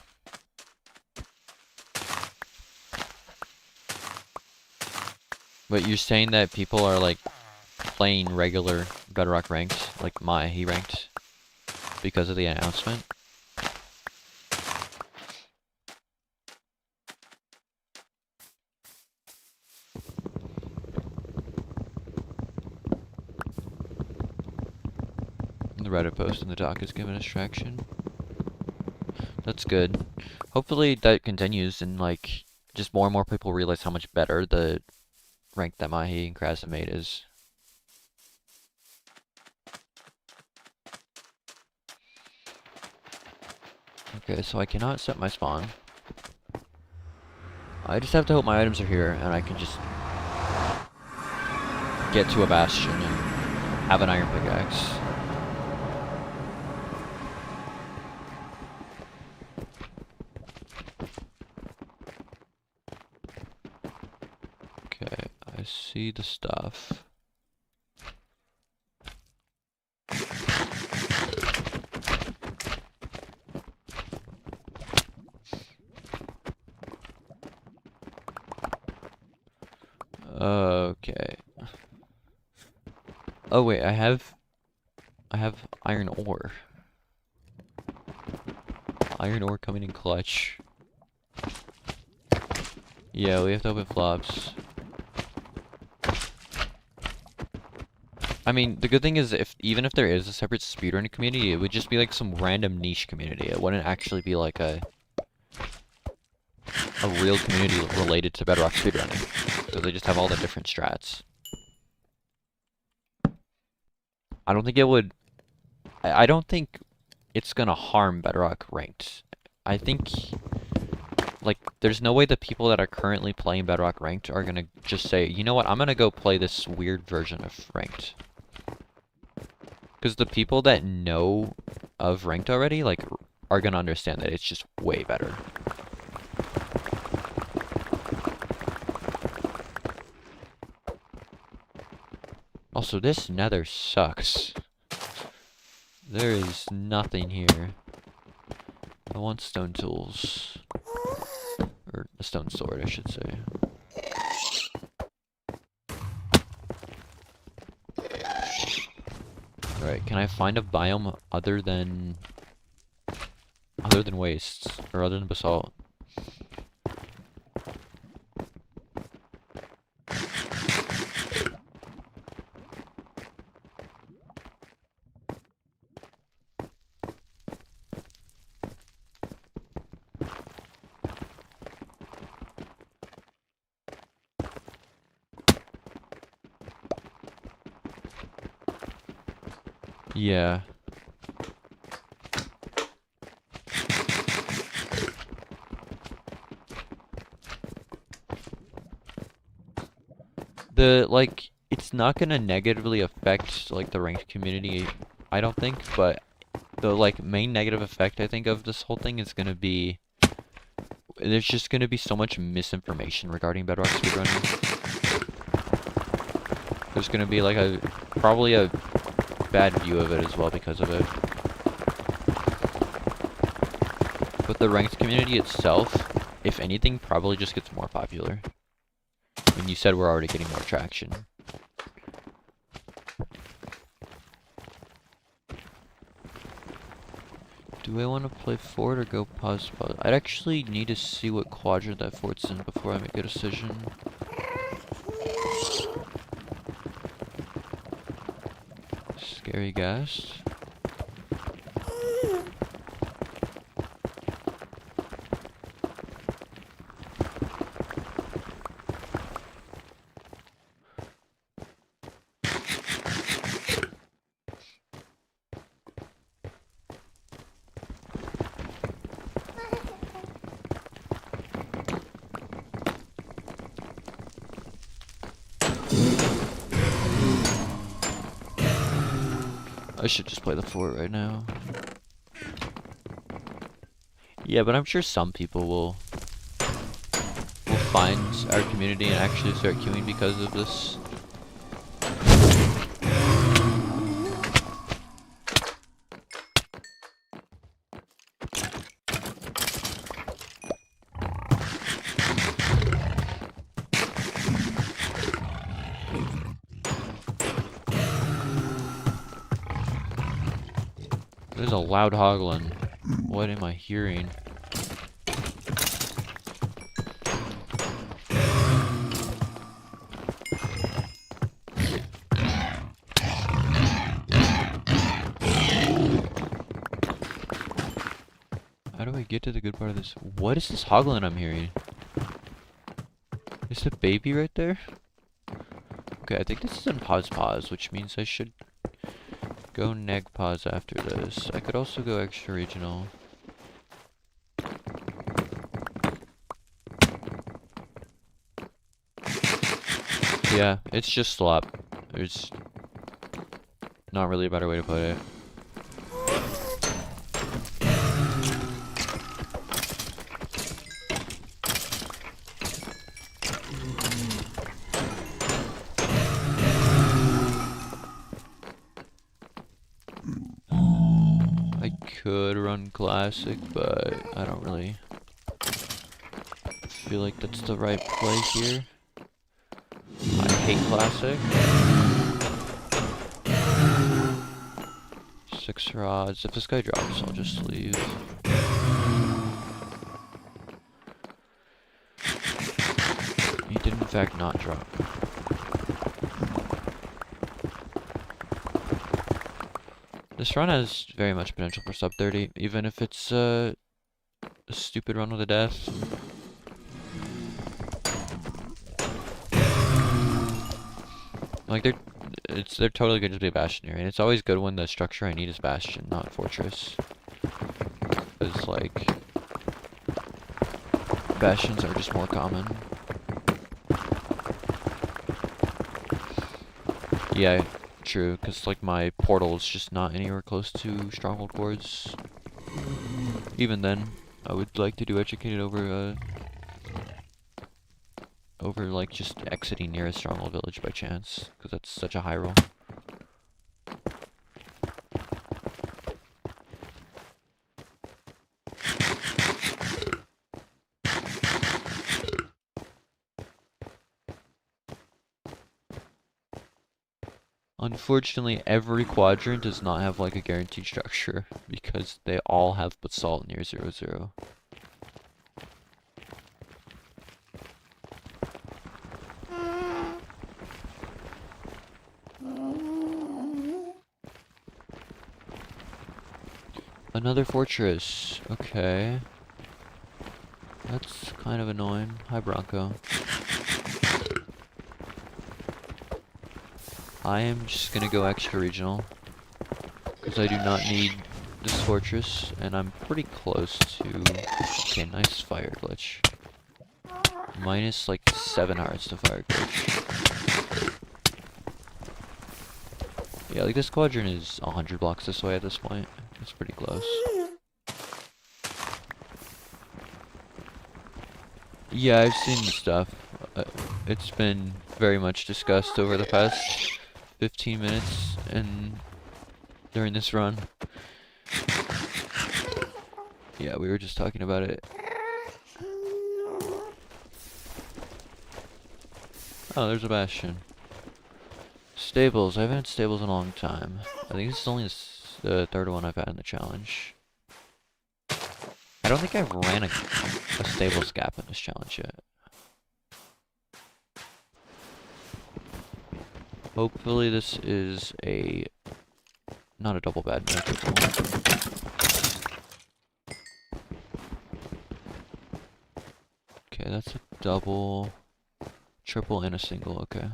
But you're saying that people are like playing regular Bedrock ranked, like Mayahi ranked, because of the announcement? The Reddit post in the doc is giving us traction. That's good. Hopefully that continues and like just more and more people realize how much better the rank that Mahi and Kraz have made is. Okay, so I cannot set my spawn. I just have to hope my items are here and I can just get to a bastion and have an iron pickaxe. Okay, I see the stuff. Okay. Oh wait, I have iron ore. Iron ore coming in clutch. Yeah, we have to open flops. I mean, the good thing is even if there is a separate speedrunning community, it would just be like some random niche community. It wouldn't actually be like a real community related to Bedrock speedrunning. So they just have all the different strats. I don't think it would... I don't think it's gonna harm Bedrock ranked. I think... like, there's no way the people that are currently playing Bedrock ranked are gonna just say, you know what, I'm gonna go play this weird version of ranked. Because the people that know of ranked already, like, are gonna understand that it's just way better. Also, this nether sucks. There is nothing here. I want stone tools. Or a stone sword, I should say. Alright, can I find a biome other than wastes, or other than basalt? Yeah. like, it's not gonna negatively affect, like, the ranked community, I don't think, but the, like, main negative effect, I think, of this whole thing is gonna be, there's just gonna be so much misinformation regarding Bedrock speedrunning. There's gonna be, like, probably a bad view of it as well because of it. But the ranked community itself, if anything, probably just gets more popular. I mean, you said we're already getting more traction. Do I want to play fort or go pause? I'd actually need to see what quadrant that fort's in before I make a decision. Scary ghast. I should just play the fort right now. Yeah, but I'm sure some people will find our community and actually start queuing because of this. There's a loud hoglin. What am I hearing? How do I get to the good part of this? What is this hoglin I'm hearing? Is the baby right there? Okay, I think this is in pause, which means I should go neg pause after this. I could also go extra regional. Yeah, it's just slop. There's not really a better way to put it. I could run classic, but I don't really feel like that's the right play here. I hate classic. 6 rods. If this guy drops, I'll just leave. He did in fact not drop. This run has very much potential for sub 30, even if it's a stupid run with a death. Like they're totally going to be Bastion here, and it's always good when the structure I need is Bastion, not Fortress. Because like Bastions are just more common. Yeah, true. Because like my portal is just not anywhere close to stronghold cords. Even then, I would like to do educated over like just exiting near a stronghold village by chance, because that's such a high roll. Unfortunately, every quadrant does not have like a guaranteed structure because they all have basalt near 0-0. Another fortress. Okay. That's kind of annoying. Hi, Bronco. I am just gonna go extra regional because I do not need this fortress, and I'm pretty close to. Okay, nice fire glitch. Minus like 7 hearts to fire glitch. Yeah, like this quadrant is 100 blocks this way at this point. It's pretty close. Yeah, I've seen the stuff. It's been very much discussed over the past 15 minutes and during this run. Yeah, we were just talking about it. Oh, there's a bastion. Stables. I haven't had stables in a long time. I think this is only the third one I've had in the challenge. I don't think I've ran a stables gap in this challenge yet. Hopefully this is not a double bad multiple. Okay, that's a double, triple, and a single, okay.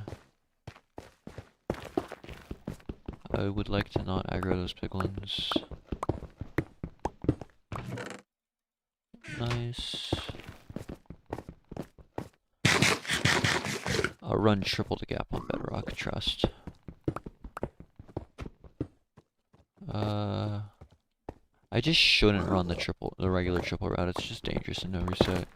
I would like to not aggro those piglins. Nice. I'll run triple the gap on Bedrock, trust. I just shouldn't run the regular triple route. It's just dangerous and no reset.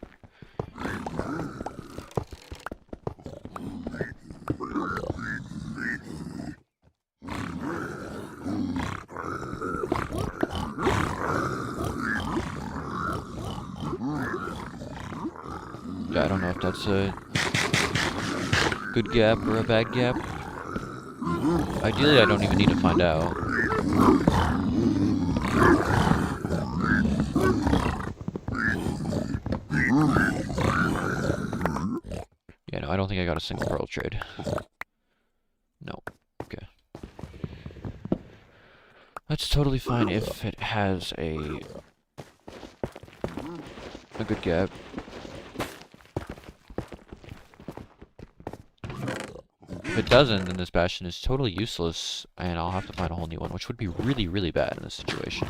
Yeah, I don't know if that's a good gap or a bad gap. Ideally, I don't even need to find out. Yeah, no, I don't think I got a single pearl trade. No. Okay. That's totally fine if it has a good gap. If it doesn't, then this bastion is totally useless, and I'll have to find a whole new one, which would be really, really bad in this situation.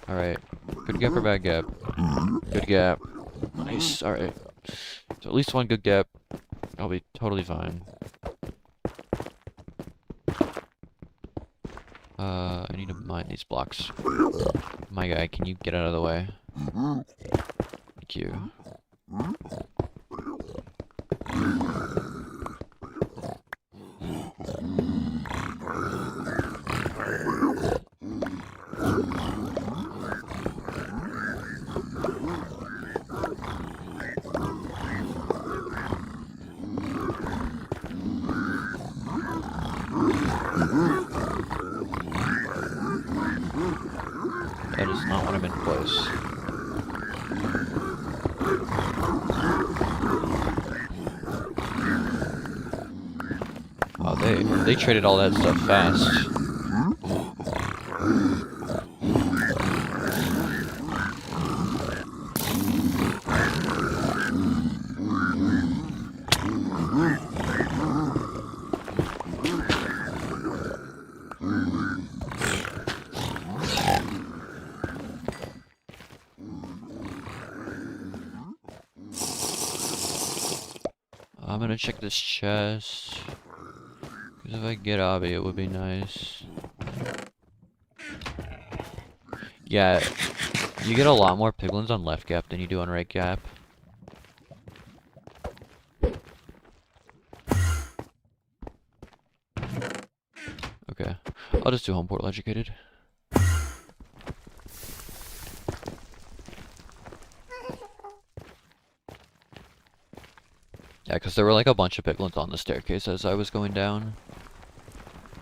Alright. Good gap or bad gap? Good gap. Nice, alright. So at least one good gap. I'll be totally fine. I need to mine these blocks. My guy, can you get out of the way? Thank you. That is not what I'm in place. Oh, they traded all that stuff fast. I'm gonna check this chest. Because if I get Abby, it would be nice. Yeah, you get a lot more piglins on left gap than you do on right gap. Okay, I'll just do home portal educated. Yeah, because there were like a bunch of piglins on the staircase as I was going down.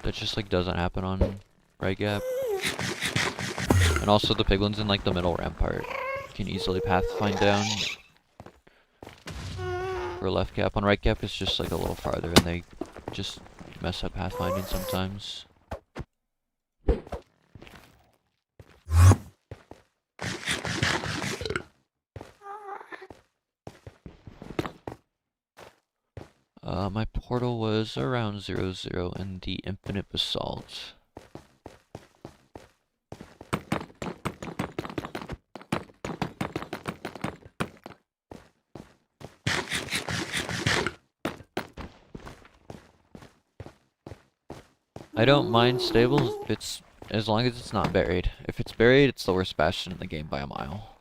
That just like doesn't happen on right gap. And also the piglins in like the middle rampart can easily pathfind down. For left gap. On right gap it's just like a little farther and they just mess up pathfinding sometimes. My portal was around 0-0 in the Infinite Basalt. I don't mind stables if it's, as long as it's not buried. If it's buried, it's the worst bastion in the game by a mile.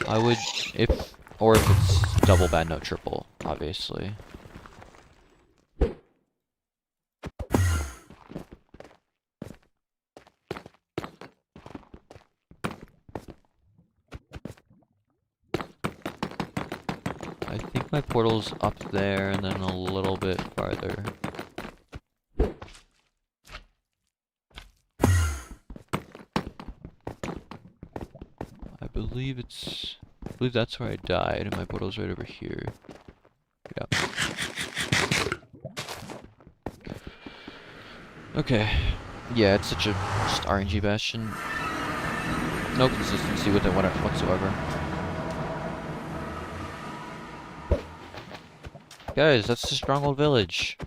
I would, or if it's double bad, no triple, obviously. I think my portal's up there and then a little bit farther. I believe that's where I died, and my portal's right over here. Yeah. Okay. Yeah, it's such a just RNG bastion. No consistency with it whatsoever. Guys, that's the Stronghold Village.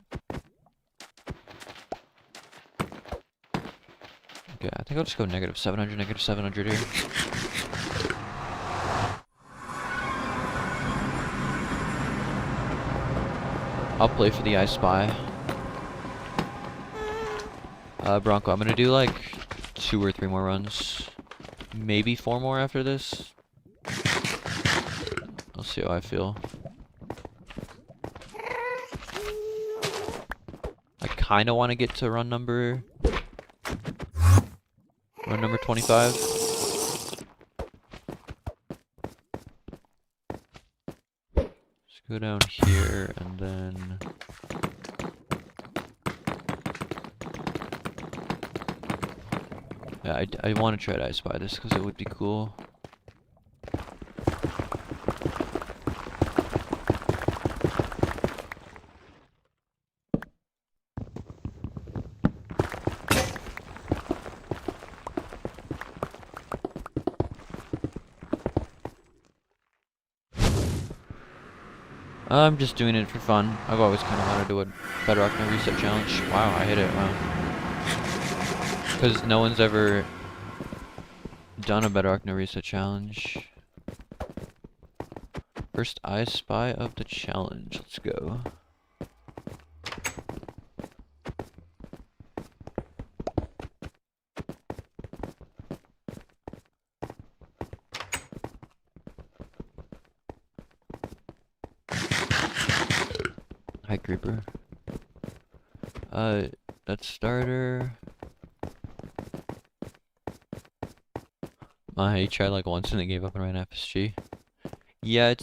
Okay, I think I'll just go negative 700 here. I'll play for the I Spy. Bronco, I'm gonna do like 2 or 3 more runs. Maybe 4 more after this. I'll see how I feel. I kinda wanna get to run number 25. Let's go down here and then yeah, I want to try to I Spy this because it would be cool. I'm just doing it for fun. I've always kind of wanted to do a Bedrock No Reset challenge. Wow, I hit it. Wow. Because no one's ever done a Bedrock No Reset challenge. First I Spy of the challenge. Let's go. Hi, Creeper. That's starter. I tried like once and then gave up and ran FSG. Yeah,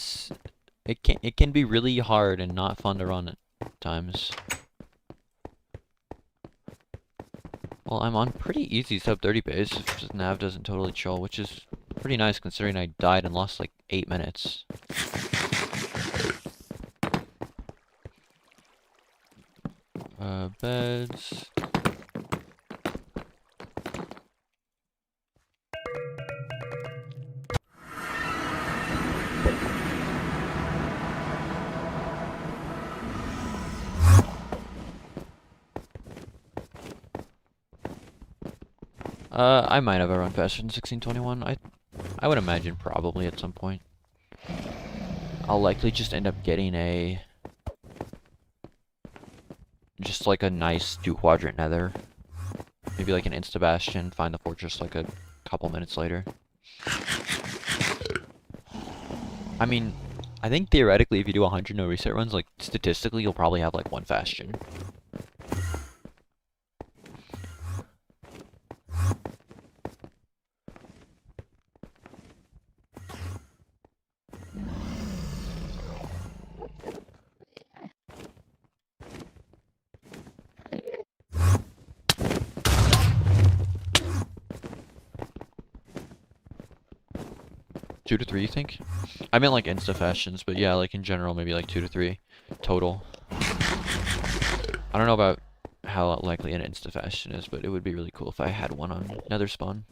it can be really hard and not fun to run at times. Well, I'm on pretty easy sub 30 pace if nav doesn't totally chill, which is pretty nice considering I died and lost like 8 minutes. Beds. I might have a run faster than 1621. I would imagine probably at some point. I'll likely just end up getting just like a nice 2-quadrant nether. Maybe like an Insta Bastion, find the fortress like a couple minutes later. I mean, I think theoretically if you do 100 no reset runs, like statistically you'll probably have like 1 Bastion. Two to 3, you think? I meant like insta fashions, but yeah, like in general, maybe like 2 to 3 total. I don't know about how likely an insta fashion is, but it would be really cool if I had one on Nether spawn.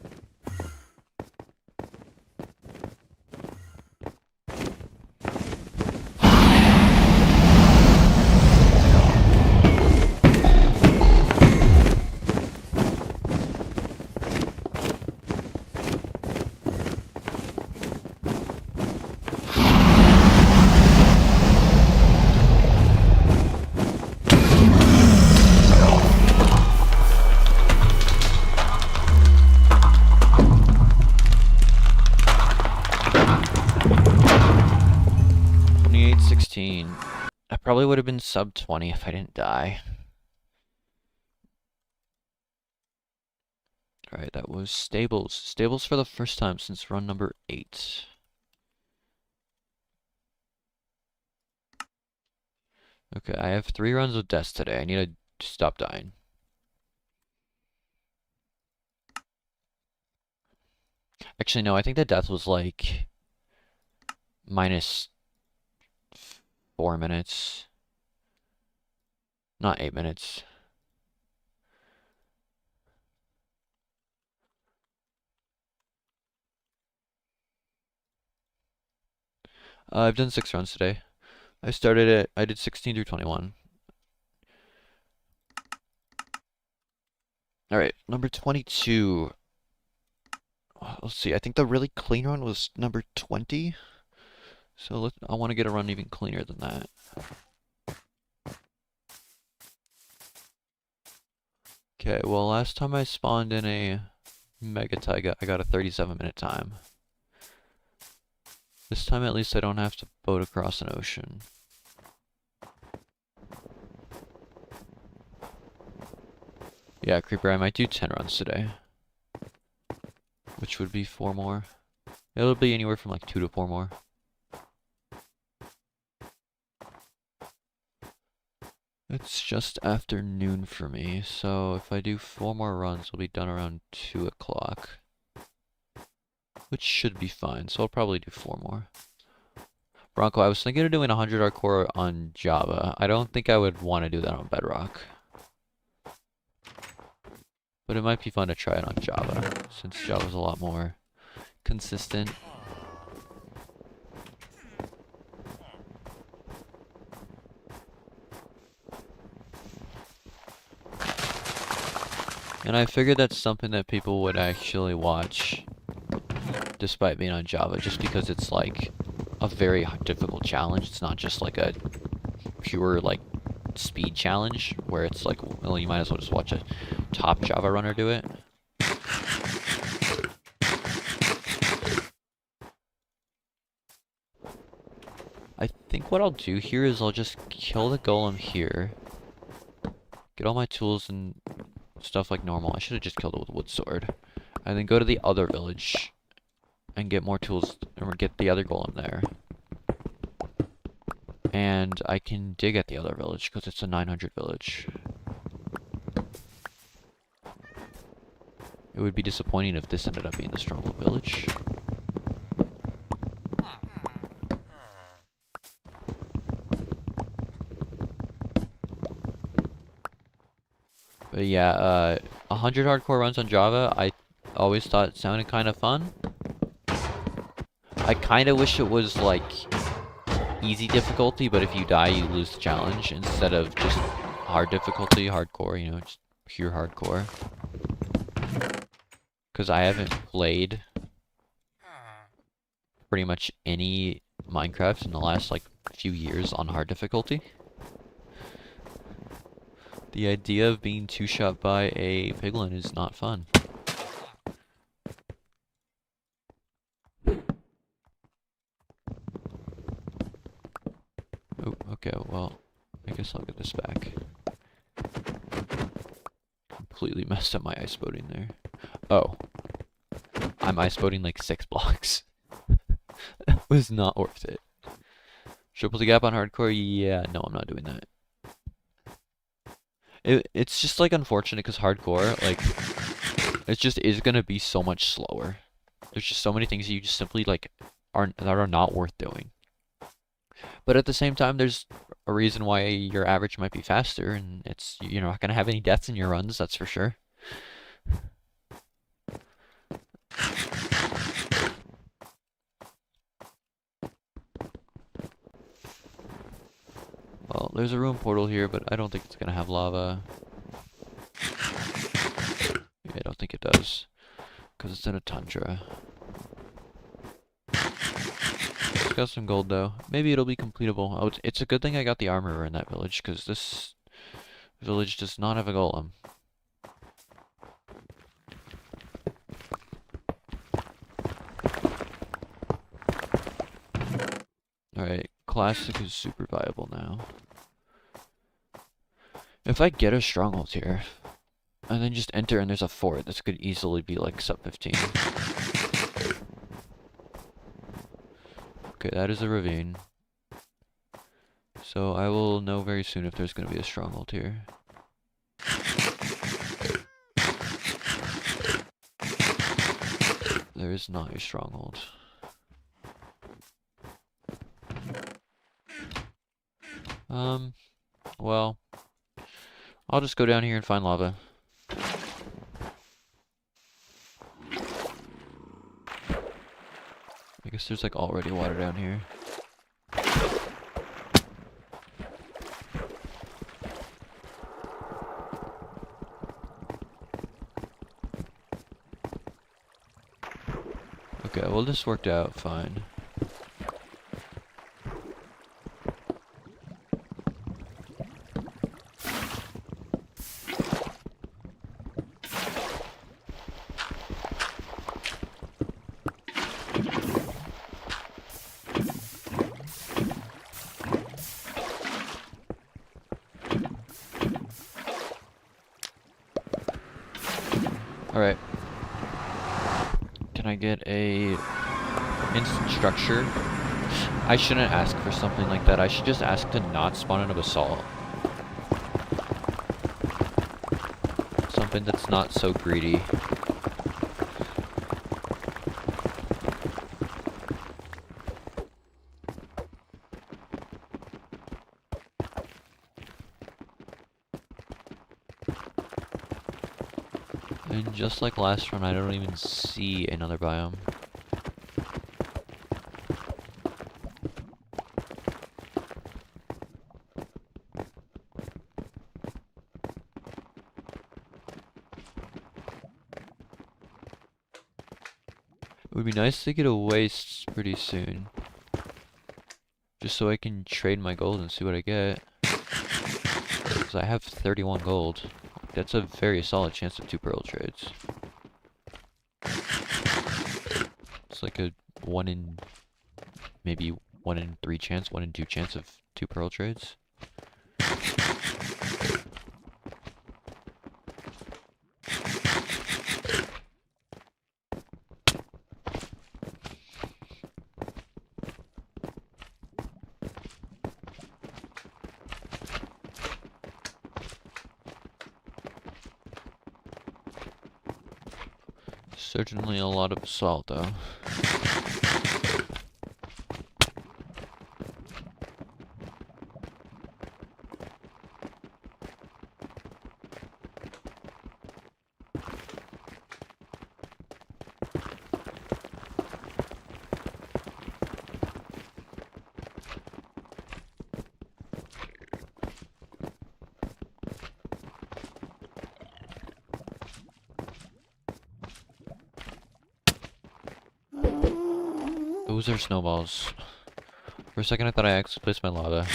16. I probably would have been sub 20 if I didn't die. Alright, that was stables. Stables for the first time since run number 8. Okay, I have 3 runs with deaths today. I need to stop dying. Actually, no, I think the death was like minus 4 minutes. Not 8 minutes. I've done 6 runs today. I did 16 through 21. Alright, number 22. Let's see, I think the really clean run was number 20. So I want to get a run even cleaner than that. Okay, well last time I spawned in a Mega Taiga, I got a 37-minute time. This time at least I don't have to boat across an ocean. Yeah, Creeper, I might do 10 runs today. Which would be 4 more. It'll be anywhere from like 2 to 4 more. It's just after noon for me, so if I do 4 more runs, we'll be done around 2 o'clock. Which should be fine, so I'll probably do 4 more. Bronco, I was thinking of doing 100 hardcore on Java. I don't think I would want to do that on Bedrock. But it might be fun to try it on Java, since Java's a lot more consistent. And I figured that's something that people would actually watch, despite being on Java, just because it's like a very difficult challenge. It's not just like a pure like speed challenge, where it's like, well, you might as well just watch a top Java runner do it. I think what I'll do here is I'll just kill the golem here, get all my tools and stuff like normal. I should have just killed it with a wood sword. And then go to the other village and get more tools, or get the other golem there. And I can dig at the other village, because it's a 900 village. It would be disappointing if this ended up being the stronghold village. But yeah, 100 hardcore runs on Java, I always thought it sounded kind of fun. I kind of wish it was like easy difficulty, but if you die, you lose the challenge, instead of just hard difficulty, hardcore, you know, just pure hardcore. Because I haven't played pretty much any Minecraft in the last like few years on hard difficulty. The idea of being two-shot by a piglin is not fun. Oh, okay, well, I guess I'll get this back. Completely messed up my ice boating there. Oh. I'm ice boating like 6 blocks. That was not worth it. Triple the gap on hardcore? Yeah, no, I'm not doing that. It's just like unfortunate because hardcore, like, it just is gonna be so much slower. There's just so many things you just simply like that are not worth doing. But at the same time, there's a reason why your average might be faster, and it's, you're not gonna have any deaths in your runs, that's for sure. Well, there's a room portal here, but I don't think it's gonna have lava. Yeah, I don't think it does, because it's in a tundra. It's got some gold though. Maybe it'll be completable. Oh, it's a good thing I got the armorer in that village, because this village does not have a golem. Alright, Classic is super viable now. If I get a stronghold here, and then just enter and there's a fort, this could easily be like sub 15. Okay, that is a ravine. So I will know very soon if there's going to be a stronghold here. There is not a stronghold. Well, I'll just go down here and find lava. I guess there's like already water down here. Okay, well this worked out fine. Alright. Can I get a instant structure? I shouldn't ask for something like that. I should just ask to not spawn in a basalt. Something that's not so greedy. And just like last run, I don't even see another biome. It would be nice to get a waste pretty soon. Just so I can trade my gold and see what I get. Because I have 31 gold. That's a very solid chance of 2 pearl trades. It's like a 1 in, maybe 1 in 3 chance, 1 in 2 chance of 2 pearl trades. Certainly a lot of basalt, though. Those are snowballs. For a second I thought I actually placed my lava.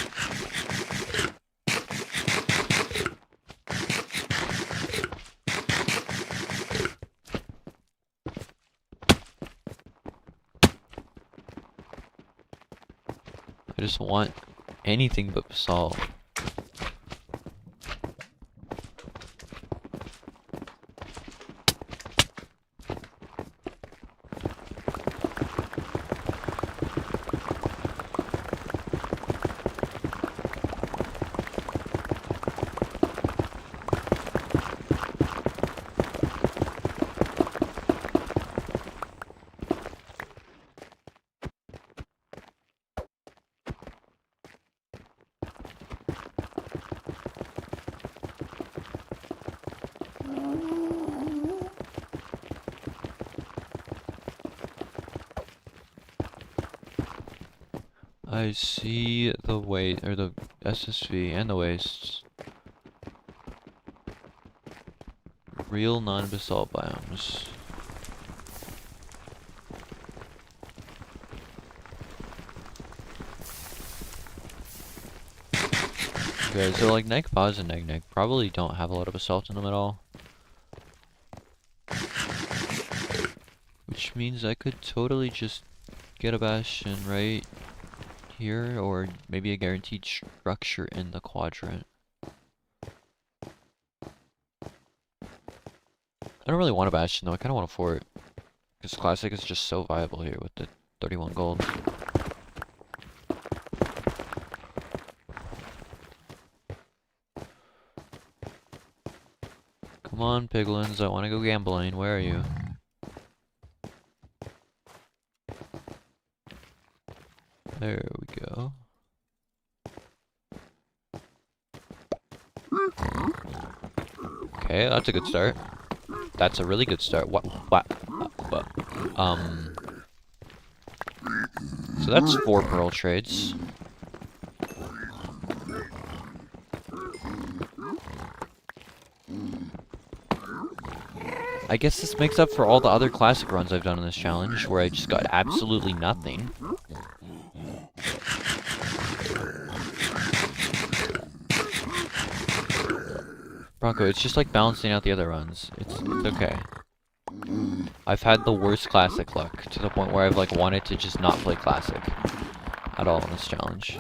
I just want anything but basalt. I see the waste, or the SSV and the wastes. Real non-basalt biomes. Okay, so like Neg Pause and Neg probably don't have a lot of basalt in them at all. Which means I could totally just get a bastion right here, or maybe a guaranteed structure in the quadrant. I don't really want a bastion though, I kind of want a fort. Because classic is just so viable here with the 31 gold. Come on, piglins, I want to go gambling. Where are you? There we go. Okay, that's a good start. That's a really good start. What? So that's 4 pearl trades. I guess this makes up for all the other classic runs I've done in this challenge, where I just got absolutely nothing. Bronco, it's just like balancing out the other runs. It's okay. I've had the worst classic luck, to the point where I've like wanted to just not play classic at all in this challenge.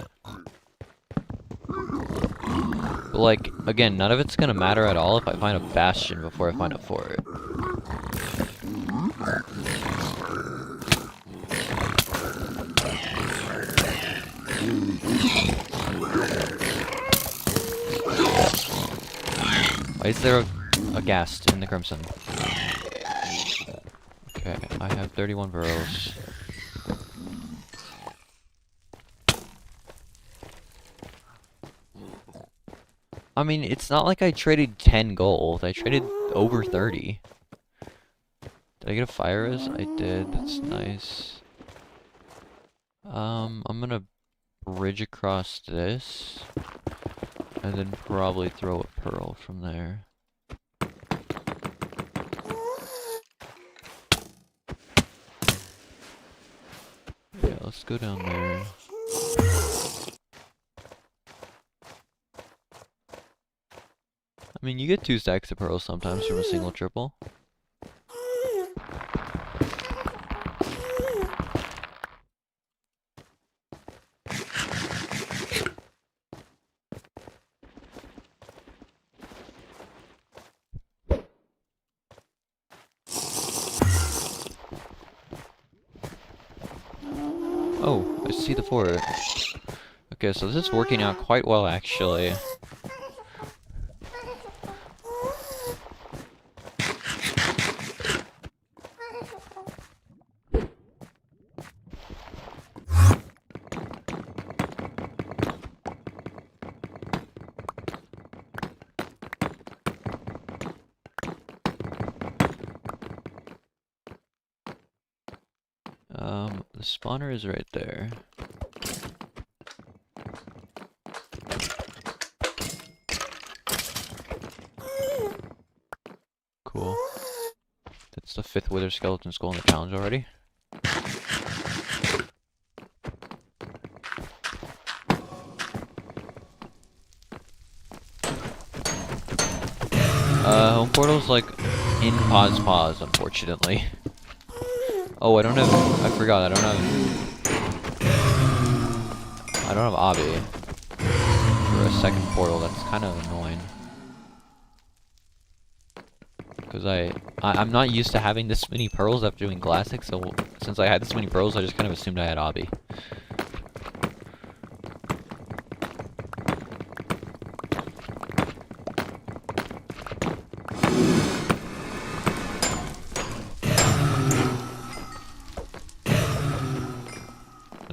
But like, again, none of it's gonna matter at all if I find a bastion before I find a fort. Why is there a ghast in the crimson? Okay, I have 31 pearls. I mean, it's not like I traded 10 gold. I traded over 30. Did I get a fire res? I did. That's nice. I'm gonna bridge across this. And then probably throw a pearl from there. Yeah, let's go down there. I mean, you get 2 stacks of pearls sometimes from a single triple. Oh, I see the fort. Okay, so this is working out quite well, actually. The spawner is right there. Cool. That's the 5th wither skeleton skull in the challenge already. Home portal's like in pause, unfortunately. Oh, I don't have. I forgot. I don't have Obby for a second portal. That's kind of annoying. Because I'm not used to having this many pearls after doing classic. So since I had this many pearls, I just kind of assumed I had Obby.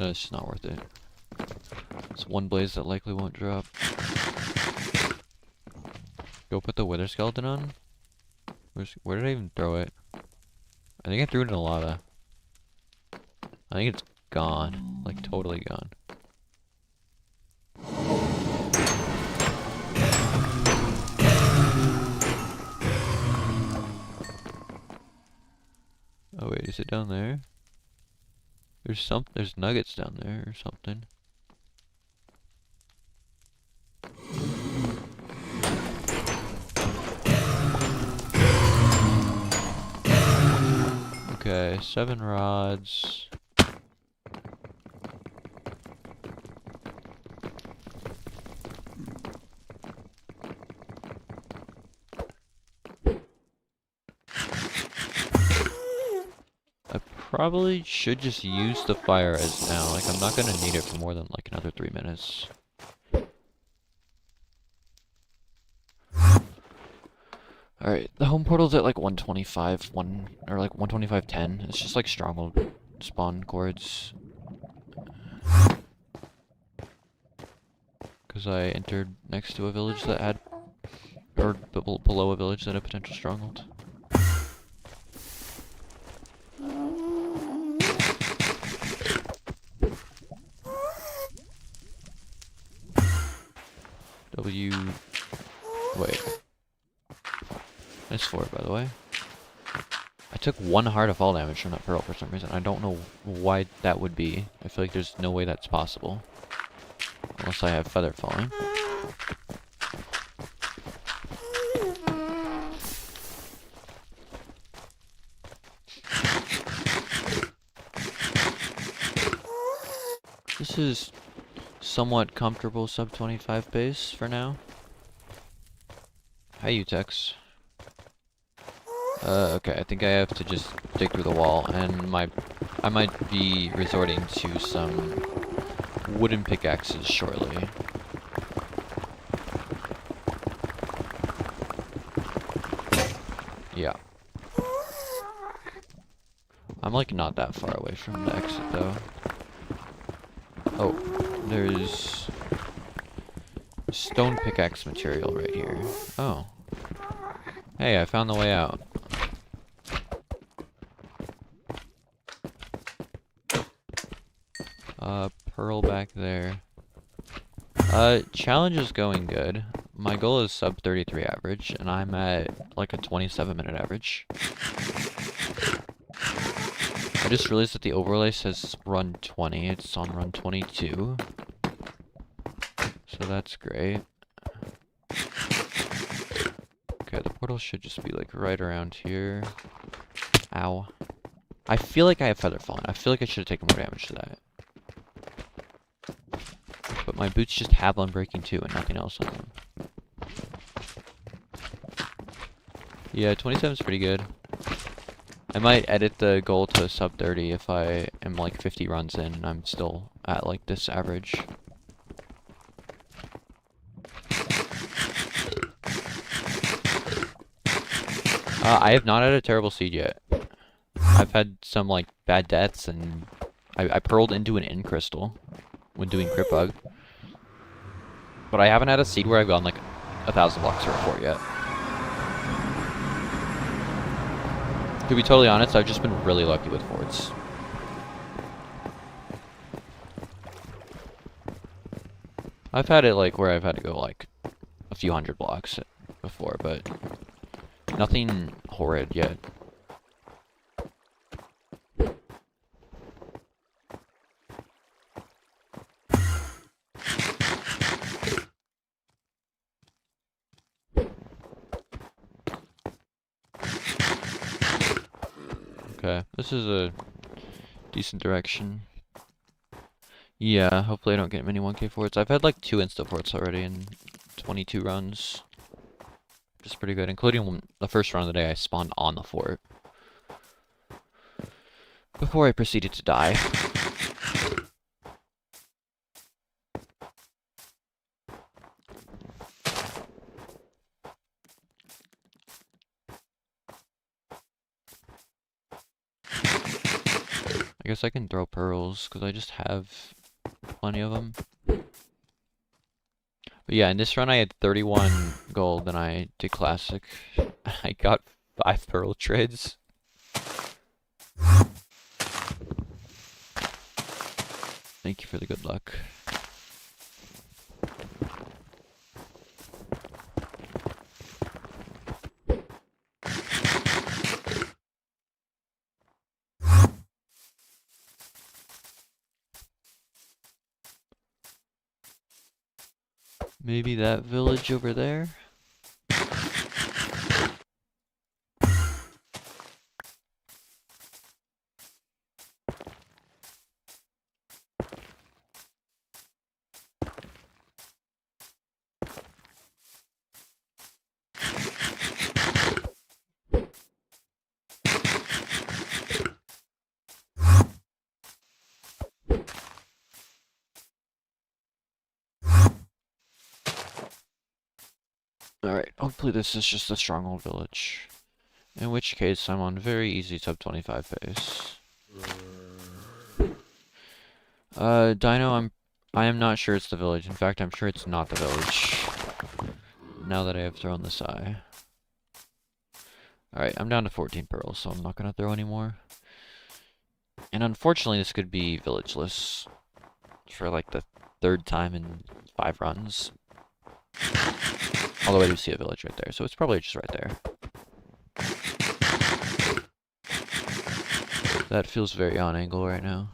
It's just not worth it. It's one blaze that likely won't drop. Go put the wither skeleton on. Where did I even throw it? I think I threw it in a lava. I think it's gone. Like, totally gone. Oh wait, is it down there? There's nuggets down there or something. Okay, 7 rods. probably should just use the fire as now. Like, I'm not gonna need it for more than like another 3 minutes. Alright, the home portal's at like 125, or like 125.10. It's just like stronghold spawn cords. Because I entered next to a village that had, or below a village that had potential stronghold. Wait. Nice 4, by the way. I took 1 heart of fall damage from that pearl for some reason. I don't know why that would be. I feel like there's no way that's possible. Unless I have feather falling. This is somewhat comfortable sub 25 base for now. Hi, Utex. Okay, I think I have to just dig through the wall, and I might be resorting to some wooden pickaxes shortly. Yeah. I'm like not that far away from the exit though. Oh, there's stone pickaxe material right here. Oh. Hey, I found the way out. Pearl back there. Challenge is going good. My goal is sub 33 average, and I'm at like a 27-minute average. I just realized that the overlay says run 20. It's on run 22. So that's great. Okay, the portal should just be like right around here. Ow. I feel like I have feather falling. I feel like I should have taken more damage to that. But my boots just have unbreaking too, and nothing else on them. Yeah, 27 is pretty good. I might edit the goal to sub 30 if I am like 50 runs in and I'm still at like this average. I have not had a terrible seed yet. I've had some like bad deaths, and I pearled into an in crystal when doing crit bug. But I haven't had a seed where I've gone like 1,000 blocks for a fort yet. To be totally honest, I've just been really lucky with forts. I've had it like where I've had to go like a few hundred blocks before, but nothing horrid yet. Okay, this is a decent direction. Yeah, hopefully I don't get many 1k forts. I've had like 2 insta forts already in 22 runs. Which is pretty good, including the first run of the day I spawned on the fort. Before I proceeded to die. I guess I can throw pearls, because I just have plenty of them. But yeah, in this run I had 31 gold, and I did classic. I got 5 pearl trades. Thank you for the good luck. Maybe that village over there? Alright, hopefully this is just a stronghold village. In which case, I'm on very easy sub 25 pace. Dino, I am not sure it's the village. In fact, I'm sure it's not the village. Now that I have thrown this eye. Alright, I'm down to 14 pearls, so I'm not gonna throw anymore. And unfortunately, this could be villageless for like the third time in 5 runs. Although I do see a village right there, so it's probably just right there. That feels very on angle right now.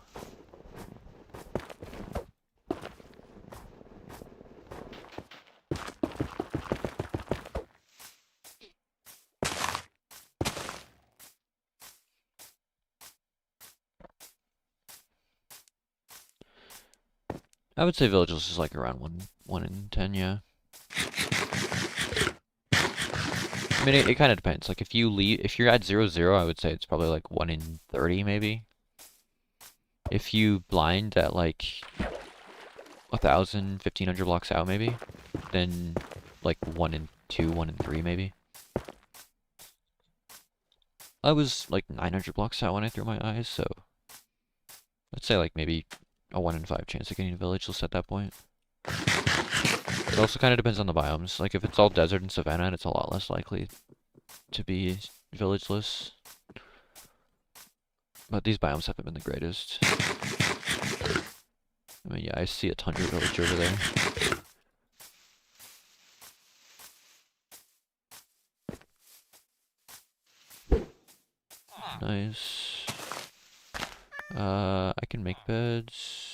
I would say villageless is like around 1 in 10, yeah. I mean, it kind of depends. Like, if you're at 0-0, I would say it's probably like 1 in 30, maybe. If you blind at like 1,000, 1,500 blocks out, maybe, then like 1 in 2, 1 in 3, maybe. I was like 900 blocks out when I threw my eyes, so let's say like maybe a 1 in 5 chance of getting a villageless at that point. It also kind of depends on the biomes. Like, if it's all desert and savanna, it's a lot less likely to be villageless. But these biomes haven't been the greatest. I mean, yeah, I see a tundra village over there. Nice. I can make beds.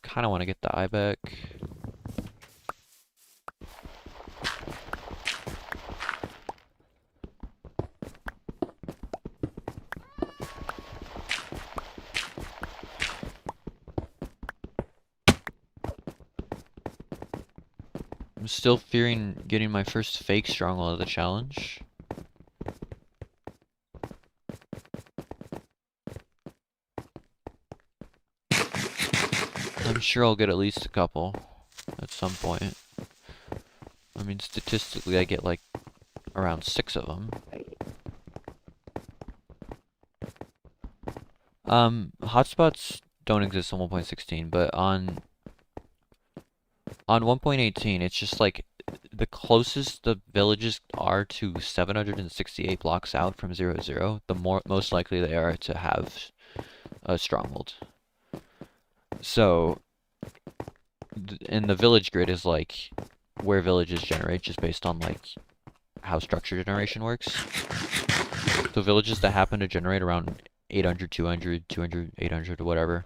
Kinda want to get the eye back. I'm still fearing getting my first fake stronghold of the challenge. I'm sure I'll get at least a couple at some point. I mean, statistically, I get like around 6 of them. Hotspots don't exist on 1.16, but on 1.18, it's just like the closest the villages are to 768 blocks out from 0-0, the most likely they are to have a stronghold. So, and the village grid is like where villages generate, just based on like how structure generation works. So villages that happen to generate around 800, 200, 200, 800, or whatever,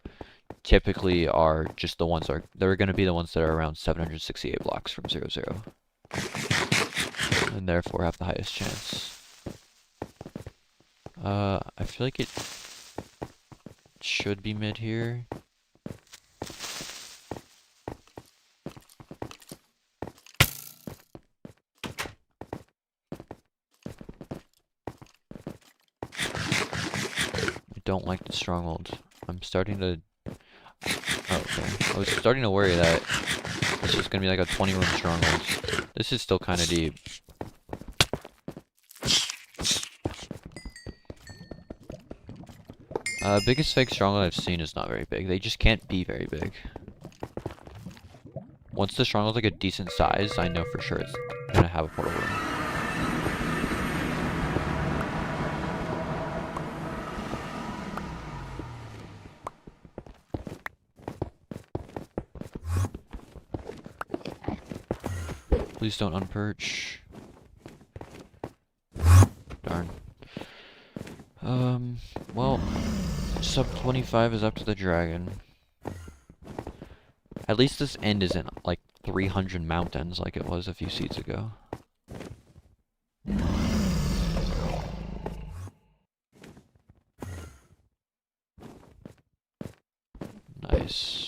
typically are just the ones they're going to be the ones that are around 768 blocks from 0-0. And therefore have the highest chance. I feel like it should be mid here. I don't like the stronghold. I'm starting to... Oh, okay. I was starting to worry that this is going to be like a 20-room stronghold. This is still kind of deep. Biggest fake stronghold I've seen is not very big. They just can't be very big. Once the stronghold's like a decent size, I know for sure it's going to have a portal room. Please don't unperch. Darn. Well, sub 25 is up to the dragon. At least this end isn't like 300 mountains like it was a few seeds ago. Nice.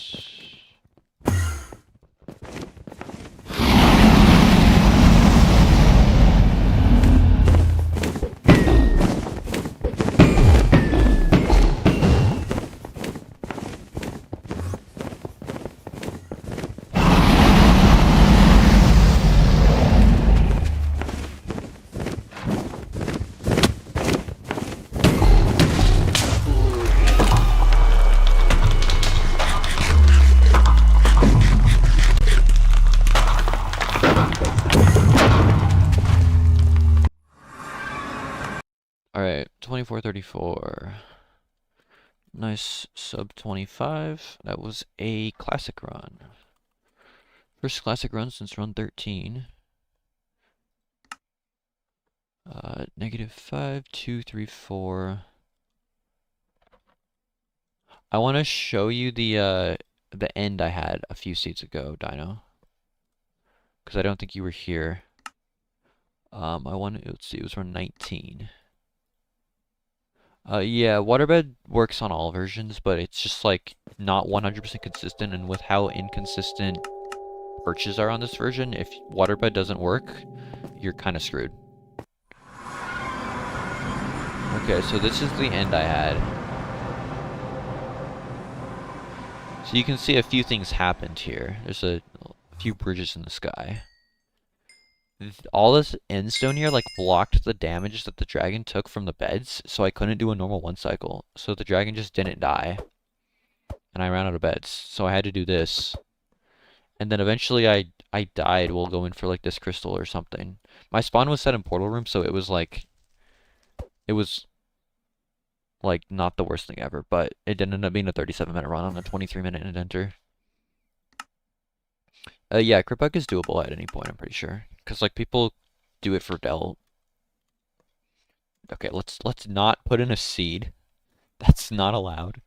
24. Nice sub 25. That was a classic run. First classic run since run 13. -5, 2, 3, 4. I want to show you the end I had a few seats ago, Dino. Because I don't think you were here. Let's see, it was run 19. Yeah, waterbed works on all versions, but it's just like not 100% consistent, and with how inconsistent perches are on this version, if waterbed doesn't work, you're kind of screwed. Okay, so this is the end I had. So you can see a few things happened here. There's a few bridges in the sky. All this end stone here like blocked the damage that the dragon took from the beds, so I couldn't do a normal one cycle. So the dragon just didn't die. And I ran out of beds, so I had to do this. And then eventually I died while going for like this crystal or something. My spawn was set in portal room, so it was like not the worst thing ever, but it did end up being a 37-minute run on a 23-minute indenter. Yeah, crit bug is doable at any point, I'm pretty sure. Because like people do it for Dell. Okay, let's not put in a seed. That's not allowed.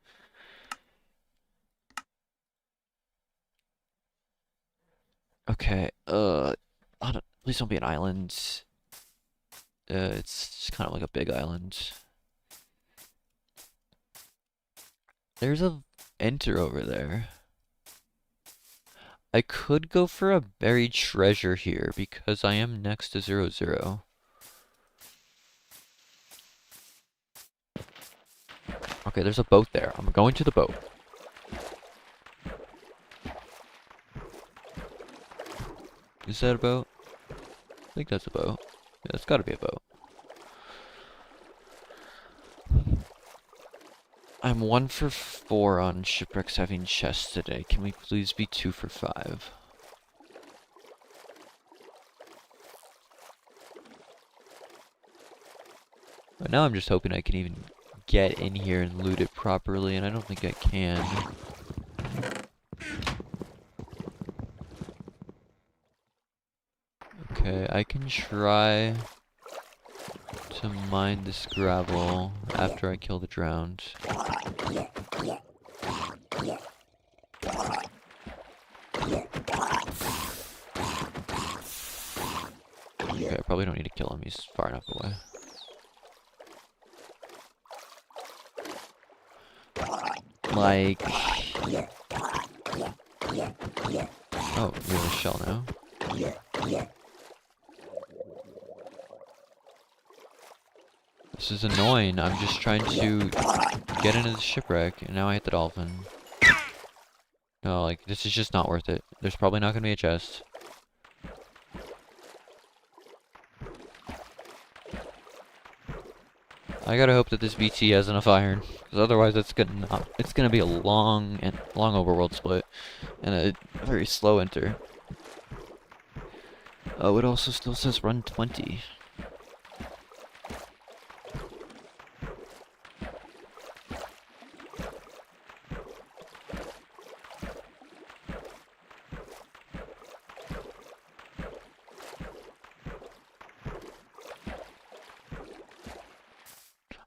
Okay, please don't be an island. It's just kind of like a big island. There's a enter over there. I could go for a buried treasure here because I am next to 0, 0. Okay, there's a boat there. I'm going to the boat. Is that a boat? I think that's a boat. Yeah, it's gotta be a boat. I'm 1 for 4 on shipwrecks having chests today. Can we please be 2 for 5? But now I'm just hoping I can even get in here and loot it properly, and I don't think I can. Okay, I can try to mine this gravel after I kill the drowned. Okay, I probably don't need to kill him, he's far enough away. Like... Oh, we have a shell now. This is annoying. I'm just trying to get into the shipwreck, and now I hit the dolphin. No, like, this is just not worth it. There's probably not gonna be a chest. I gotta hope that this BT has enough iron, because otherwise it's gonna be a long overworld split, and a very slow enter. Oh, it also still says run 20.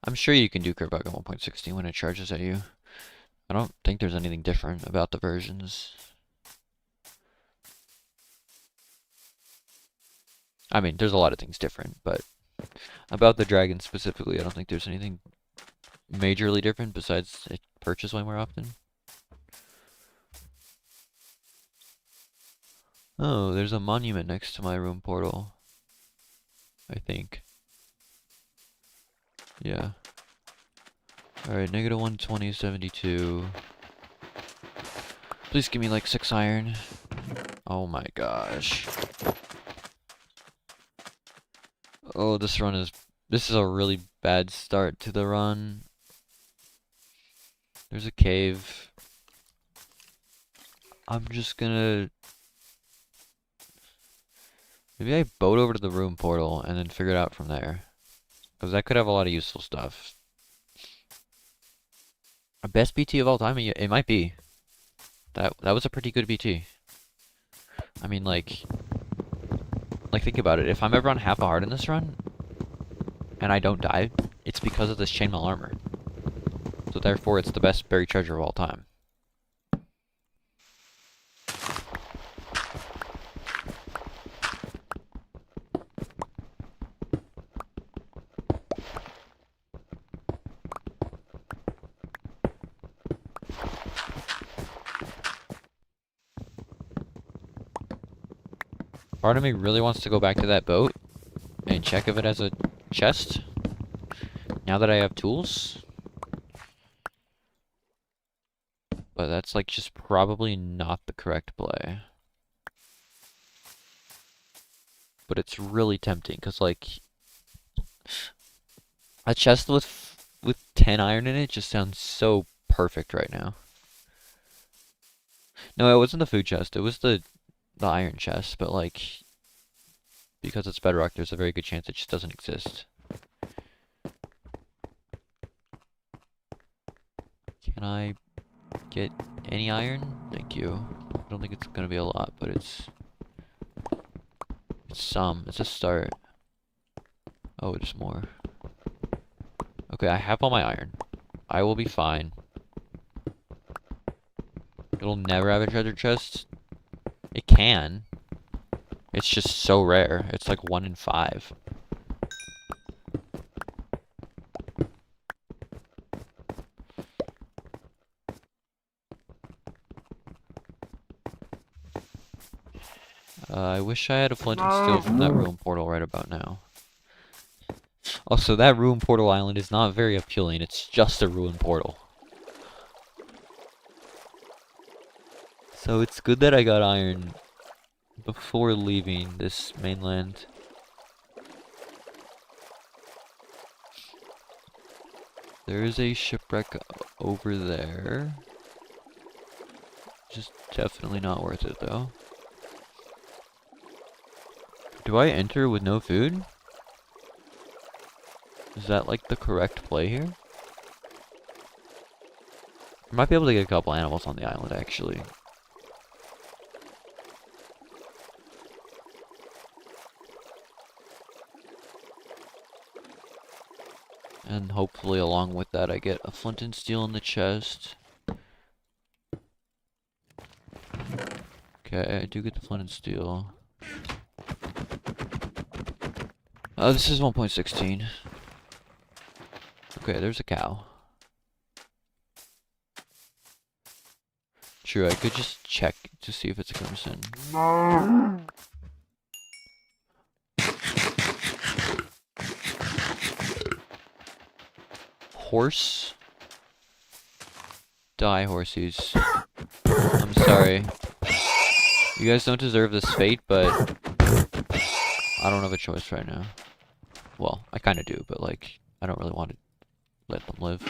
I'm sure you can do crit bug at 1.16 when it charges at you. I don't think there's anything different about the versions. I mean, there's a lot of things different, but about the dragon specifically, I don't think there's anything majorly different besides it purchases way more often. Oh, there's a monument next to my room portal. I think. Yeah. Alright, -120, 72. Please give me like 6 iron. Oh my gosh. Oh, this is a really bad start to the run. There's a cave. I'm just gonna... Maybe I boat over to the room portal and then figure it out from there. Because that could have a lot of useful stuff. A best BT of all time? It might be. That was a pretty good BT. I mean, like think about it. If I'm ever on half a heart in this run, and I don't die, it's because of this chainmail armor. So therefore, it's the best buried treasure of all time. Part of me really wants to go back to that boat and check if it has a chest. Now that I have tools. But that's like just probably not the correct play. But it's really tempting because like a chest with 10 iron in it just sounds so perfect right now. No, it wasn't the food chest. It was the iron chest, but like because it's Bedrock, there's a very good chance it just doesn't exist. Can I get any iron? Thank you. I don't think it's gonna be a lot, but it's some. It's a start. Oh, it's more. Okay, I have all my iron. I will be fine. It'll never have a treasure chest. It can. It's just so rare. It's like 1 in 5. I wish I had a flint and steel from that ruin portal right about now. Also, that ruin portal island is not very appealing. It's just a ruin portal. So it's good that I got iron before leaving this mainland. There is a shipwreck over there. Just definitely not worth it though. Do I enter with no food? Is that like the correct play here? I might be able to get a couple animals on the island actually. And hopefully along with that I get a flint and steel in the chest. Okay, I do get the flint and steel. Oh, this is 1.16. Okay, there's a cow. True, I could just check to see if it's a crimson. Horse? Die, horsies. I'm sorry. You guys don't deserve this fate, but I don't have a choice right now. Well, I kind of do, but like, I don't really want to let them live.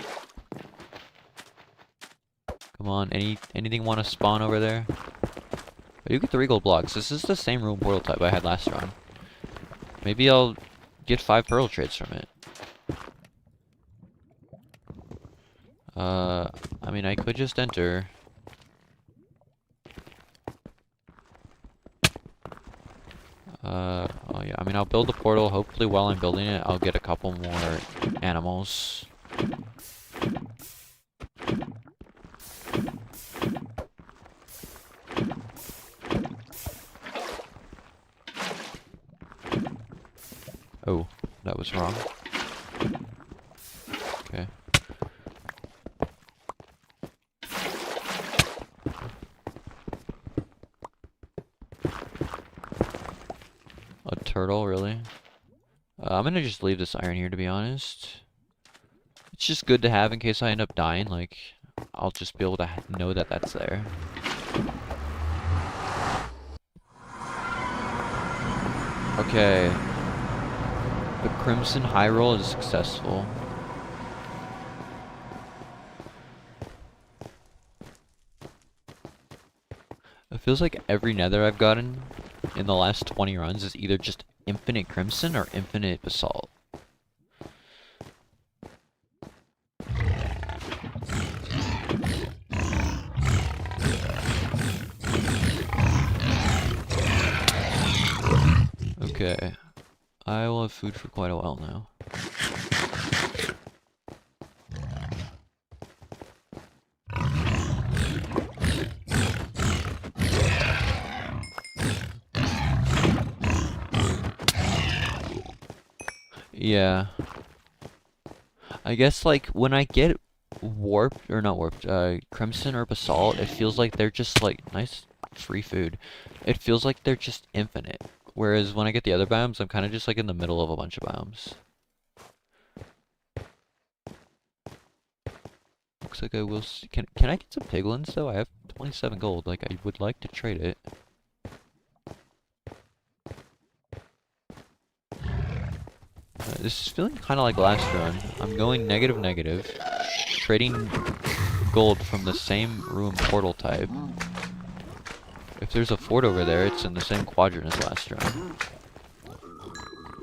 Come on, anything want to spawn over there? I do get 3 gold blocks. This is the same ruin portal type I had last round. Maybe I'll get 5 pearl trades from it. I mean, I could just enter. Oh yeah, I mean, I'll build a portal. Hopefully while I'm building it, I'll get a couple more animals. Oh, that was wrong. Okay. A turtle, really? I'm gonna just leave this iron here, to be honest. It's just good to have in case I end up dying, like, I'll just be able to know that that's there. Okay. The Crimson High Roll is successful. It feels like every nether I've gotten in the last 20 runs is either just infinite Crimson or infinite Basalt. Okay. I will have food for quite a while now. Yeah. I guess like when I get warped or not warped, crimson or basalt, it feels like they're just like nice free food. It feels like they're just infinite. Whereas when I get the other biomes, I'm kind of just like in the middle of a bunch of biomes. Looks like I will see. Can I get some piglins though? I have 27 gold. Like I would like to trade it. This is feeling kind of like last run. I'm going negative negative, trading gold from the same ruin portal type. If there's a fort over there, it's in the same quadrant as last run.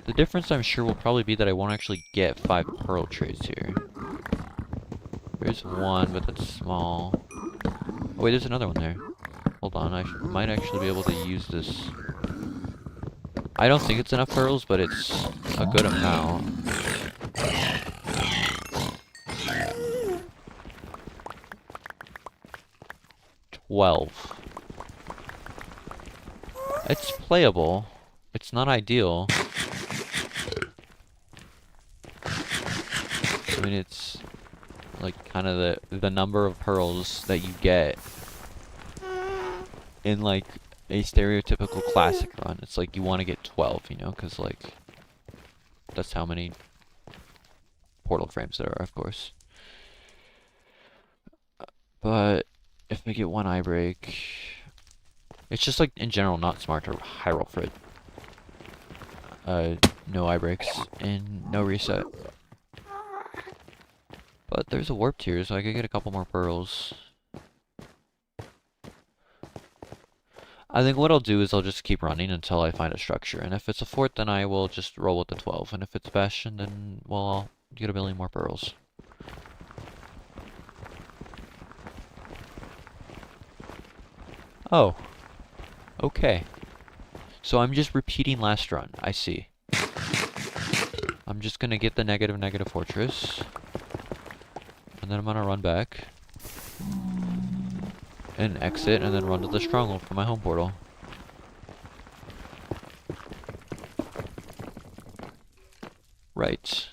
The difference, I'm sure, will probably be that I won't actually get 5 pearl trades here. There's one, but that's small. Oh wait, there's another one there. Hold on, I might actually be able to use this. I don't think it's enough pearls, but it's a good amount. $12. It's playable. It's not ideal. I mean, it's like kind of the number of pearls that you get in like a stereotypical classic run. It's like you want to get 12, you know, because like that's how many portal frames there are, of course. But if I get one eye break, it's just like in general not smart to high roll for it. No eye breaks and no reset. But there's a warp tier, so I could get a couple more pearls. I think what I'll do is I'll just keep running until I find a structure. And if it's a fort, then I will just roll with the 12. And if it's bastion, then, well, I'll get a million more pearls. Oh. Okay. So I'm just repeating last run. I see. I'm just gonna get the negative negative fortress. And then I'm gonna run back. And exit, and then run to the stronghold for my home portal. Right.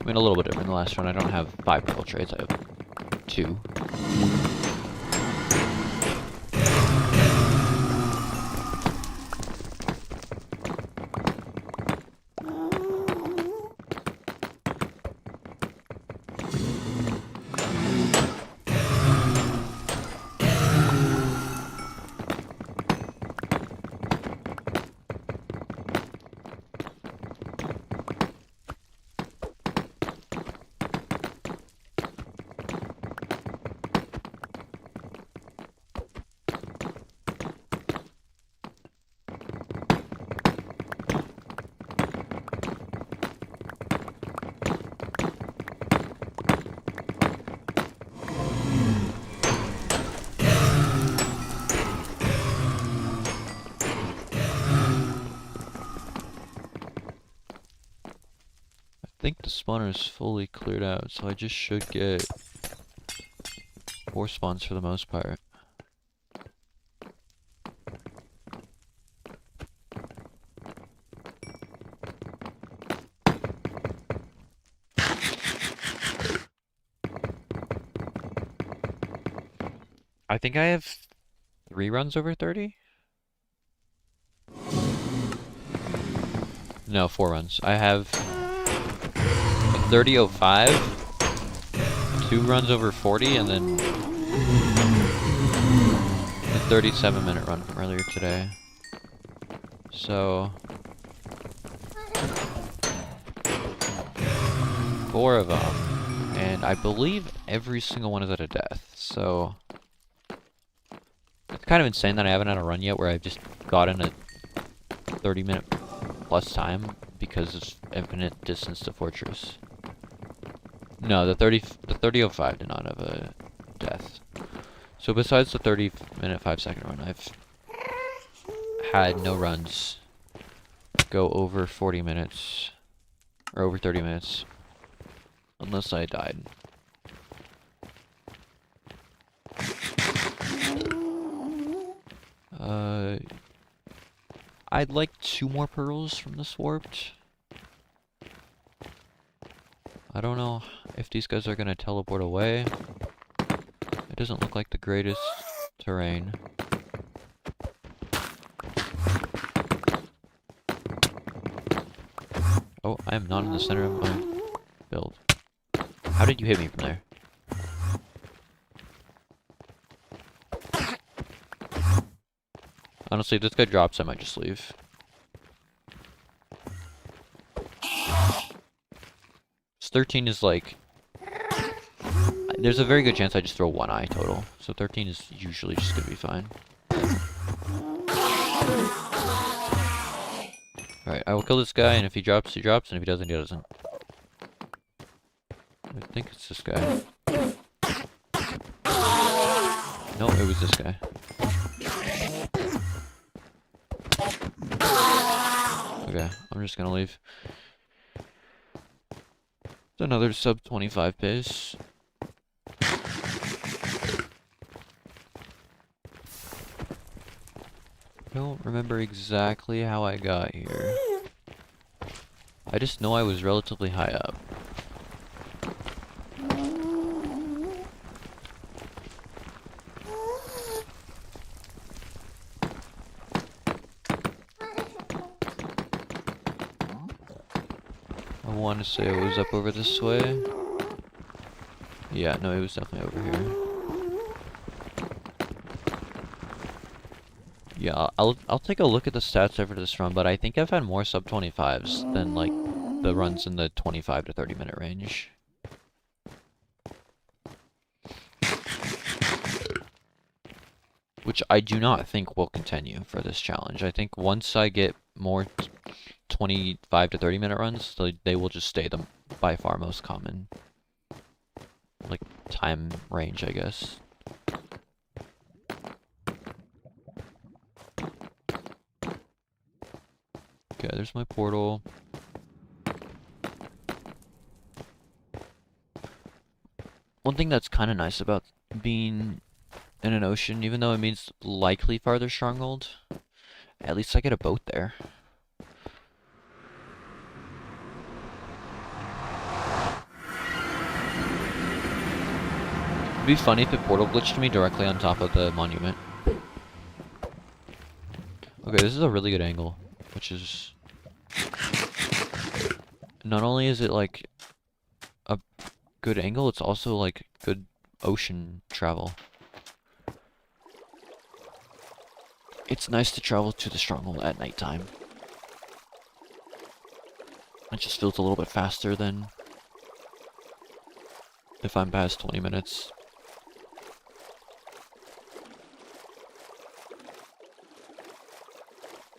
I mean, a little bit different than the last one. I don't have 5 pearl trades, I have 2. I think the spawner is fully cleared out, so I just should get 4 spawns for the most part. I think I have 3 runs over 30? No, 4 runs. I have 30:05, 2 runs over 40, and then a 37-minute run from earlier today. So 4 of them, and I believe every single one is at a death, so it's kind of insane that I haven't had a run yet where I've just gotten a 30-minute plus time because of infinite distance to fortress. No, the 3005 did not have a death. So besides the 30-minute 5-second run, I've had no runs go over 40 minutes or over 30 minutes unless I died. I'd like 2 more pearls from this warped. I don't know if these guys are gonna teleport away. It doesn't look like the greatest terrain. Oh, I am not in the center of my build. How did you hit me from there? Honestly, if this guy drops, I might just leave. This 13 is like... There's a very good chance I just throw 1 eye total. So 13 is usually just gonna be fine. Alright, I will kill this guy, and if he drops, he drops, and if he doesn't, he doesn't. I think it's this guy. No, it was this guy. Okay, I'm just gonna leave. It's another sub 25 pace. I don't remember exactly how I got here. I just know I was relatively high up. I want to say it was up over this way. Yeah, no, it was definitely over here. Yeah, I'll take a look at the stats over this run, but I think I've had more sub 25s than like the runs in the 25 to 30 minute range. Which I do not think will continue for this challenge. I think once I get more 25 to 30 minute runs, they will just stay the by far most common like time range, I guess. Okay, there's my portal. One thing that's kind of nice about being in an ocean, even though it means likely farther stronghold, at least I get a boat there. It'd be funny if it portal glitched me directly on top of the monument. Okay, this is a really good angle, which is... Not only is it like a good angle, it's also like good ocean travel. It's nice to travel to the stronghold at nighttime. It just feels a little bit faster than if I'm past 20 minutes.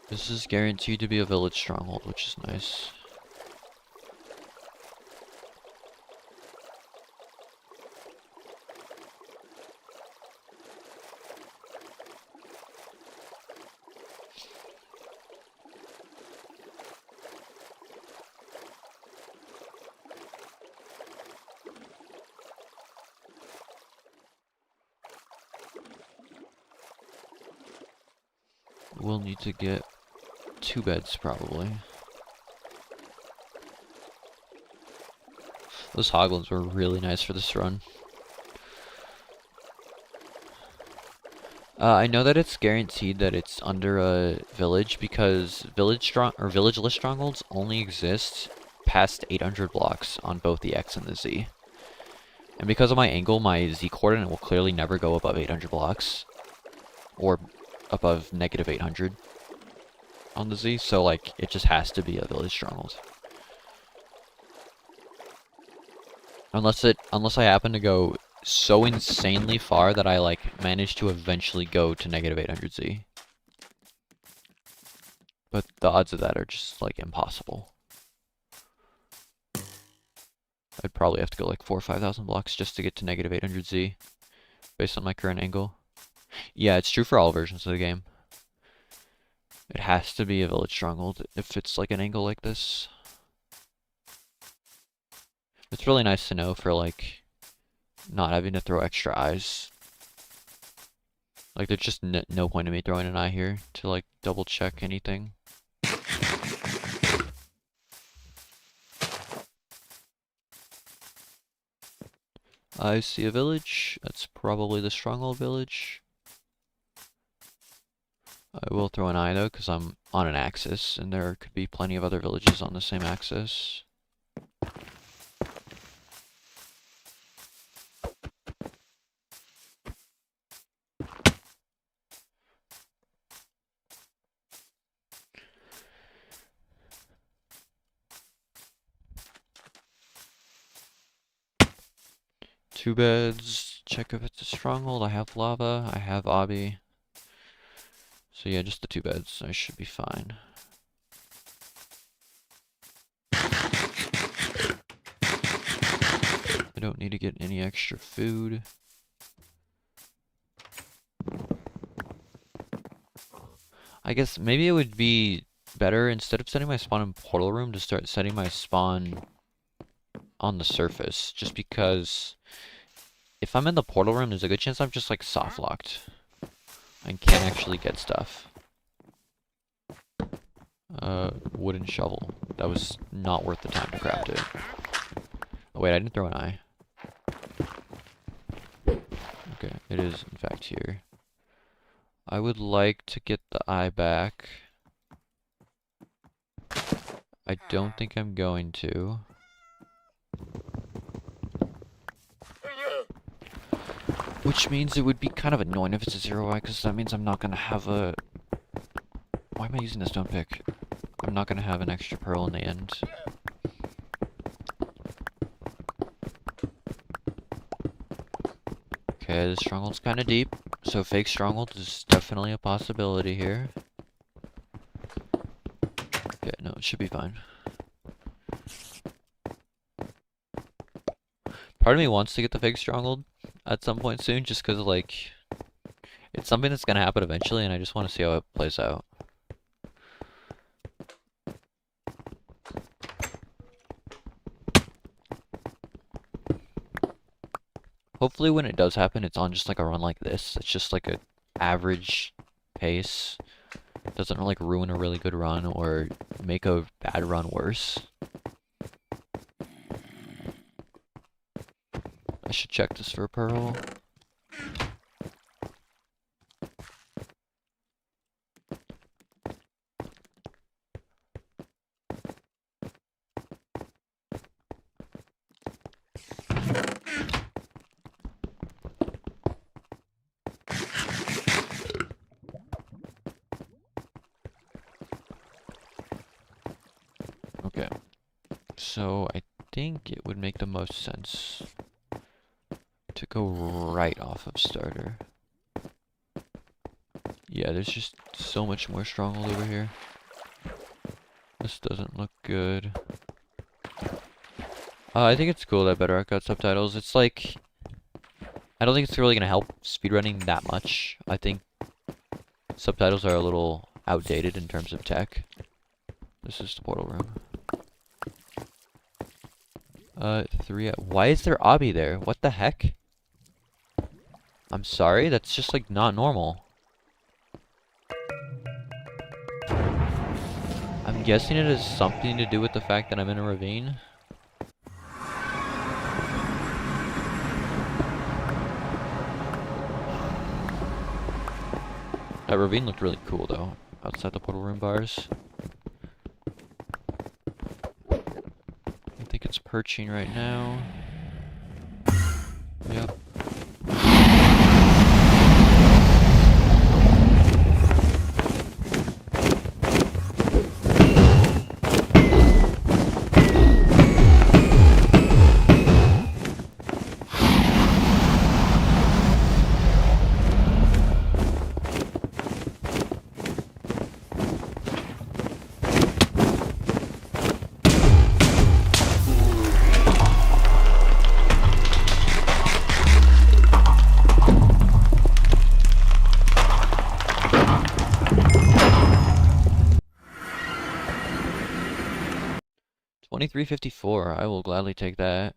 This is guaranteed to be a village stronghold, which is nice. We'll need to get 2 beds, probably. Those hoglins were really nice for this run. I know that it's guaranteed that it's under a village because village-less strongholds only exist past 800 blocks on both the X and the Z. And because of my angle, my Z coordinate will clearly never go above 800 blocks. Or above negative 800 on the Z, so like it just has to be a village stronghold. Unless I happen to go so insanely far that I like manage to eventually go to negative 800Z. But the odds of that are just like impossible. I'd probably have to go like 4 or 5,000 blocks just to get to negative 800Z based on my current angle. Yeah, it's true for all versions of the game. It has to be a village stronghold if it's like an angle like this. It's really nice to know for like not having to throw extra eyes. Like there's just no point in me throwing an eye here to like double check anything. I see a village. That's probably the stronghold village. I will throw an eye though, because I'm on an axis, and there could be plenty of other villages on the same axis. Two beds. Check if it's a stronghold. I have lava. I have obby. So yeah, just the two beds. I should be fine. I don't need to get any extra food. I guess maybe it would be better, instead of setting my spawn in portal room, to start setting my spawn on the surface. Just because if I'm in the portal room, there's a good chance I'm just like soft locked and can't actually get stuff. Wooden shovel. That was not worth the time to craft it. Oh wait, I didn't throw an eye. Okay, it is in fact here. I would like to get the eye back. I don't think I'm going to. Which means it would be kind of annoying if it's a 0 eye, because that means I'm not going to have a... Why am I using a stone pick? I'm not going to have an extra pearl in the end. Okay, the stronghold's kind of deep, so fake stronghold is definitely a possibility here. Okay, no, it should be fine. Part of me wants to get the fake stronghold at some point soon, just because, like, it's something that's going to happen eventually, and I just want to see how it plays out. Hopefully when it does happen, it's on just like a run like this. It's just like a average pace. It doesn't like ruin a really good run or make a bad run worse. I should check this for a pearl. Okay, so I think it would make the most sense to go right off of starter. Yeah, there's just so much more stronghold over here. This doesn't look good. I think it's cool that Bedrock got subtitles. It's like, I don't think it's really gonna help speedrunning that much. I think subtitles are a little outdated in terms of tech. This is the portal room. 3. Why is there obby there? What the heck? I'm sorry, that's just like not normal. I'm guessing it has something to do with the fact that I'm in a ravine. That ravine looked really cool though, outside the portal room bars. I think it's perching right now. Yep. 2354. I will gladly take that.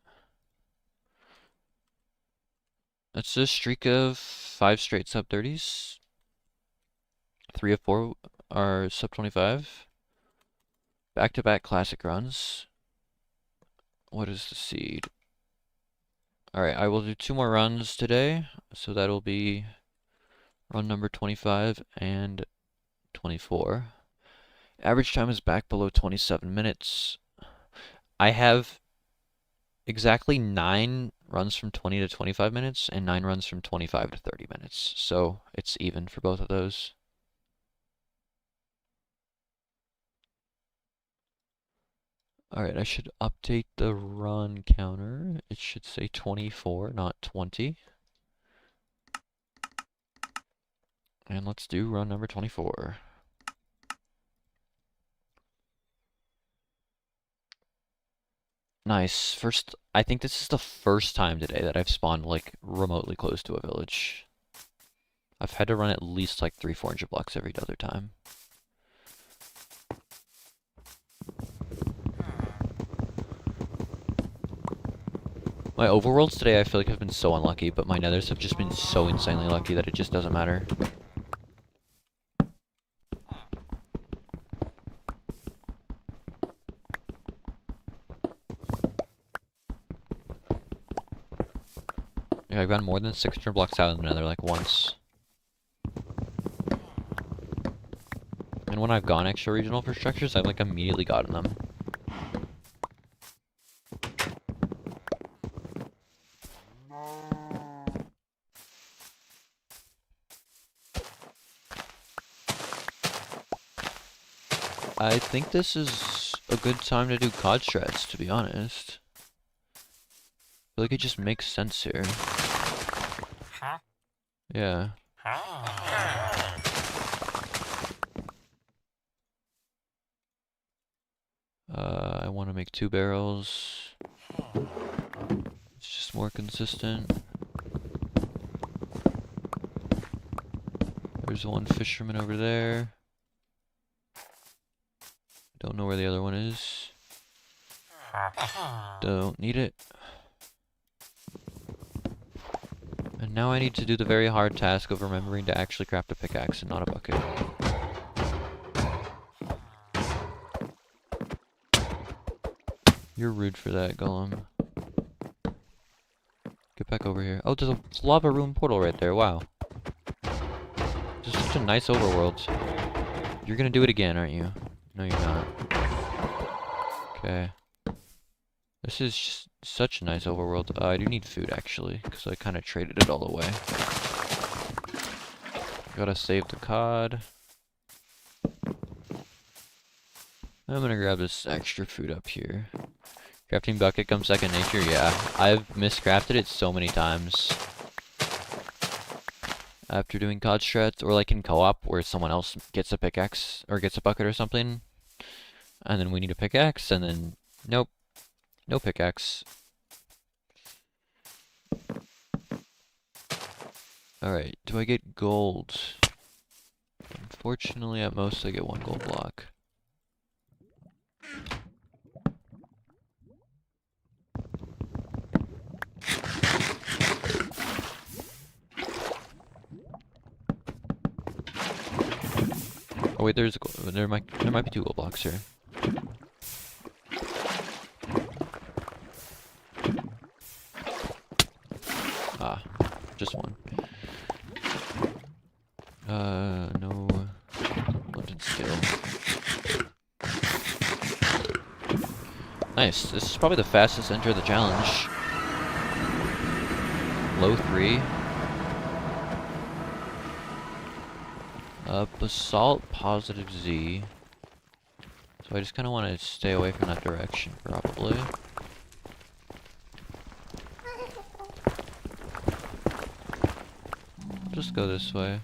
That's a streak of 5 straight sub 30s. 3 of 4 are sub 25. Back-to-back classic runs. What is the seed? Alright, I will do 2 more runs today. So that'll be run number 25 and 24. Average time is back below 27 minutes. I have exactly 9 runs from 20 to 25 minutes and 9 runs from 25 to 30 minutes. So it's even for both of those. Alright, I should update the run counter. It should say 24, not 20. And let's do run number 24. Nice. First, I think this is the first time today that I've spawned like remotely close to a village. I've had to run at least like 300-400 blocks every other time. My overworlds today I feel like have been so unlucky, but my nethers have just been so insanely lucky that it just doesn't matter. Yeah, I've gone more than 600 blocks out of the nether like once. And when I've gone extra regional for structures, I've like immediately gotten them. I think this is a good time to do COD strats, to be honest. I feel like it just makes sense here. Yeah. I want to make 2 barrels. It's just more consistent. There's one fisherman over there. Don't know where the other one is. Don't need it. And now I need to do the very hard task of remembering to actually craft a pickaxe and not a bucket. You're rude for that, Golem. Get back over here. Oh, there's a lava room portal right there. Wow. This is such a nice overworld. You're gonna do it again, aren't you? No, you're not. Okay. This is just such a nice overworld. I do need food, actually, because I kind of traded it all away. Gotta save the COD. I'm gonna grab this extra food up here. Crafting bucket comes second nature, yeah. I've miscrafted it so many times. After doing COD strats, or like in co-op, where someone else gets a pickaxe, or gets a bucket or something. And then we need a pickaxe, and then, nope. No pickaxe. Alright, do I get gold? Unfortunately, at most I get 1 gold block. Oh wait, there might be 2 gold blocks here. Ah, just 1. No London skill. Nice. This is probably the fastest enter of the challenge. Low 3. Basalt positive Z. So I just kind of want to stay away from that direction, probably. Just go this way.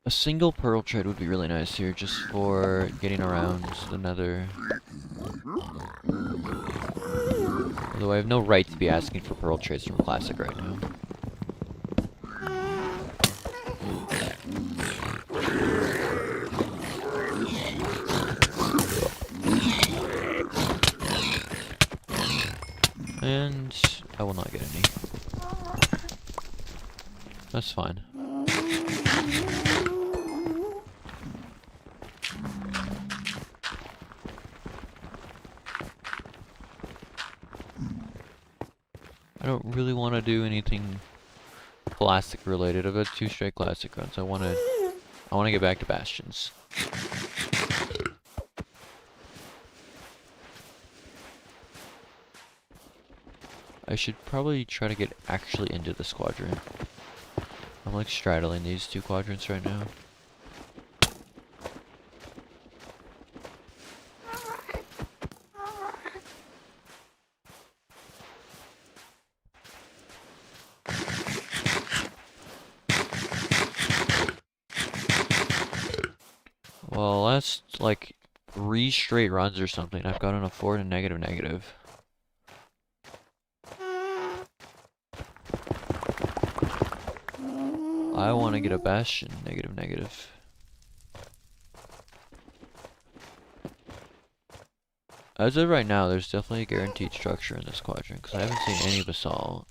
A single pearl trade would be really nice here, just for getting around the nether. Although I have no right to be asking for pearl trades from Classic right now. And I will not get any. That's fine. I don't really want to do anything classic related. I've got 2 straight classic runs. I want to get back to bastions. I should probably try to get actually into the squadron. I'm like straddling these 2 quadrants right now. Well, last like 3 straight runs or something, I've gotten a 4 and a negative. I want to get a bastion, negative. As of right now, there's definitely a guaranteed structure in this quadrant, because I haven't seen any basalt.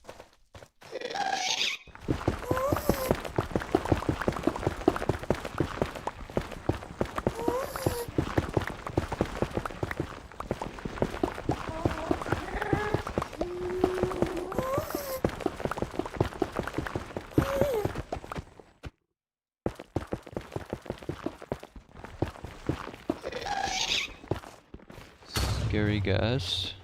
Scary gas.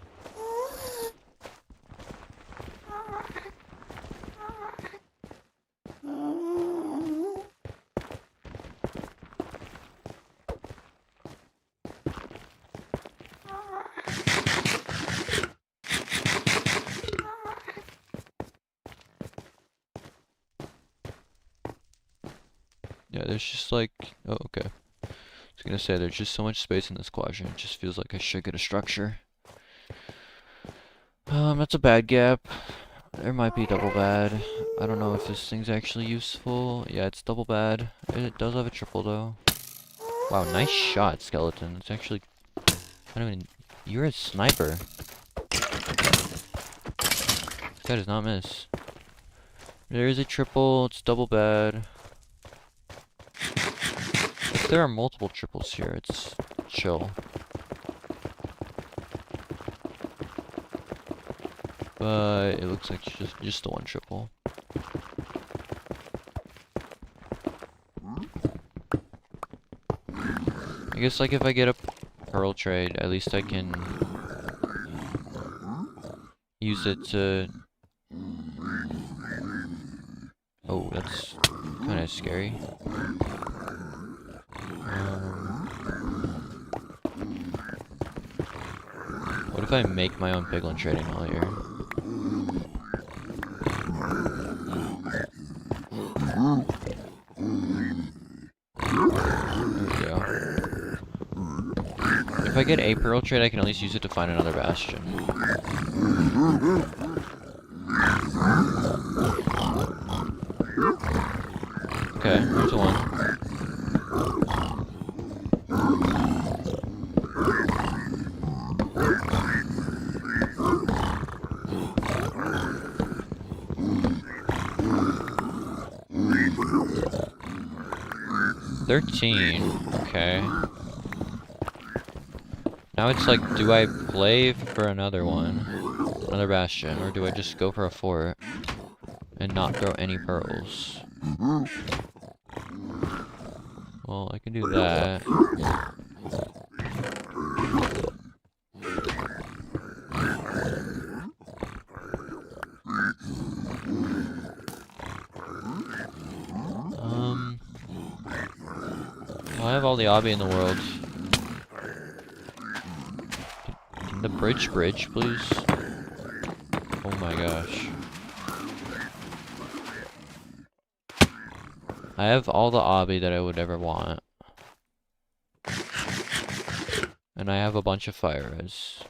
Yeah, there's just like, oh, okay. I was gonna say, there's just so much space in this quadrant, it just feels like I should get a structure. That's a bad gap. There might be double bad. I don't know if this thing's actually useful. Yeah, it's double bad. It does have a triple though. Wow, nice shot, skeleton. It's actually, I don't even, you're a sniper. That does not miss. There is a triple, it's double bad. If there are multiple triples here, it's chill. But it looks like just the 1 triple. I guess like if I get a pearl trade, at least I can use it to... Oh, that's kind of scary. What if I make my own piglin trading hall here? There we go. If I get a pearl trade, I can at least use it to find another bastion. Okay, there's one. Okay. Now it's like, do I play for another one? Another bastion, or do I just go for a fort and not throw any pearls? Well, I can do that. Well, I have all the obby in the world. Can the bridge, please? Oh my gosh. I have all the obby that I would ever want. And I have a bunch of fire res.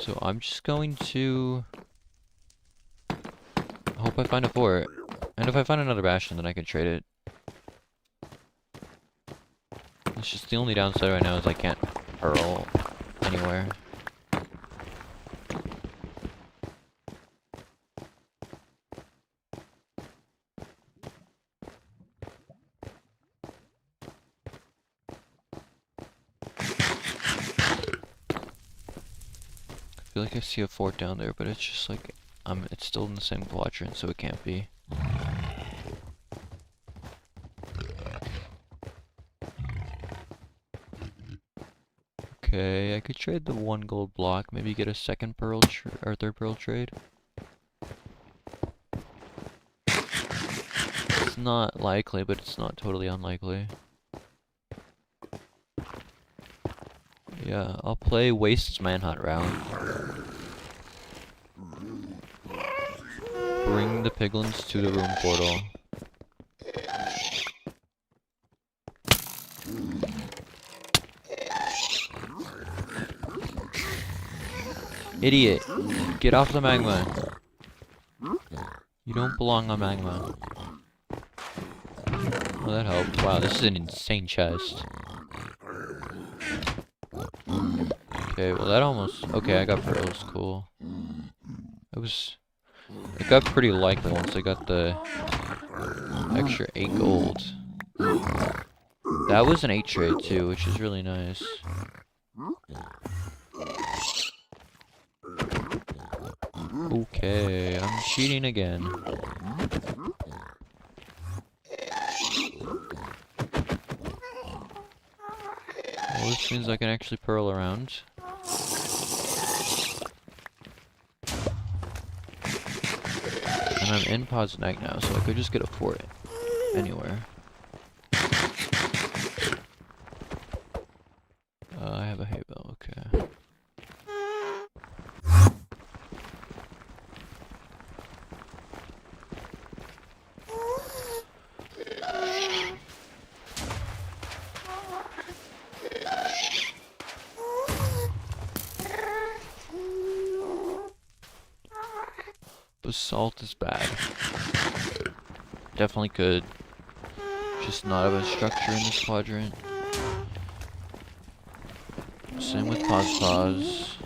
So I'm just going to hope I find a fort. And if I find another bastion, then I can trade it. It's just the only downside right now is I can't pearl anywhere. I feel like I see a fort down there, but it's just like it's still in the same quadrant, so it can't be. Okay, I could trade the 1 gold block, maybe get a second pearl or third pearl trade. It's not likely, but it's not totally unlikely. Yeah, I'll play Waste's Manhunt round. Bring the piglins to the room portal. Idiot! Get off the magma! You don't belong on magma. Well, that helped. Wow, this is an insane chest. Okay, well that almost... Okay, I got pearls, cool. It got pretty likely once I got the extra 8 gold. That was an 8 trade too, which is really nice. Okay, I'm cheating again. Well, this means I can actually pearl around. And I'm in Poznak now, so I could just get a fort anywhere. I have a hay bale, okay. Basalt is bad. Definitely could. Just not have a structure in this quadrant. Same with Paz.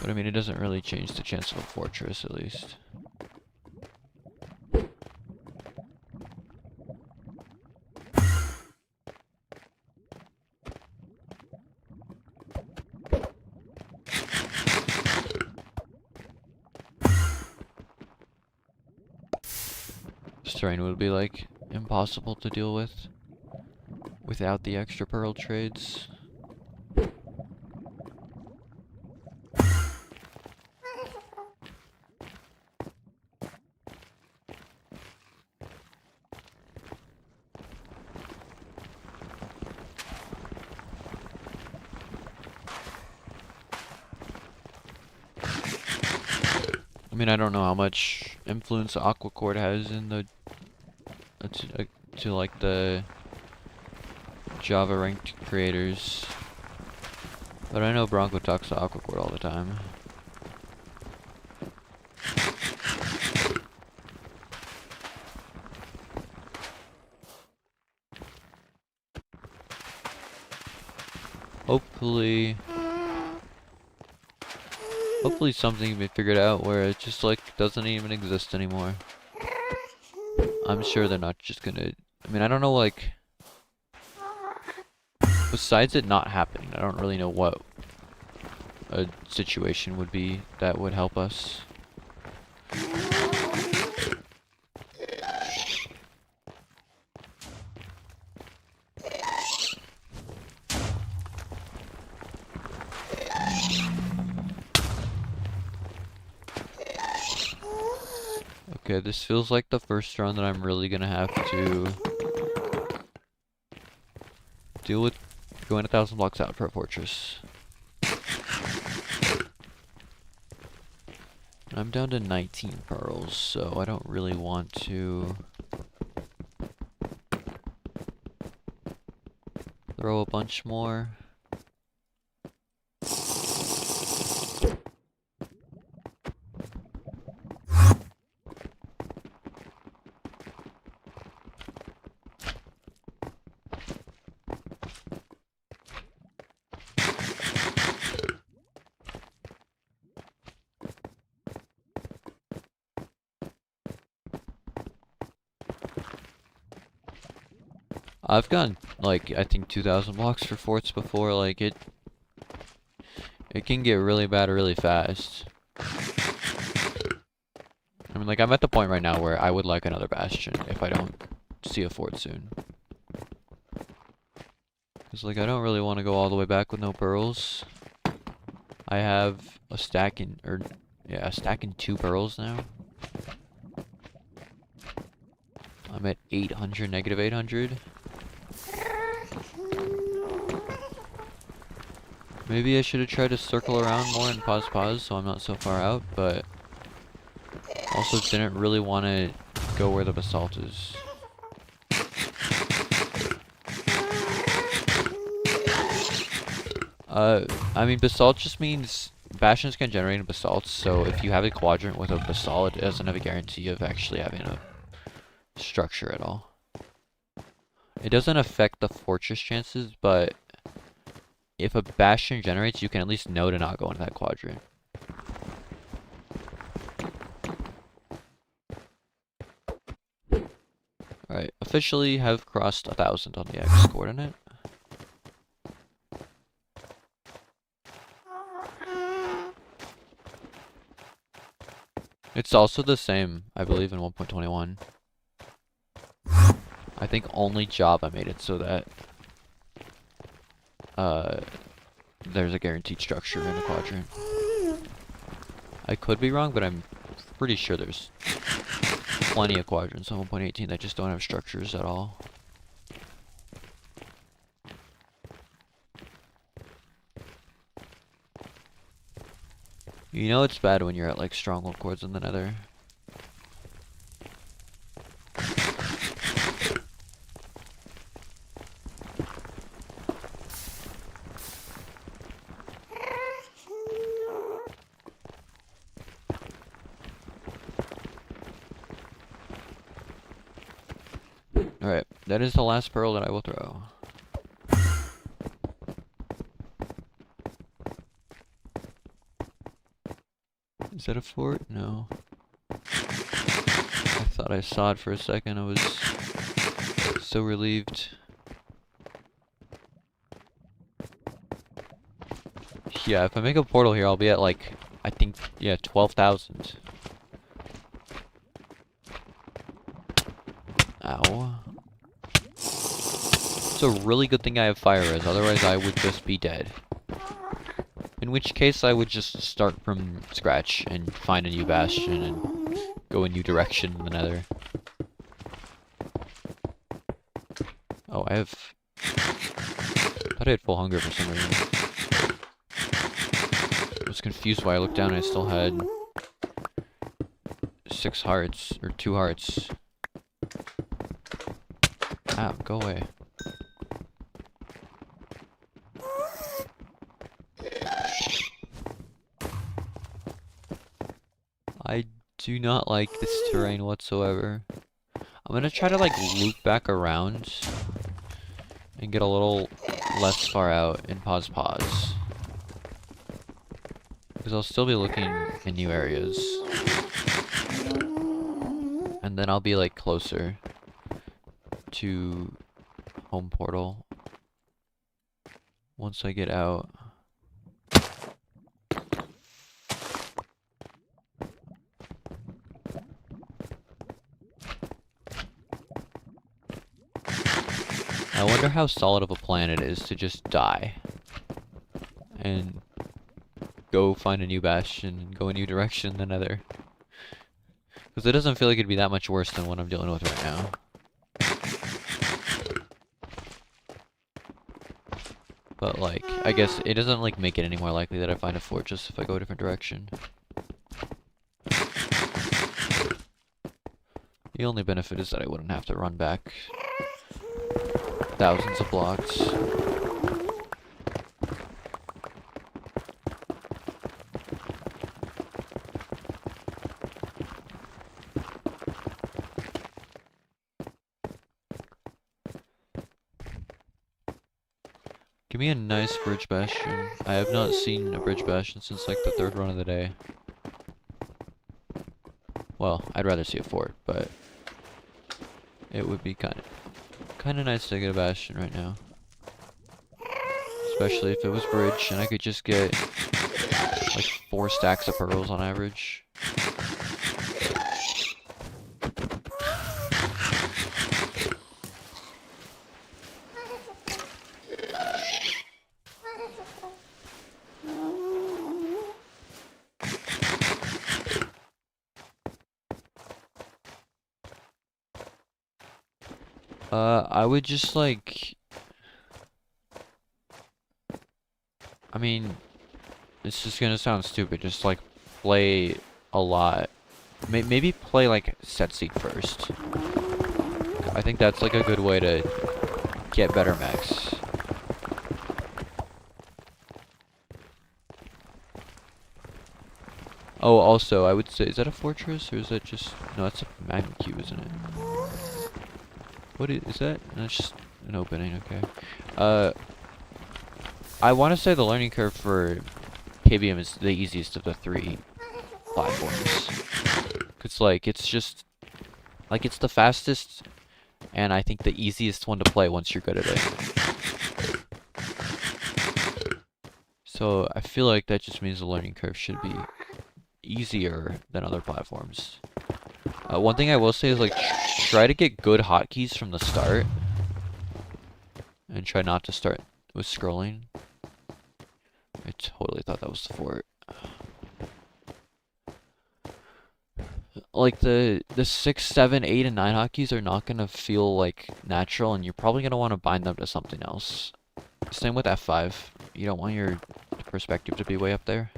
But I mean, it doesn't really change the chance of a fortress, at least. This terrain would be like impossible to deal with without the extra pearl trades. I mean, I don't know how much influence Aqua Cord has in the to like the Java ranked creators, but I know Bronco talks to Aqua Cord all the time. Hopefully something can be figured out where it just like doesn't even exist anymore. I'm sure they're not just gonna... I mean, I don't know, like... Besides it not happening, I don't really know what a situation would be that would help us. Okay, this feels like the first round that I'm really gonna have to deal with going 1,000 blocks out for a fortress. I'm down to 19 pearls, so I don't really want to throw a bunch more. I've gotten, like, I think 2,000 blocks for forts before, like, it can get really bad really fast. I mean, like, I'm at the point right now where I would like another bastion if I don't see a fort soon. Because, like, I don't really want to go all the way back with no pearls. I have a stack in, or, yeah, a stack in 2 pearls now. I'm at 800, negative 800. Maybe I should have tried to circle around more and pause so I'm not so far out, but also didn't really want to go where the basalt is. I mean, basalt just means bastions can generate in basalt, so if you have a quadrant with a basalt, it doesn't have a guarantee of actually having a structure at all. It doesn't affect the fortress chances, but if a bastion generates, you can at least know to not go into that quadrant. Alright, officially have crossed 1,000 on the X coordinate. It's also the same, I believe, in 1.21. I think only Java made it so that there's a guaranteed structure in the quadrant. I could be wrong, but I'm pretty sure there's plenty of quadrants on 1.18 that just don't have structures at all. You know it's bad when you're at like stronghold chords in the nether. Alright, that is the last pearl that I will throw. Is that a fort? No. I thought I saw it for a second. I was so relieved. Yeah, if I make a portal here, I'll be at like, I think, yeah, 12,000. Ow. It's a really good thing I have fire res, otherwise I would just be dead. In which case I would just start from scratch and find a new bastion and go a new direction in the nether. Oh, I thought I had full hunger for some reason. I was confused why I looked down and I still had 6 hearts, or 2 hearts. Ow, go away. I do not like this terrain whatsoever. I'm gonna try to like loop back around and get a little less far out and pause. Because I'll still be looking in new areas. And then I'll be like closer to home portal once I get out. I wonder how solid of a plan it is to just die and go find a new bastion and go a new direction in the nether. Because it doesn't feel like it'd be that much worse than what I'm dealing with right now. But like, I guess it doesn't like make it any more likely that I find a fortress if I go a different direction. The only benefit is that I wouldn't have to run back thousands of blocks. Give me a nice bridge bastion. I have not seen a bridge bastion since like the 3rd run of the day. Well, I'd rather see a fort, but it would be kind of nice to get a bastion right now. Especially if it was bridge and I could just get like 4 stacks of pearls on average. I would just like, I mean, it's just gonna sound stupid, just like play a lot. Maybe play like set seed first. I think that's like a good way to get better mechs. Oh, also, I would say, is that a fortress or is that just, no, that's a magma cube, isn't it? What is that? No, it's just an opening, okay. I want to say the learning curve for KBM is the easiest of the 3 platforms. It's like, it's just, like, it's the fastest, and I think the easiest one to play once you're good at it. So, I feel like that just means the learning curve should be easier than other platforms. One thing I will say is, like, try to get good hotkeys from the start. And try not to start with scrolling. I totally thought that was the fort. Like, the 6, 7, 8, and 9 hotkeys are not gonna feel, like, natural, and you're probably gonna want to bind them to something else. Same with F5. You don't want your perspective to be way up there.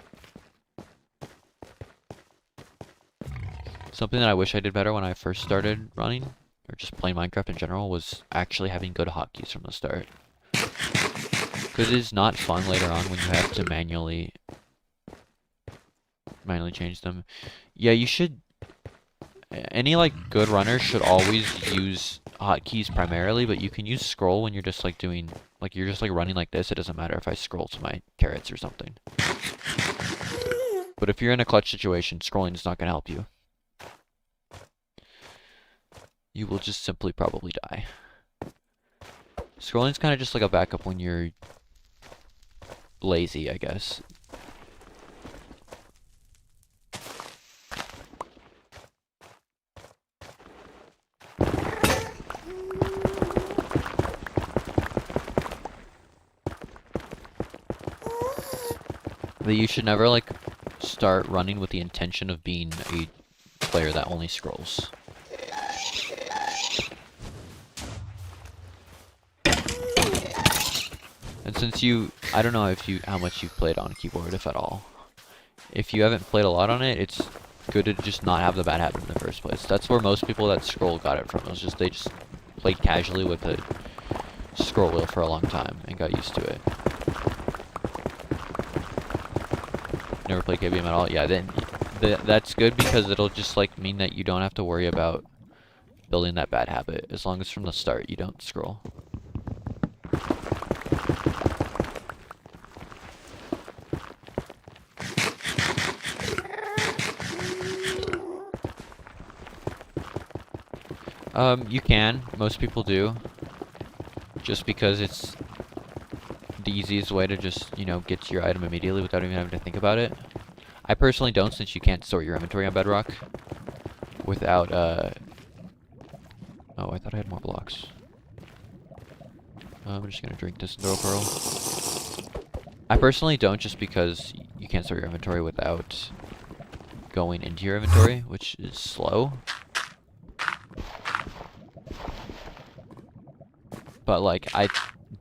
Something that I wish I did better when I first started running, or just playing Minecraft in general, was actually having good hotkeys from the start. Because it is not fun later on when you have to manually change them. Yeah, you should... Any, like, good runners should always use hotkeys primarily, but you can use scroll when you're just, like, doing... Like, you're just, like, running like this. It doesn't matter if I scroll to my carrots or something. But if you're in a clutch situation, scrolling is not going to help you. You will just simply probably die. Scrolling's kind of just like a backup when you're lazy, I guess. But you should never, like, start running with the intention of being a player that only scrolls. And since I don't know how much you've played on keyboard, if at all. If you haven't played a lot on it, it's good to just not have the bad habit in the first place. That's where most people that scroll got it from. It was just, they just played casually with the scroll wheel for a long time and got used to it. Never played KBM at all? Yeah, then that's good because it'll just, like, mean that you don't have to worry about building that bad habit, as long as from the start you don't scroll. You can. Most people do. Just because it's the easiest way to just, you know, get to your item immediately without even having to think about it. I personally don't, since you can't store your inventory on Bedrock without, oh, I thought I had more blocks. I'm just gonna drink this and throw a pearl. I personally don't, just because you can't store your inventory without going into your inventory, which is slow. But, like, I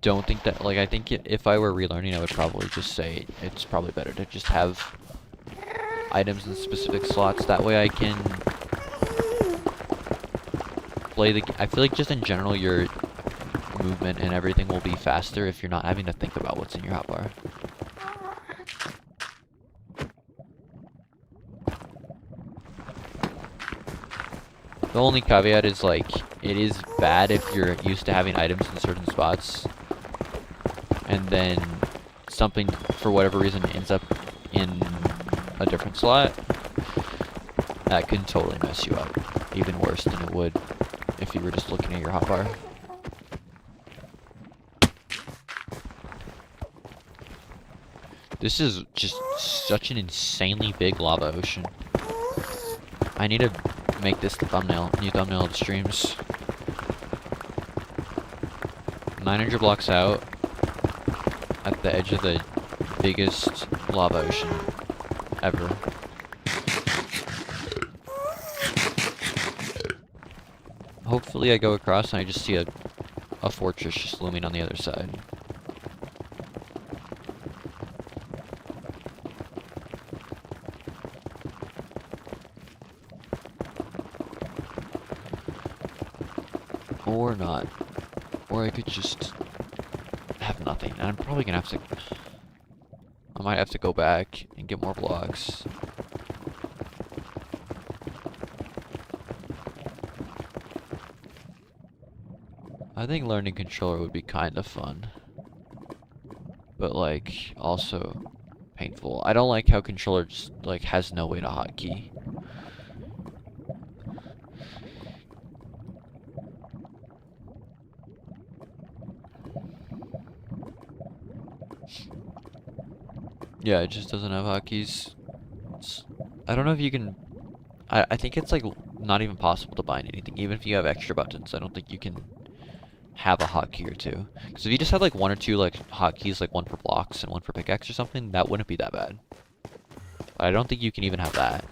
don't think that, like, I think if I were relearning, I would probably just say it's probably better to just have items in specific slots. That way I can play the... I feel like just in general, your movement and everything will be faster if you're not having to think about what's in your hotbar. The only caveat is, like, it is bad if you're used to having items in certain spots, and then something, for whatever reason, ends up in a different slot. That can totally mess you up, even worse than it would if you were just looking at your hotbar. This is just such an insanely big lava ocean. I need to make this the new thumbnail of the streams. 900 blocks out, at the edge of the biggest lava ocean ever. Hopefully I go across and I just see a fortress just looming on the other side. Or not. Or I could just have nothing. And I'm probably gonna have to... I might have to go back and get more blocks. I think learning controller would be kind of fun. But, like, also painful. I don't like how controller just, like, has no way to hotkey. Yeah, it just doesn't have hotkeys. I don't know if you can... I think it's, like, not even possible to bind anything. Even if you have extra buttons, I don't think you can have a hotkey or two. Because if you just had, like, one or two, like, hotkeys, like one for blocks and one for pickaxe or something, that wouldn't be that bad. But I don't think you can even have that.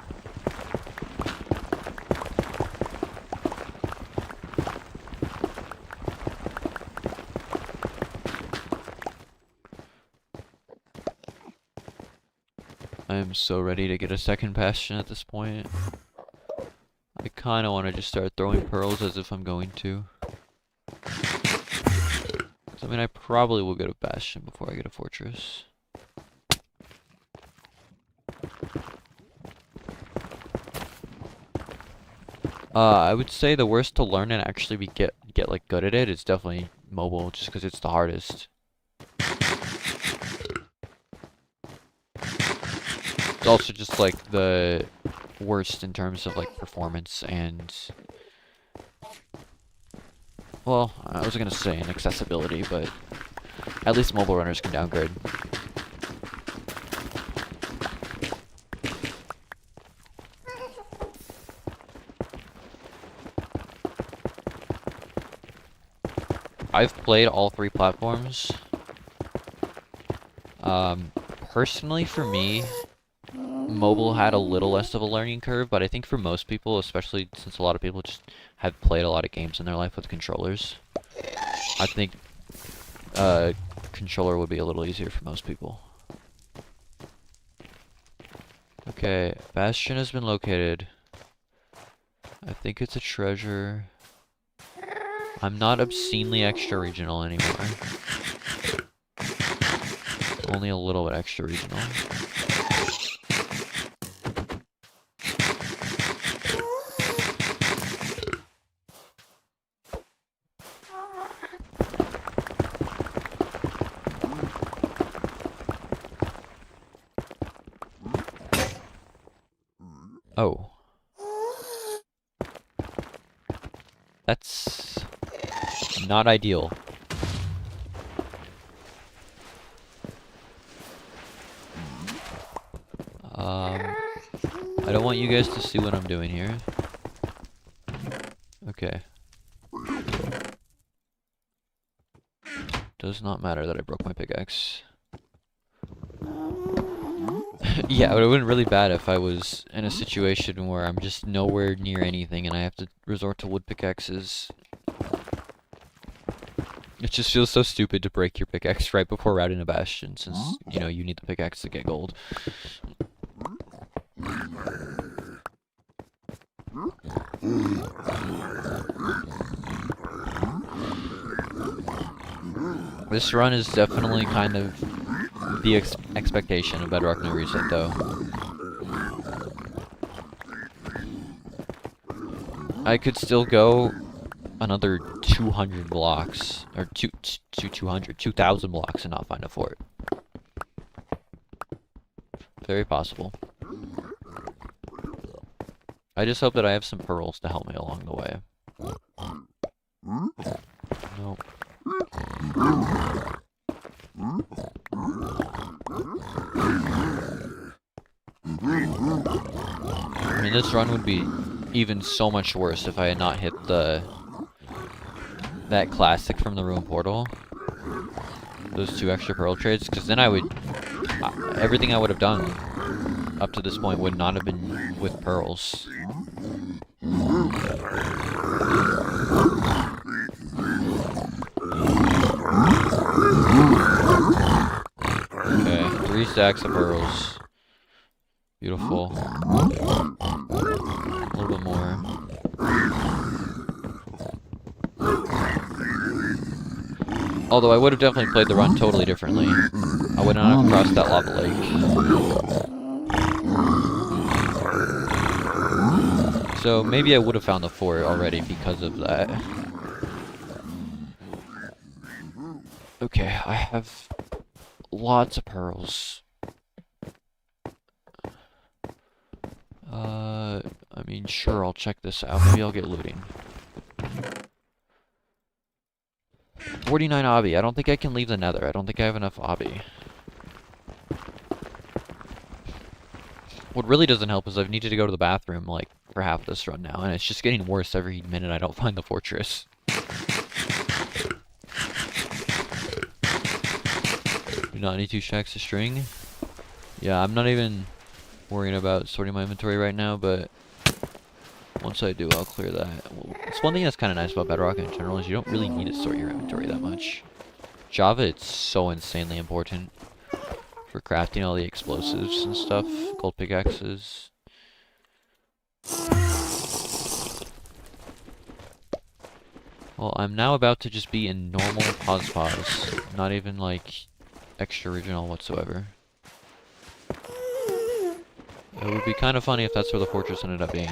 I am so ready to get a second bastion at this point. I kind of want to just start throwing pearls as if I'm going to. I mean, I probably will get a bastion before I get a fortress. I would say the worst to learn and actually get like good at it is definitely mobile, just because it's the hardest. It's also just like the worst in terms of like performance and, well, I was gonna say in accessibility, but at least mobile runners can downgrade. I've played all three platforms. Personally for me, mobile had a little less of a learning curve, but I think for most people, especially since a lot of people just have played a lot of games in their life with controllers, I think controller would be a little easier for most people. Okay, bastion has been located. I think it's a treasure. I'm not obscenely extra regional anymore. Only a little bit extra regional. Oh. That's not ideal. I don't want you guys to see what I'm doing here. Okay. Does not matter that I broke my pickaxe. Yeah, it would have been really bad if I was in a situation where I'm just nowhere near anything and I have to resort to wood pickaxes. It just feels so stupid to break your pickaxe right before routing a bastion, since, you know, you need the pickaxe to get gold. This run is definitely kind of the expectation of Bedrock No Reset, though. I could still go another 200 blocks, or 2,000 blocks and not find a fort. Very possible. I just hope that I have some pearls to help me along the way. Nope. I mean, this run would be even so much worse if I had not hit that classic from the Ruin Portal. Those 2 extra pearl trades, because then I would... everything I would have done up to this point would not have been with pearls. Okay, 3 stacks of pearls. Beautiful. A little bit more. Although I would have definitely played the run totally differently. I would not have crossed that lava lake. So maybe I would have found the fort already because of that. Okay, I have lots of pearls. I mean, sure, I'll check this out. Maybe I'll get looting. 49 obby. I don't think I can leave the nether. I don't think I have enough obby. What really doesn't help is I've needed to go to the bathroom, like, for half this run now, and it's just getting worse every minute I don't find the fortress. Do not need 2 stacks of string. Yeah, I'm not even worrying about sorting my inventory right now, but once I do, I'll clear that. Well, it's one thing that's kind of nice about Bedrock in general is you don't really need to sort your inventory that much. Java, it's so insanely important for crafting all the explosives and stuff, gold pickaxes. Well, I'm now about to just be in normal pause, not even like extra original whatsoever. It would be kind of funny if that's where the fortress ended up being.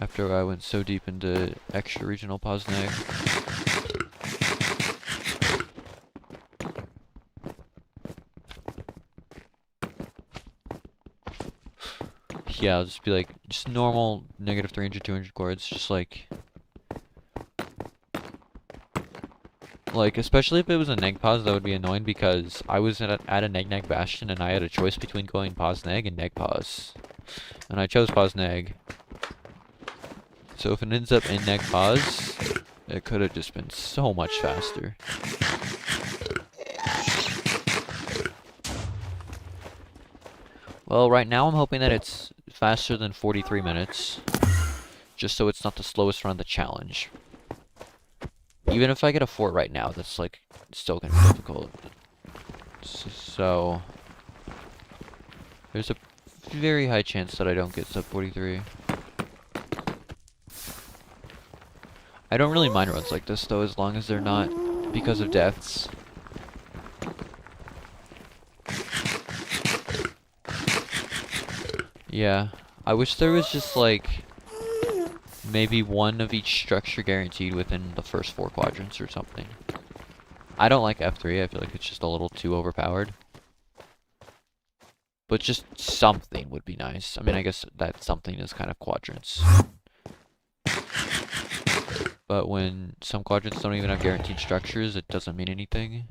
After I went so deep into extra regional Posnag. Yeah, I'll just be like, just normal negative 300, 200 chords, just like, especially if it was a neg pause, that would be annoying because I was at a neg bastion and I had a choice between going pause neg and neg pause. And I chose pause neg. So if it ends up in neg pause, it could have just been so much faster. Well, right now I'm hoping that it's faster than 43 minutes, just so it's not the slowest run of the challenge. Even if I get a fort right now, that's like still gonna be difficult. So there's a very high chance that I don't get sub 43. I don't really mind runs like this though, as long as they're not because of deaths. Yeah, I wish there was just like maybe one of each structure guaranteed within the first 4 quadrants or something. I don't like F3, I feel like it's just a little too overpowered. But just something would be nice. I mean, I guess that something is kind of quadrants. But when some quadrants don't even have guaranteed structures, it doesn't mean anything.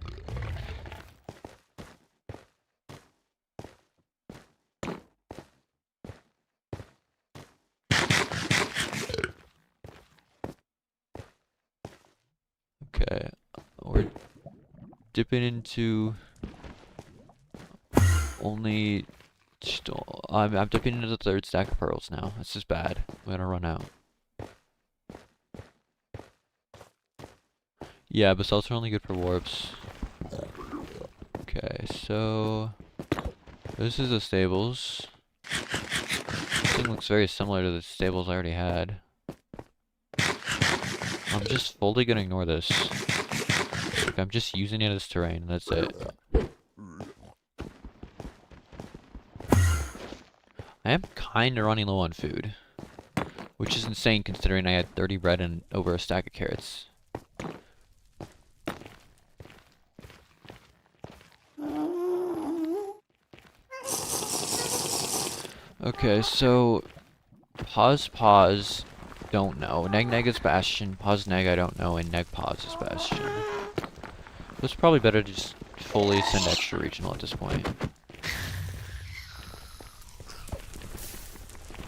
Okay, we're dipping into only... I'm dipping into the 3rd stack of pearls now. This is bad. I'm gonna run out. Yeah, basalts are only good for warps. Okay, so this is the stables. This thing looks very similar to the stables I already had. I'm just fully gonna ignore this. Like, I'm just using it as terrain, that's it. I am kinda running low on food. Which is insane considering I had 30 bread and over a stack of carrots. Okay, so pause, don't know. Neg is Bastion, pause neg I don't know, and neg pause is Bastion. It's probably better to just fully send extra regional at this point.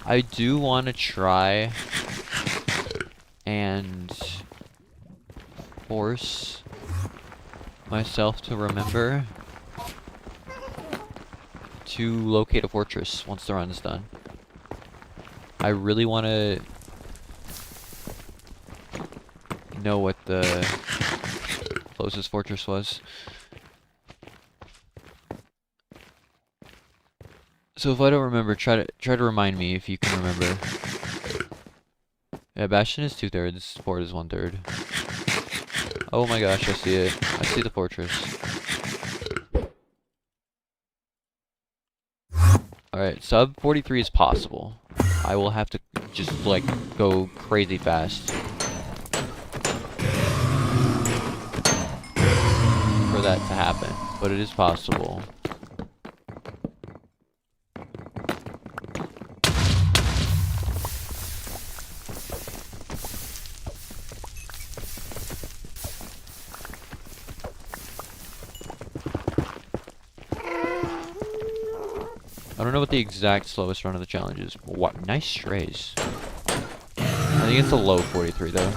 I do want to try and force myself to remember to locate a fortress once the run is done. I really want to know what the closest fortress was. So if I don't remember, try to remind me if you can remember. Yeah, Bastion is 2/3, Fort is 1/3. Oh my gosh, I see it. I see the fortress. Alright, sub 43 is possible. I will have to just like go crazy fast for that to happen, but it is possible. I don't know what the exact slowest run of the challenge is. What? Nice strays. I think it's a low 43 though.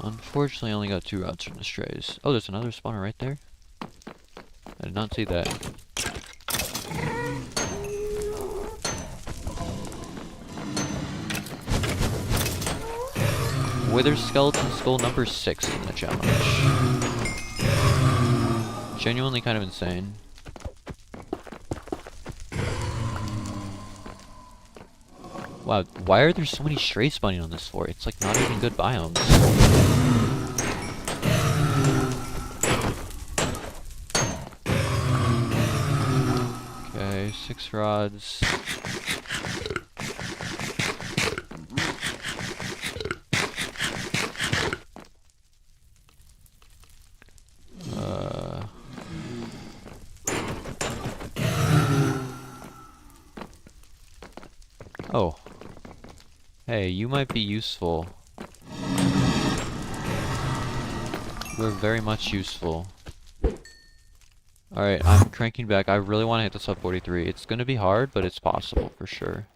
Unfortunately, I only got 2 routes from the strays. Oh, there's another spawner right there. I did not see that. Wither Skeleton Skull number 6 in the challenge. Genuinely kind of insane. Wow, why are there so many strays spawning on this fort? It's like not even good biomes. Okay, 6 rods. Oh. Hey, you might be useful. You're very much useful. Alright, I'm cranking back. I really want to hit the sub 43. It's gonna be hard, but it's possible for sure.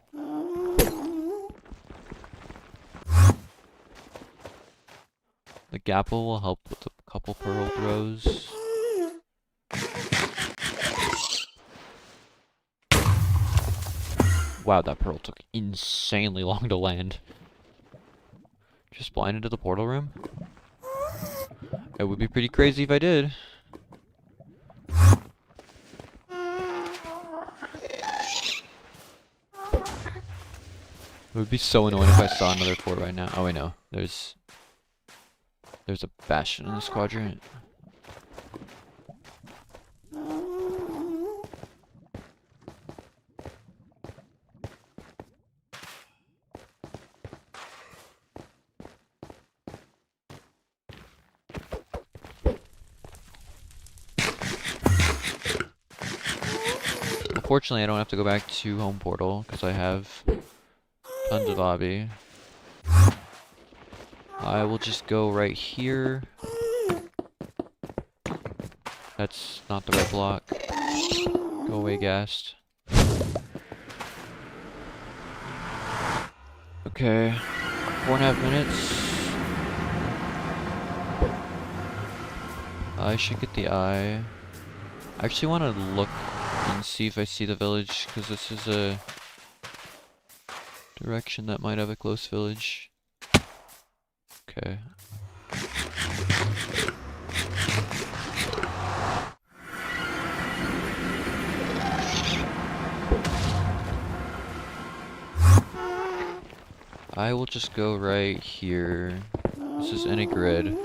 The Gapple will help with a couple pearl throws. Wow, that pearl took insanely long to land. Just blind into the portal room? It would be pretty crazy if I did. It would be so annoying if I saw another fort right now. Oh wait, no. There's a Bastion in this quadrant. Unfortunately, I don't have to go back to home portal because I have tons of lobby. I will just go right here. That's not the right block. Go away, Ghast. Okay, 4.5 minutes. I should get the eye. I actually want to look and see if I see the village, because this is a direction that might have a close village. Okay. I will just go right here. This is in a grid.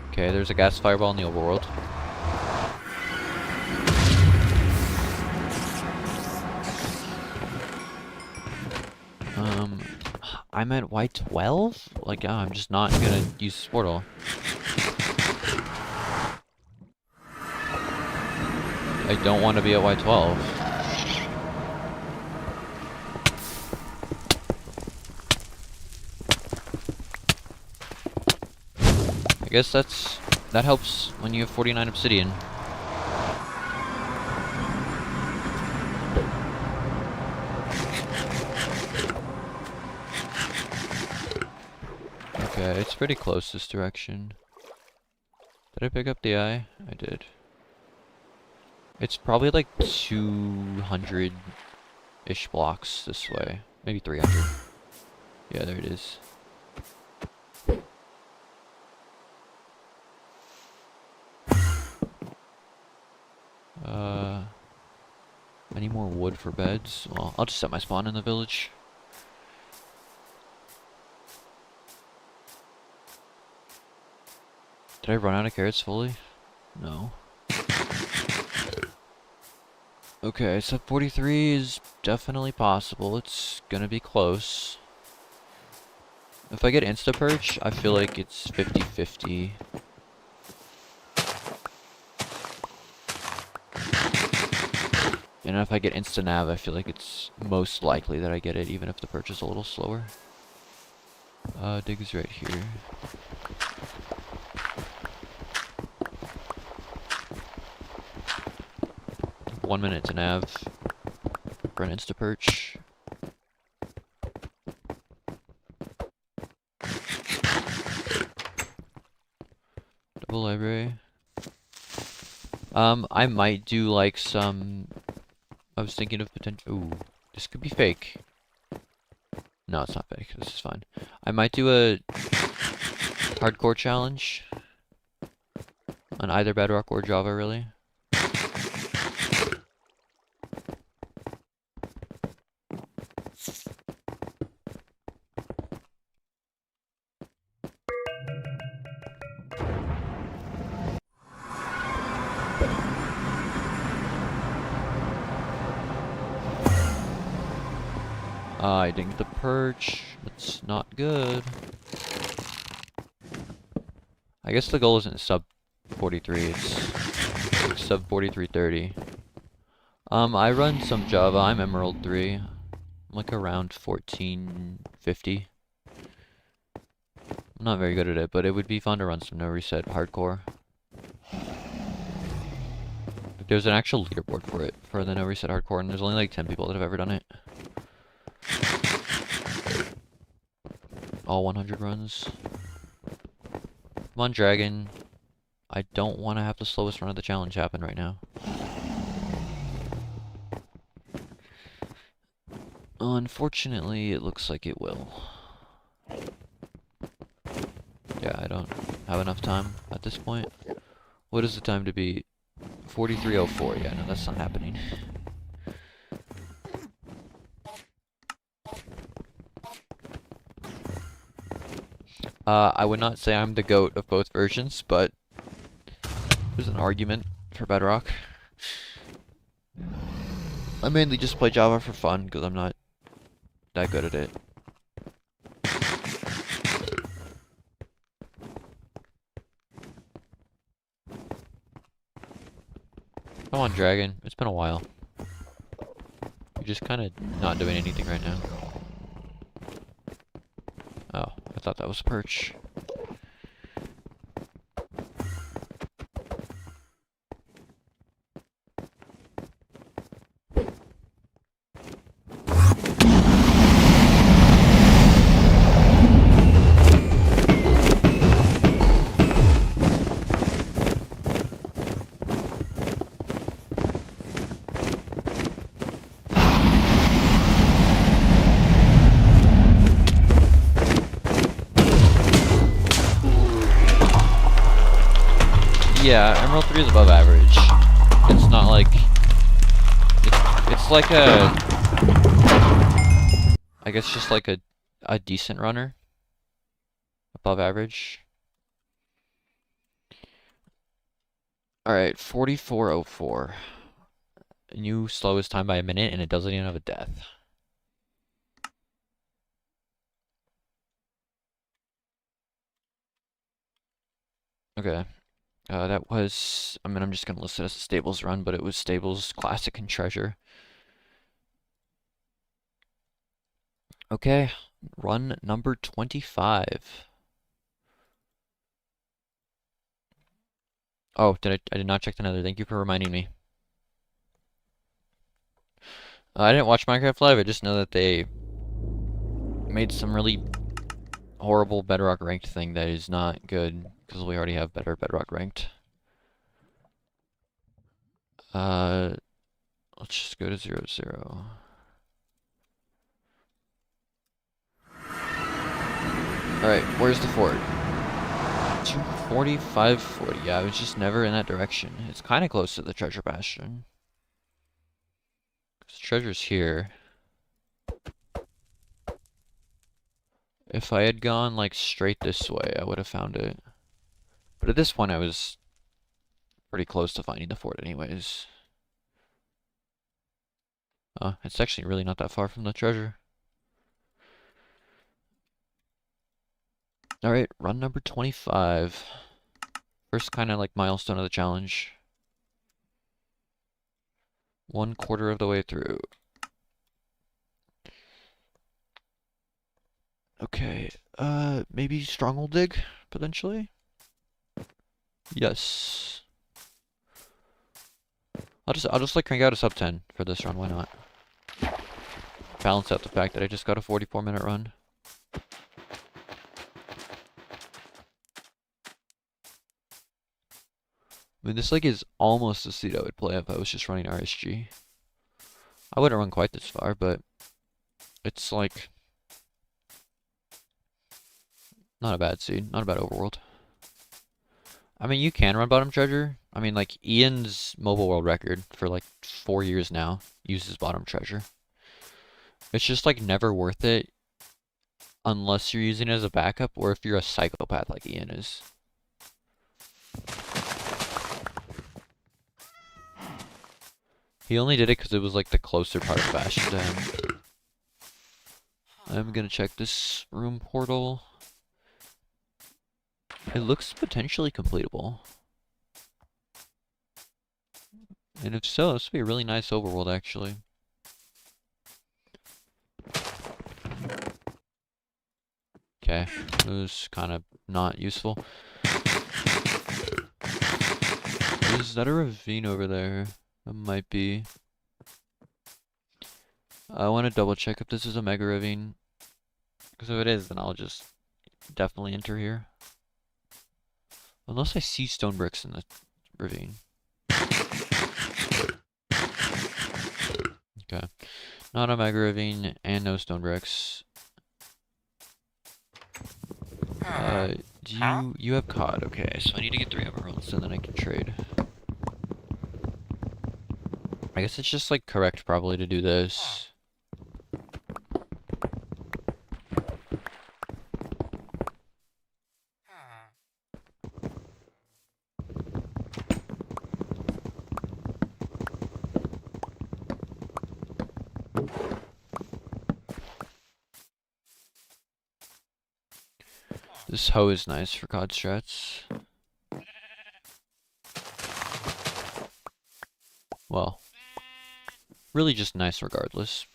Okay, there's a gas fireball in the overworld. I'm at Y12? Like, I'm just not gonna use this portal. I don't want to be at Y12. I guess that helps when you have 49 obsidian. Okay, it's pretty close this direction. Did I pick up the eye? I did. It's probably like 200-ish blocks this way. Maybe 300. Yeah, there it is. I need more wood for beds. Well, I'll just set my spawn in the village. Did I run out of carrots fully? No. Okay, sub 43 is definitely possible. It's gonna be close. If I get insta-perch, I feel like it's 50-50. And if I get insta-nav, I feel like it's most likely that I get it, even if the perch is a little slower. Dig is right here. One minute to nav for an insta-perch. Double library. I might do like some... I was thinking of potential... Ooh, this could be fake. No, it's not fake. This is fine. I might do a hardcore challenge on either Bedrock or Java, really. I didn't get the perch. That's not good. I guess the goal isn't sub 43, it's sub 4330. I run some Java. I'm Emerald 3. I'm like around 1450. I'm not very good at it, but it would be fun to run some No Reset hardcore. There's an actual leaderboard for it, for the No Reset hardcore, and there's only like 10 people that have ever done it. All 100 runs. Come on, Dragon. I don't want to have the slowest run of the challenge happen right now. Unfortunately, it looks like it will. Yeah, I don't have enough time at this point. What is the time to beat? 43:04. Yeah, no, that's not happening. I would not say I'm the GOAT of both versions, but there's an argument for Bedrock. I mainly just play Java for fun, because I'm not that good at it. Come on, Dragon. It's been a while. You're just kind of not doing anything right now. Oh, I thought that was a perch. Yeah, Emerald 3 is above average. It's not like... It's like a I guess just like a decent runner, above average. All right, 44:04. New slowest time by a minute, and it doesn't even have a death. Okay. That was, I mean, I'm just gonna list it as a stables run, but it was stables, classic, and treasure. Okay, run number 25. Oh, I did not check the nether. Thank you for reminding me. I didn't watch Minecraft Live. I just know that they made some really horrible Bedrock ranked thing that is not good because we already have better Bedrock ranked. Let's just go to 0, 0. Alright, where's the fort? 240, 540. Yeah, I was just never in that direction. It's kind of close to the treasure bastion. Because treasure's here. If I had gone like straight this way, I would have found it. But at this point, I was pretty close to finding the fort anyways. It's actually really not that far from the treasure. Alright, run number 25. First kind of like milestone of the challenge. 1/4 of the way through. Okay, maybe stronghold dig, potentially? Yes. I'll just like crank out a sub 10 for this run, why not? Balance out the fact that I just got a 44-minute run. I mean, this like is almost the seed I would play if I was just running RSG. I wouldn't run quite this far, but it's like not a bad seed, not a bad overworld. I mean, you can run bottom treasure. I mean, like Ian's mobile world record for like 4 years now uses bottom treasure. It's just like never worth it unless you're using it as a backup or if you're a psychopath like Ian is. He only did it because it was like the closer part of Bastion to him. I'm gonna check this room portal. It looks potentially completable. And if so, this would be a really nice overworld actually. Okay, it was kind of not useful. Is that a ravine over there? It might be. I want to double check if this is a mega ravine. Because if it is, then I'll just definitely enter here. Unless I see stone bricks in the ravine. Okay. Not a mega ravine and no stone bricks. You have cod, okay, so I need to get 3 emeralds and then I can trade. I guess it's just like correct probably to do this. This hoe is nice for cod strats. Well, really just nice regardless.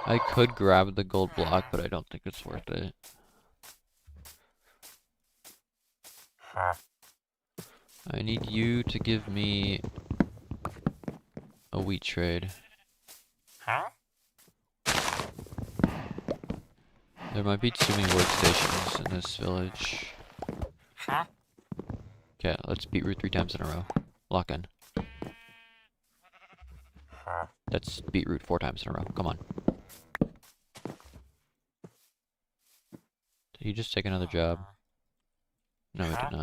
I could grab the gold block, but I don't think it's worth it. I need you to give me a wheat trade. There might be too many workstations in this village. Okay, let's beetroot 3 times in a row. Lock in. That's beetroot 4 times in a row. Come on. Did he just take another job? No, I did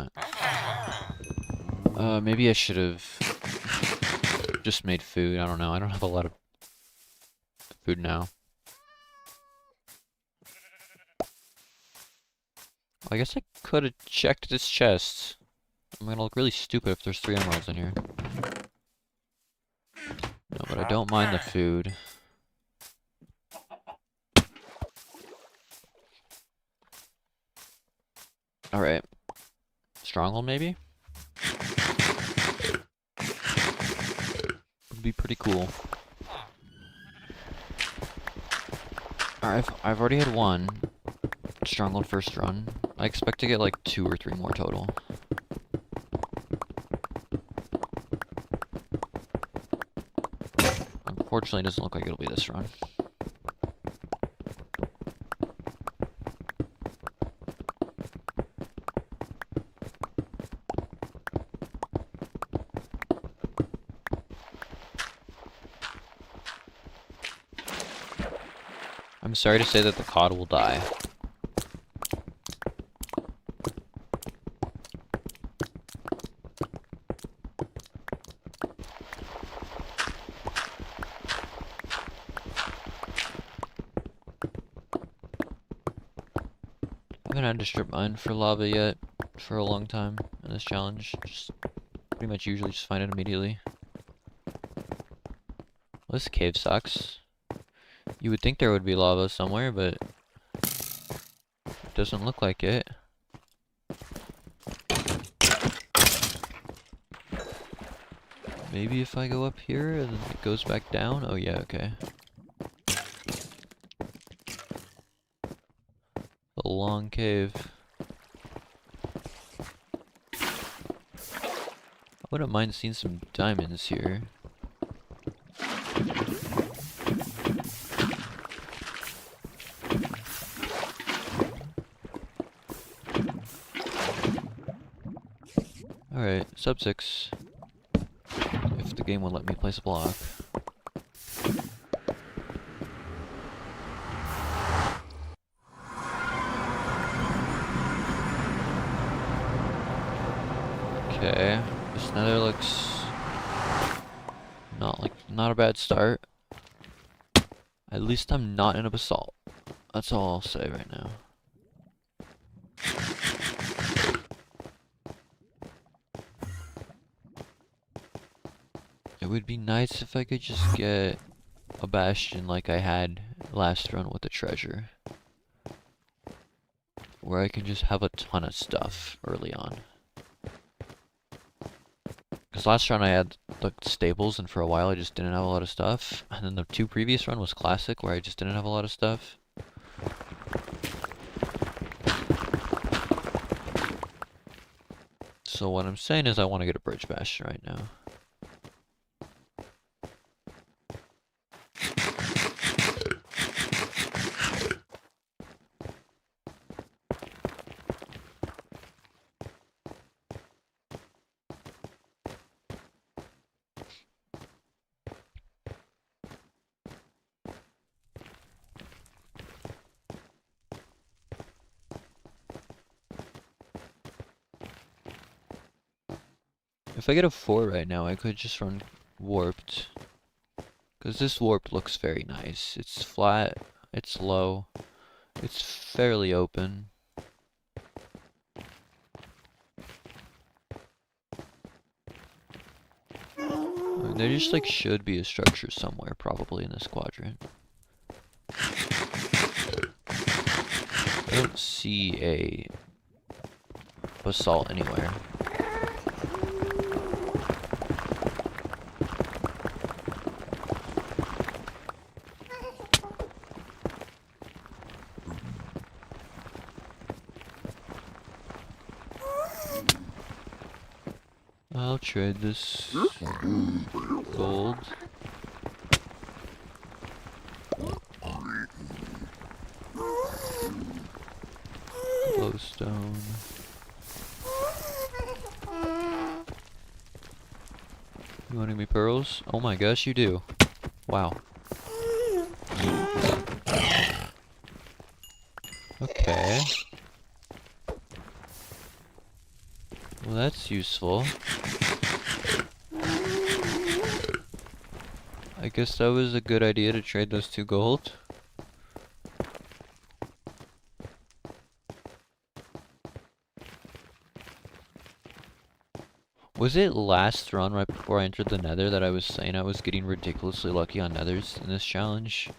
not. Maybe I should have just made food. I don't know. I don't have a lot of food now. I guess I could have checked this chest. I'm gonna look really stupid if there's 3 emeralds in here. No, but I don't mind the food. Alright. Stronghold, maybe? Would be pretty cool. Alright, I've already had 1 Stronghold first run. I expect to get like 2 or 3 more total. Unfortunately, it doesn't look like it'll be this run. I'm sorry to say that the COD will die. I haven't had to strip mine for lava yet for a long time in this challenge. Just pretty much usually just find it immediately. Well, this cave sucks. You would think there would be lava somewhere, but it doesn't look like it. Maybe if I go up here and then it goes back down? Oh yeah, okay. A long cave. I wouldn't mind seeing some diamonds here. Alright, sub 6. If the game will let me place a block. Okay, this nether looks not a bad start. At least I'm not in a basalt. That's all I'll say right now. It would be nice if I could just get a bastion like I had last run with the treasure. Where I can just have a ton of stuff early on. Because last run I had the stables and for a while I just didn't have a lot of stuff. And then the 2 previous run was classic where I just didn't have a lot of stuff. So what I'm saying is I want to get a bridge bastion right now. If I get a 4 right now, I could just run warped. Because this warp looks very nice. It's flat, it's low, it's fairly open. I mean, there just like should be a structure somewhere, probably in this quadrant. I don't see a basalt anywhere. I'll trade this gold. Glowstone. You want any pearls? Oh my gosh, you do. Wow. Okay. Well, that's useful. I guess that was a good idea to trade those 2 gold. Was it last run right before I entered the nether that I was saying I was getting ridiculously lucky on nethers in this challenge?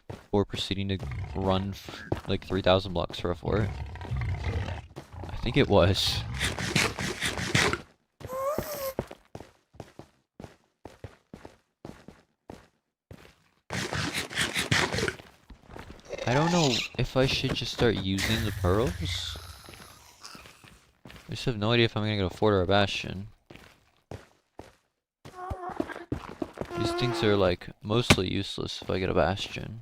Before proceeding to run like 3,000 blocks for a fort? I think it was. I don't know if I should just start using the pearls. I just have no idea if I'm gonna get a fort or a bastion. These things are like mostly useless if I get a bastion.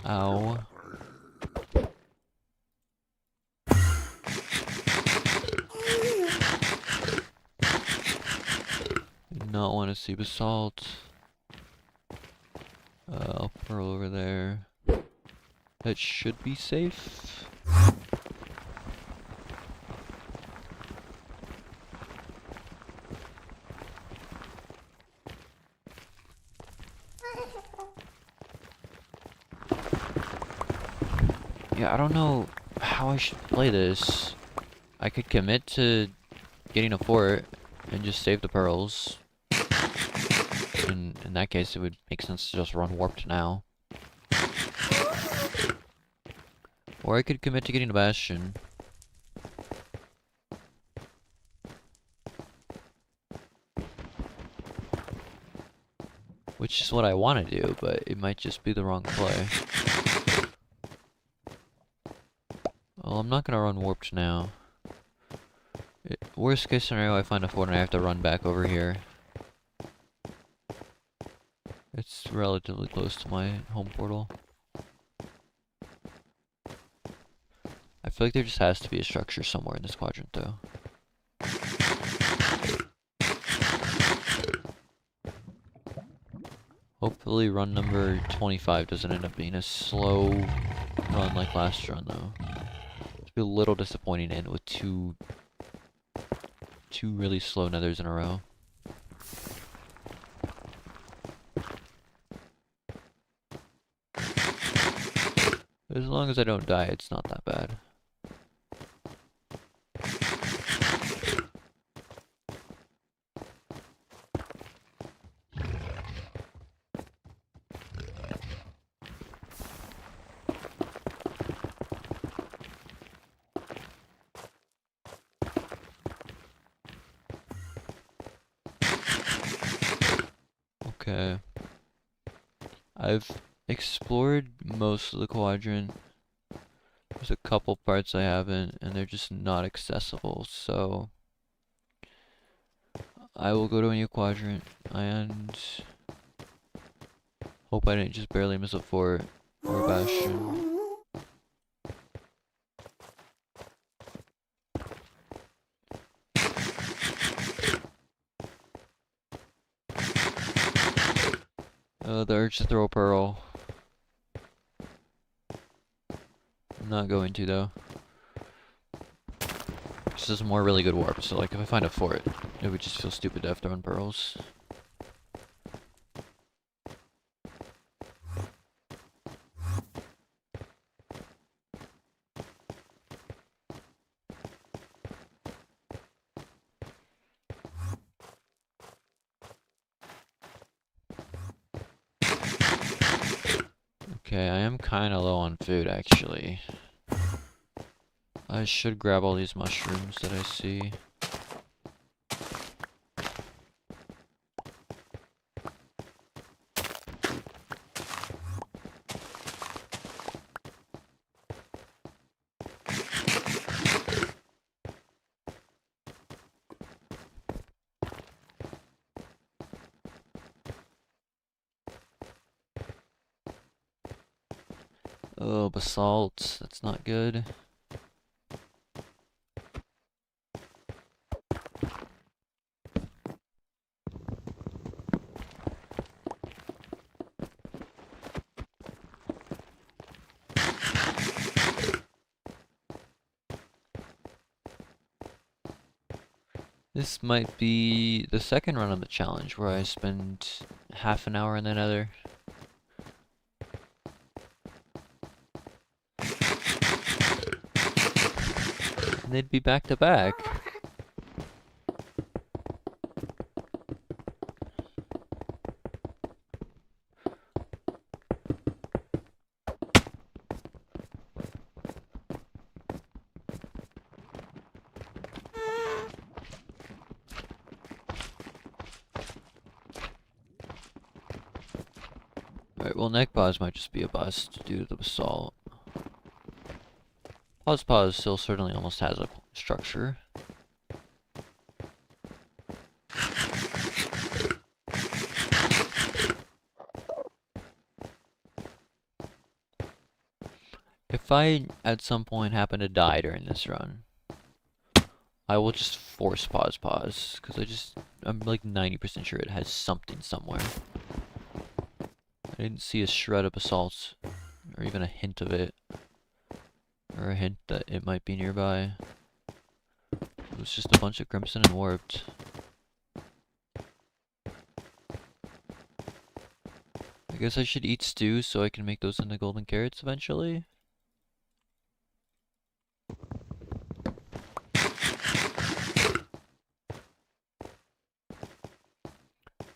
Ow. Do not want to see basalt. I'll pearl over there. That should be safe. Yeah, I don't know how I should play this. I could commit to getting a fort and just save the pearls. In that case, it would make sense to just run warped now. Or I could commit to getting a bastion. Which is what I want to do, but it might just be the wrong play. Well, I'm not gonna run warped now. Worst case scenario, I find a fort and I have to run back over here. It's relatively close to my home portal. I feel like there just has to be a structure somewhere in this quadrant, though. Hopefully run number 25 doesn't end up being a slow run like last run, though. It's be a little disappointing to end with two really slow nethers in a row. As long as I don't die, it's not that bad. Okay. I've explored most of the quadrant. There's a couple parts I haven't, and they're just not accessible, so I will go to a new quadrant and hope I didn't just barely miss a fort or a bastion. The urge to throw a pearl. I'm not going to, though. This is more really good warp, so like if I find a fort, it would just feel stupid to have thrown pearls. Okay, I am kinda low on food, actually. I should grab all these mushrooms that I see. Oh, basalt. That's not good. This might be the second run of the challenge where I spend half an hour in the nether. And they'd be back to back. Alright, well, neck pause might just be a bust due to the basalt. Pause still certainly almost has a structure. If I at some point happen to die during this run, I will just force pause, because I'm like 90% sure it has something somewhere. I didn't see a shred of basalt, or even a hint of it, or a hint that it might be nearby. It was just a bunch of crimson and warped. I guess I should eat stew so I can make those into golden carrots eventually.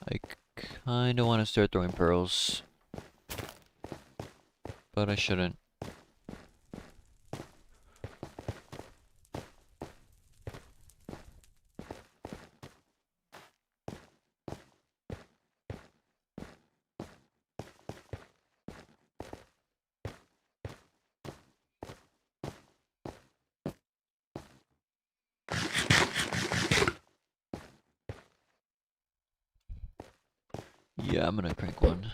I kinda want to start throwing pearls, but I shouldn't. Yeah, I'm gonna crank one.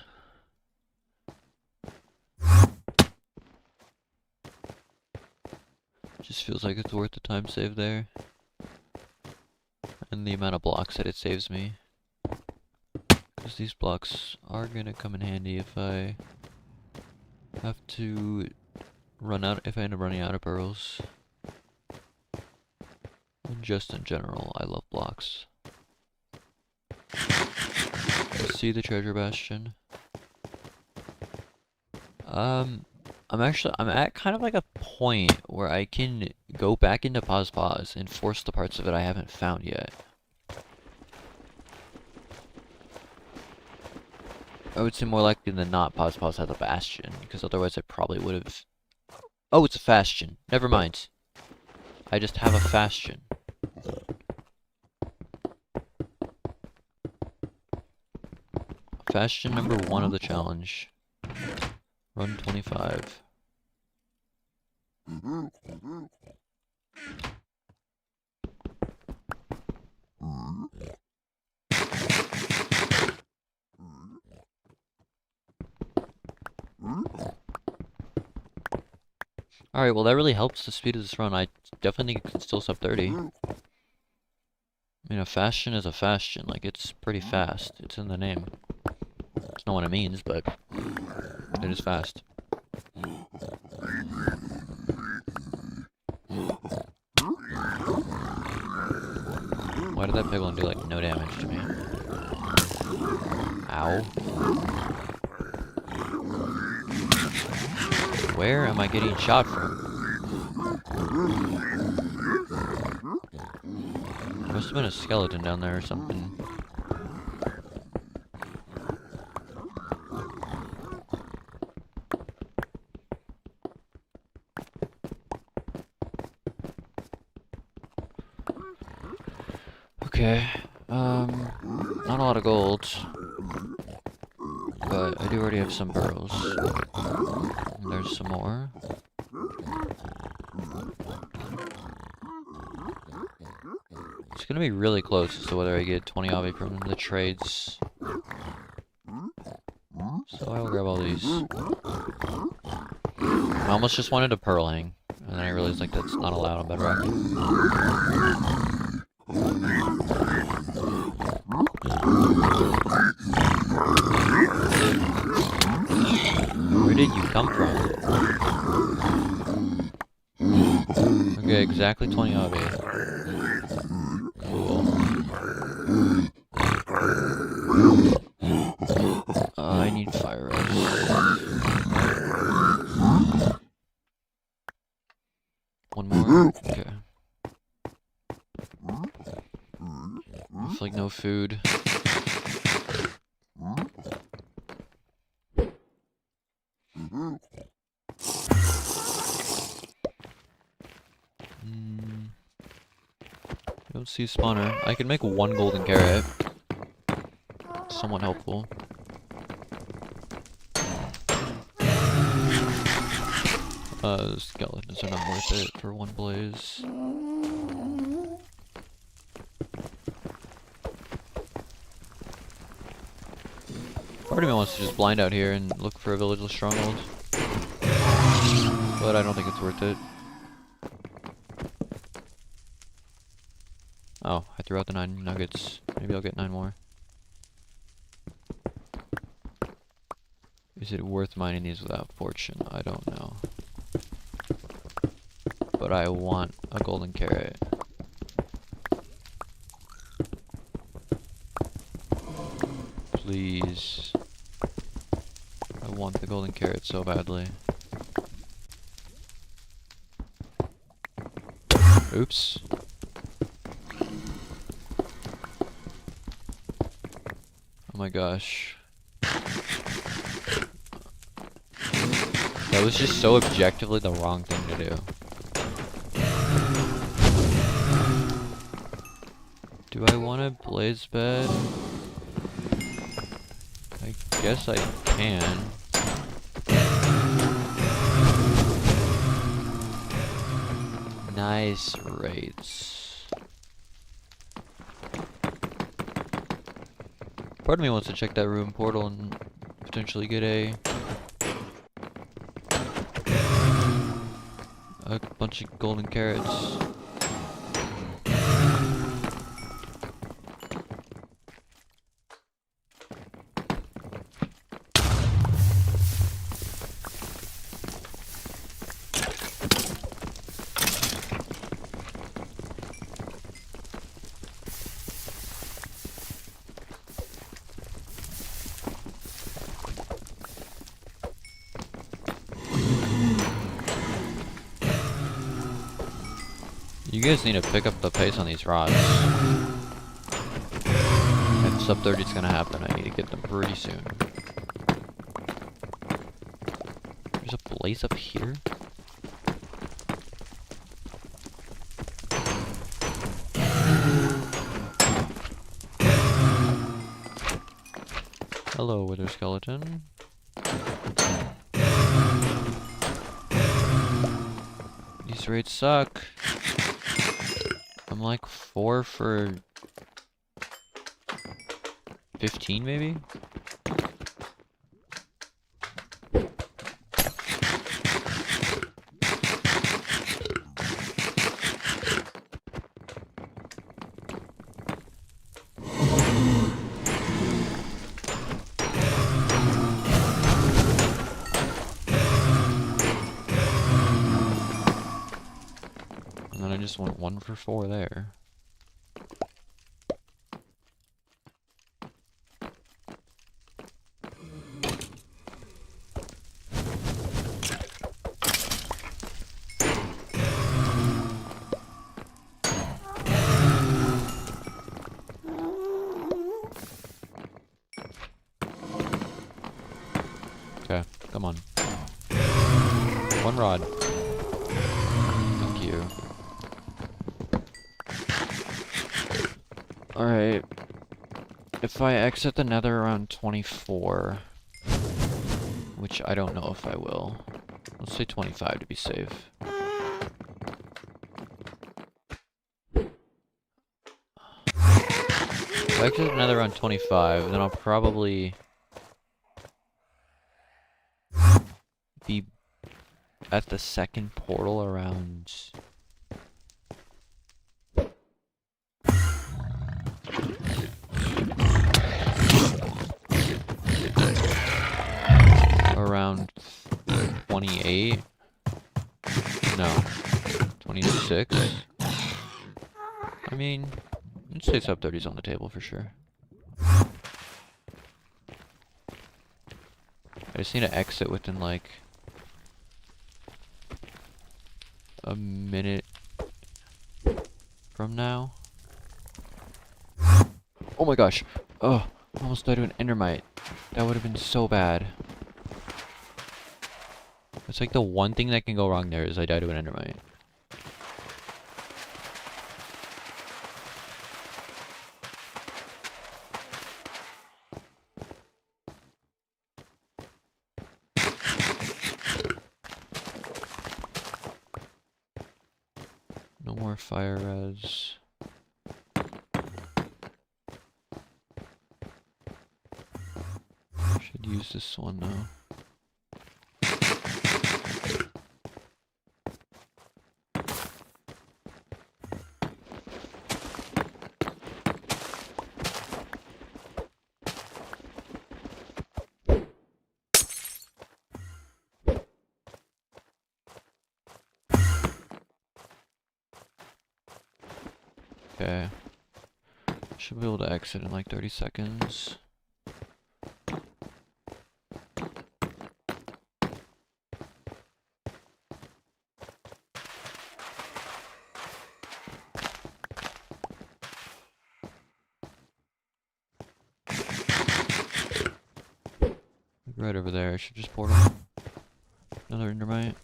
Just feels like it's worth the time save there. And the amount of blocks that it saves me. Because these blocks are gonna come in handy if I have to if I end up running out of pearls. And just in general, I love blocks. I see the treasure bastion. I'm at kind of like a point where I can go back into pause and force the parts of it I haven't found yet. I would say more likely than not pause has a bastion, because otherwise I probably would have... Oh, it's a fastion. Never mind. I just have a fastion. Fastion number 1 of the challenge. Run 25. Alright, well that really helps the speed of this run. I definitely think it can still sub 30. I mean, a fastion is a fastion. Like, it's pretty fast. It's in the name. It's not what it means, but it is fast. Why did that piglin do, like, no damage to me? Ow. Where am I getting shot from? There must have been a skeleton down there or something. Okay, not a lot of gold, but I do already have some burrows. And there's some more. It's gonna be really close as to whether I get 20 obby from the trades. So I will grab all these. almost just wanted a purling, and then I realized like that's not allowed on Bedrock. Where did you come from? Okay, exactly 20 obby. Cool. I need fire rest. One more? Okay. Looks like no food. Don't see a spawner. I can make one golden carrot. Somewhat helpful. Skeletons are not worth it for one blaze. Part of me wants to just blind out here and look for a villageless stronghold. But I don't think it's worth it. Oh, I threw out the 9 nuggets. Maybe I'll get 9 more. Is it worth mining these without fortune? I don't know. But I want a golden carrot. Please. I want the golden carrot so badly. Oops. Oh my gosh. That was just so objectively the wrong thing to do. Do I want a blaze bed? I guess I can. Nice rates. Part of me wants to check that room portal and potentially get a bunch of golden carrots. You guys need to pick up the pace on these rods. If sub 30 is gonna happen, I need to get them pretty soon. There's a blaze up here? Hello, wither skeleton. These raids suck. I'm like 4 for 15 maybe? And then I just went 1 for 4 there. Okay, come on. 1 rod. Thank you. Alright. If I exit the nether around 24, which I don't know if I will. Let's say 25 to be safe. If I exit the nether around 25, then I'll probably be at the second portal around... around 28? No. 26? I mean, I'd say sub 30's on the table for sure. I just need to exit within like a minute from now. Oh my gosh. Oh, almost died to an endermite. That would have been so bad. It's like the one thing that can go wrong there is I die to an endermite. No more fire res. Should use this one now. Okay. Should be able to exit in like 30 seconds. Right over there, I should just portal. Another endermite.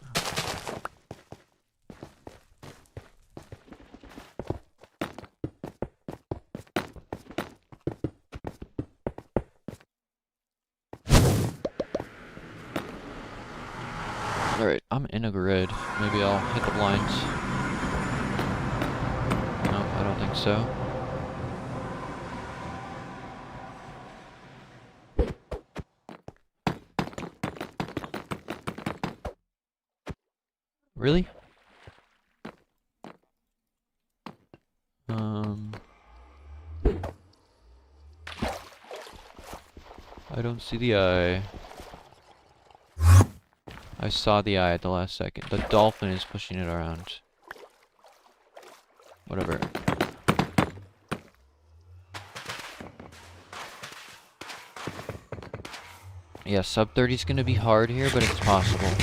Alright, I'm in a grid. Maybe I'll hit the blinds. No, I don't think so. Really? I don't see the eye. I saw the eye at the last second. The dolphin is pushing it around. Whatever. Yeah, sub 30 is gonna be hard here, but it's possible. Is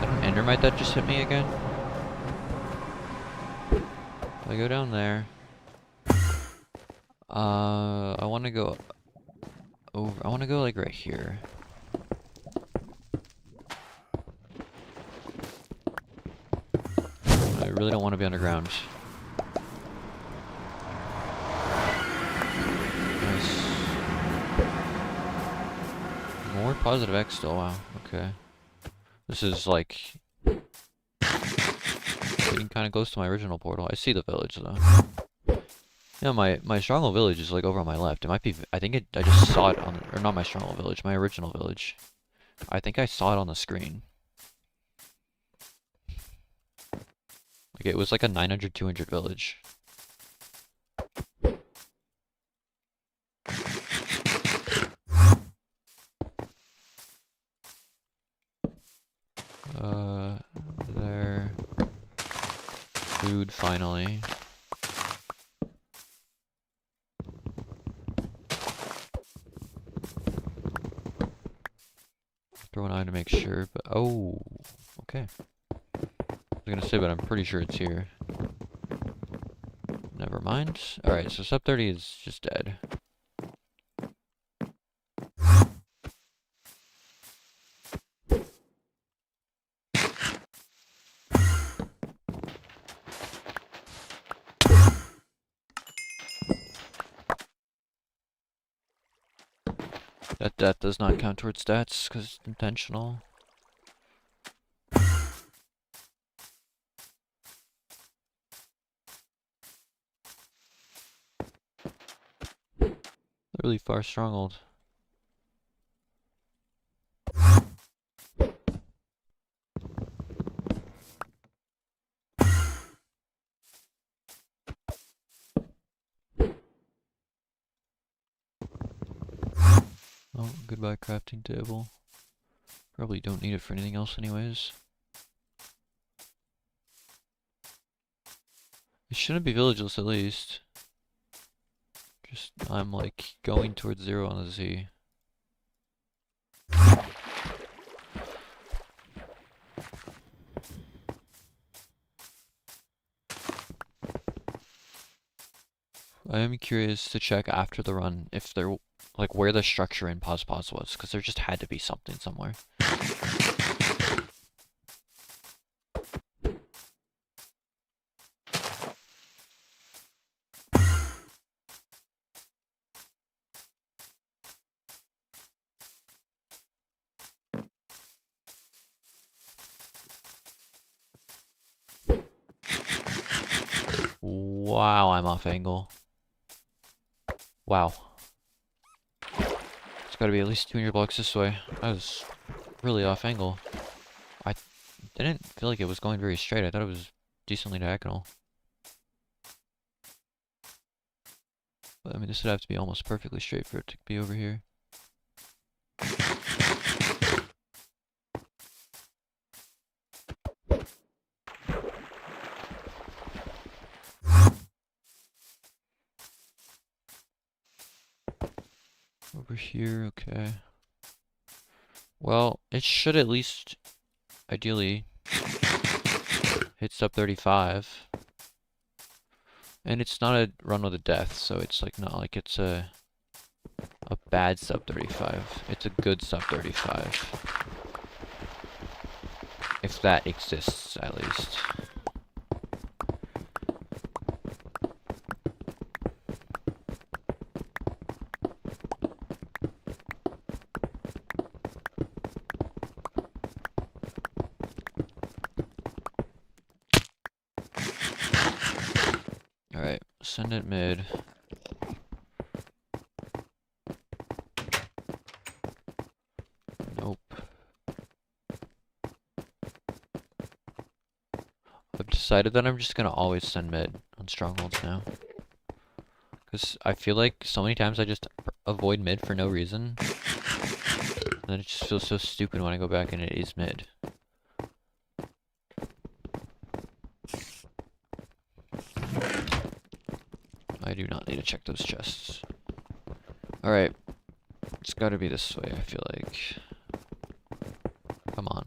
that an endermite that just hit me again? If I go down there. I want to go over. I want to go like right here. I really don't want to be underground. Nice. More positive X still. Wow. Okay. This is like getting kind of close to my original portal. I see the village though. Yeah, my stronghold village is like over on my left. It might be. I think I just saw it on, or not my stronghold village, my original village. I think I saw it on the screen. Like it was like a 900, 200 village. There. Food finally. Throw an eye to make sure, but oh, okay. I was gonna say, but I'm pretty sure it's here. Never mind. Alright, so sub 30 is just dead. That death does not count towards stats because it's intentional. Really far stronghold. Oh, goodbye crafting table. Probably don't need it for anything else anyways. It shouldn't be villageless at least. Just, I'm like going towards 0 on the Z. I am curious to check after the run if there, like, where the structure in Pause was, because there just had to be something somewhere. Wow, I'm off angle. Wow. It's gotta be at least 200 blocks this way. I was really off angle. I didn't feel like it was going very straight. I thought it was decently diagonal. But I mean, this would have to be almost perfectly straight for it to be over here. Over here, okay. Well, it should at least, ideally, hit sub 35. And it's not a run with a death, so it's like not like it's a bad sub 35. It's a good sub 35. If that exists, at least. Alright, send it mid. Nope. I've decided that I'm just gonna always send mid on strongholds now. Because I feel like so many times I just avoid mid for no reason. And then it just feels so stupid when I go back and it is mid. I do not need to check those chests. Alright. It's gotta be this way, I feel like. Come on.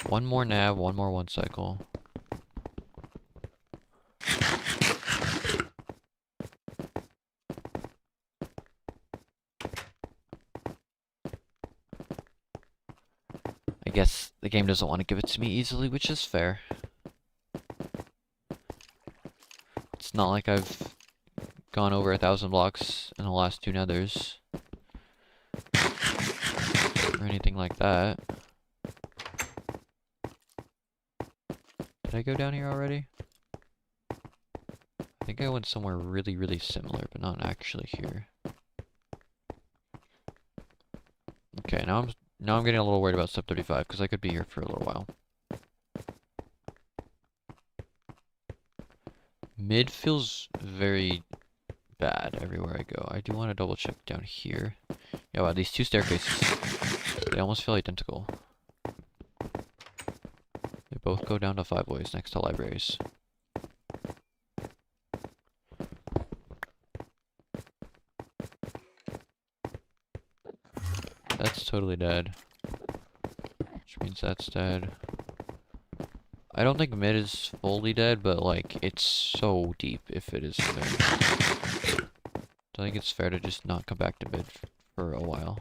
One more nav, one more 1 cycle. I guess the game doesn't want to give it to me easily, which is fair. It's not like I've gone over 1,000 blocks in the last 2 nethers. Or anything like that. Did I go down here already? I think I went somewhere really, really similar, but not actually here. Okay, now I'm getting a little worried about sub 35 because I could be here for a little while. Mid feels very bad everywhere I go. I do want to double check down here. Yeah, wow, these 2 staircases, they almost feel identical. They both go down to 5 ways next to libraries. That's totally dead. Which means that's dead. I don't think mid is fully dead, but like, it's so deep if it is there. I think it's fair to just not come back to mid for a while.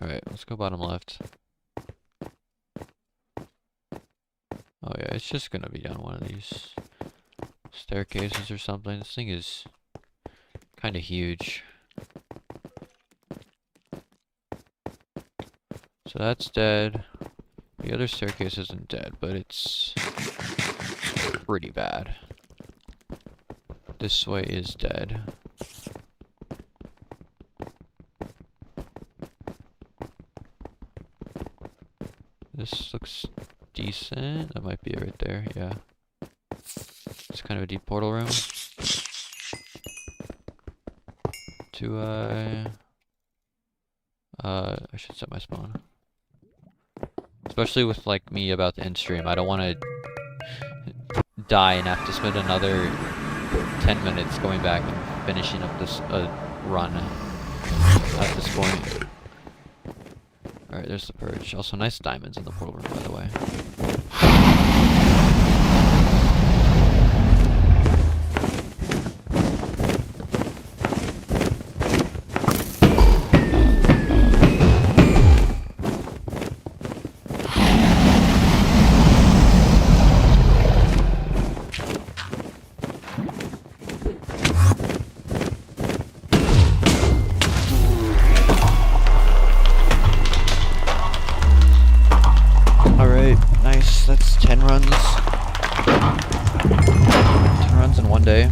Alright, let's go bottom left. Oh yeah, it's just gonna be down one of these staircases or something. This thing is kind of huge. So that's dead. The other staircase isn't dead, but it's pretty bad. This way is dead. This looks decent. That might be it right there, yeah. It's kind of a deep portal room. I should set my spawn. Especially with like me about to end stream, I don't want to die and have to spend another 10 minutes going back and finishing up this run at this point. Alright, there's the purge. Also, nice diamonds in the portal room, by the way. That's 10 runs. 10 runs in one day.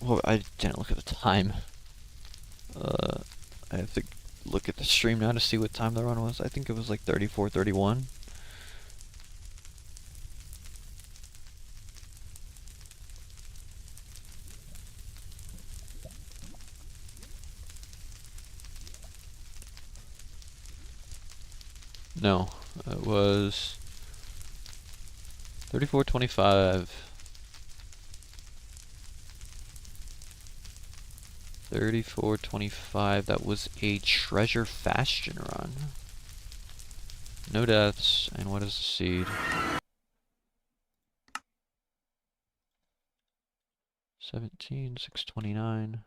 Well, I didn't look at the time. I have to look at the stream now to see what time the run was. I think it was like 34, 31. No, it was 34:25. 34:25. That was a treasure fashion run. No deaths. And what is the seed? 17, 629.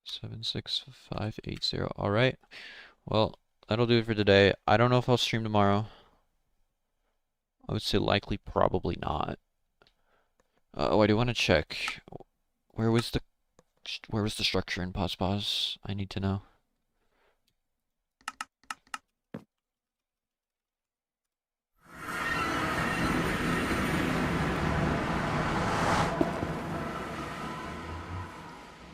76580. Alright. Well, that'll do it for today. I don't know if I'll stream tomorrow. I would say likely probably not. Oh, I do want to check. Where was the structure in Pause? I need to know.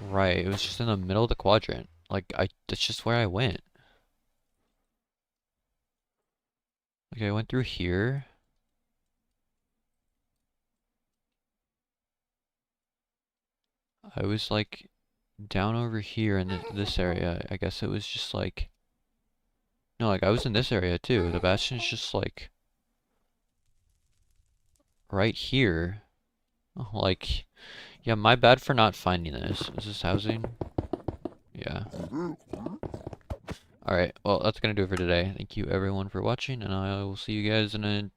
Right, it was just in the middle of the quadrant. Like, that's just where I went. Okay, I went through here. I was like down over here in this area. I guess it was just like, no, like I was in this area too. The bastion's just like right here. Like, yeah, my bad for not finding this. Is this housing? Yeah. Alright, well, that's gonna do it for today. Thank you everyone for watching, and I will see you guys in a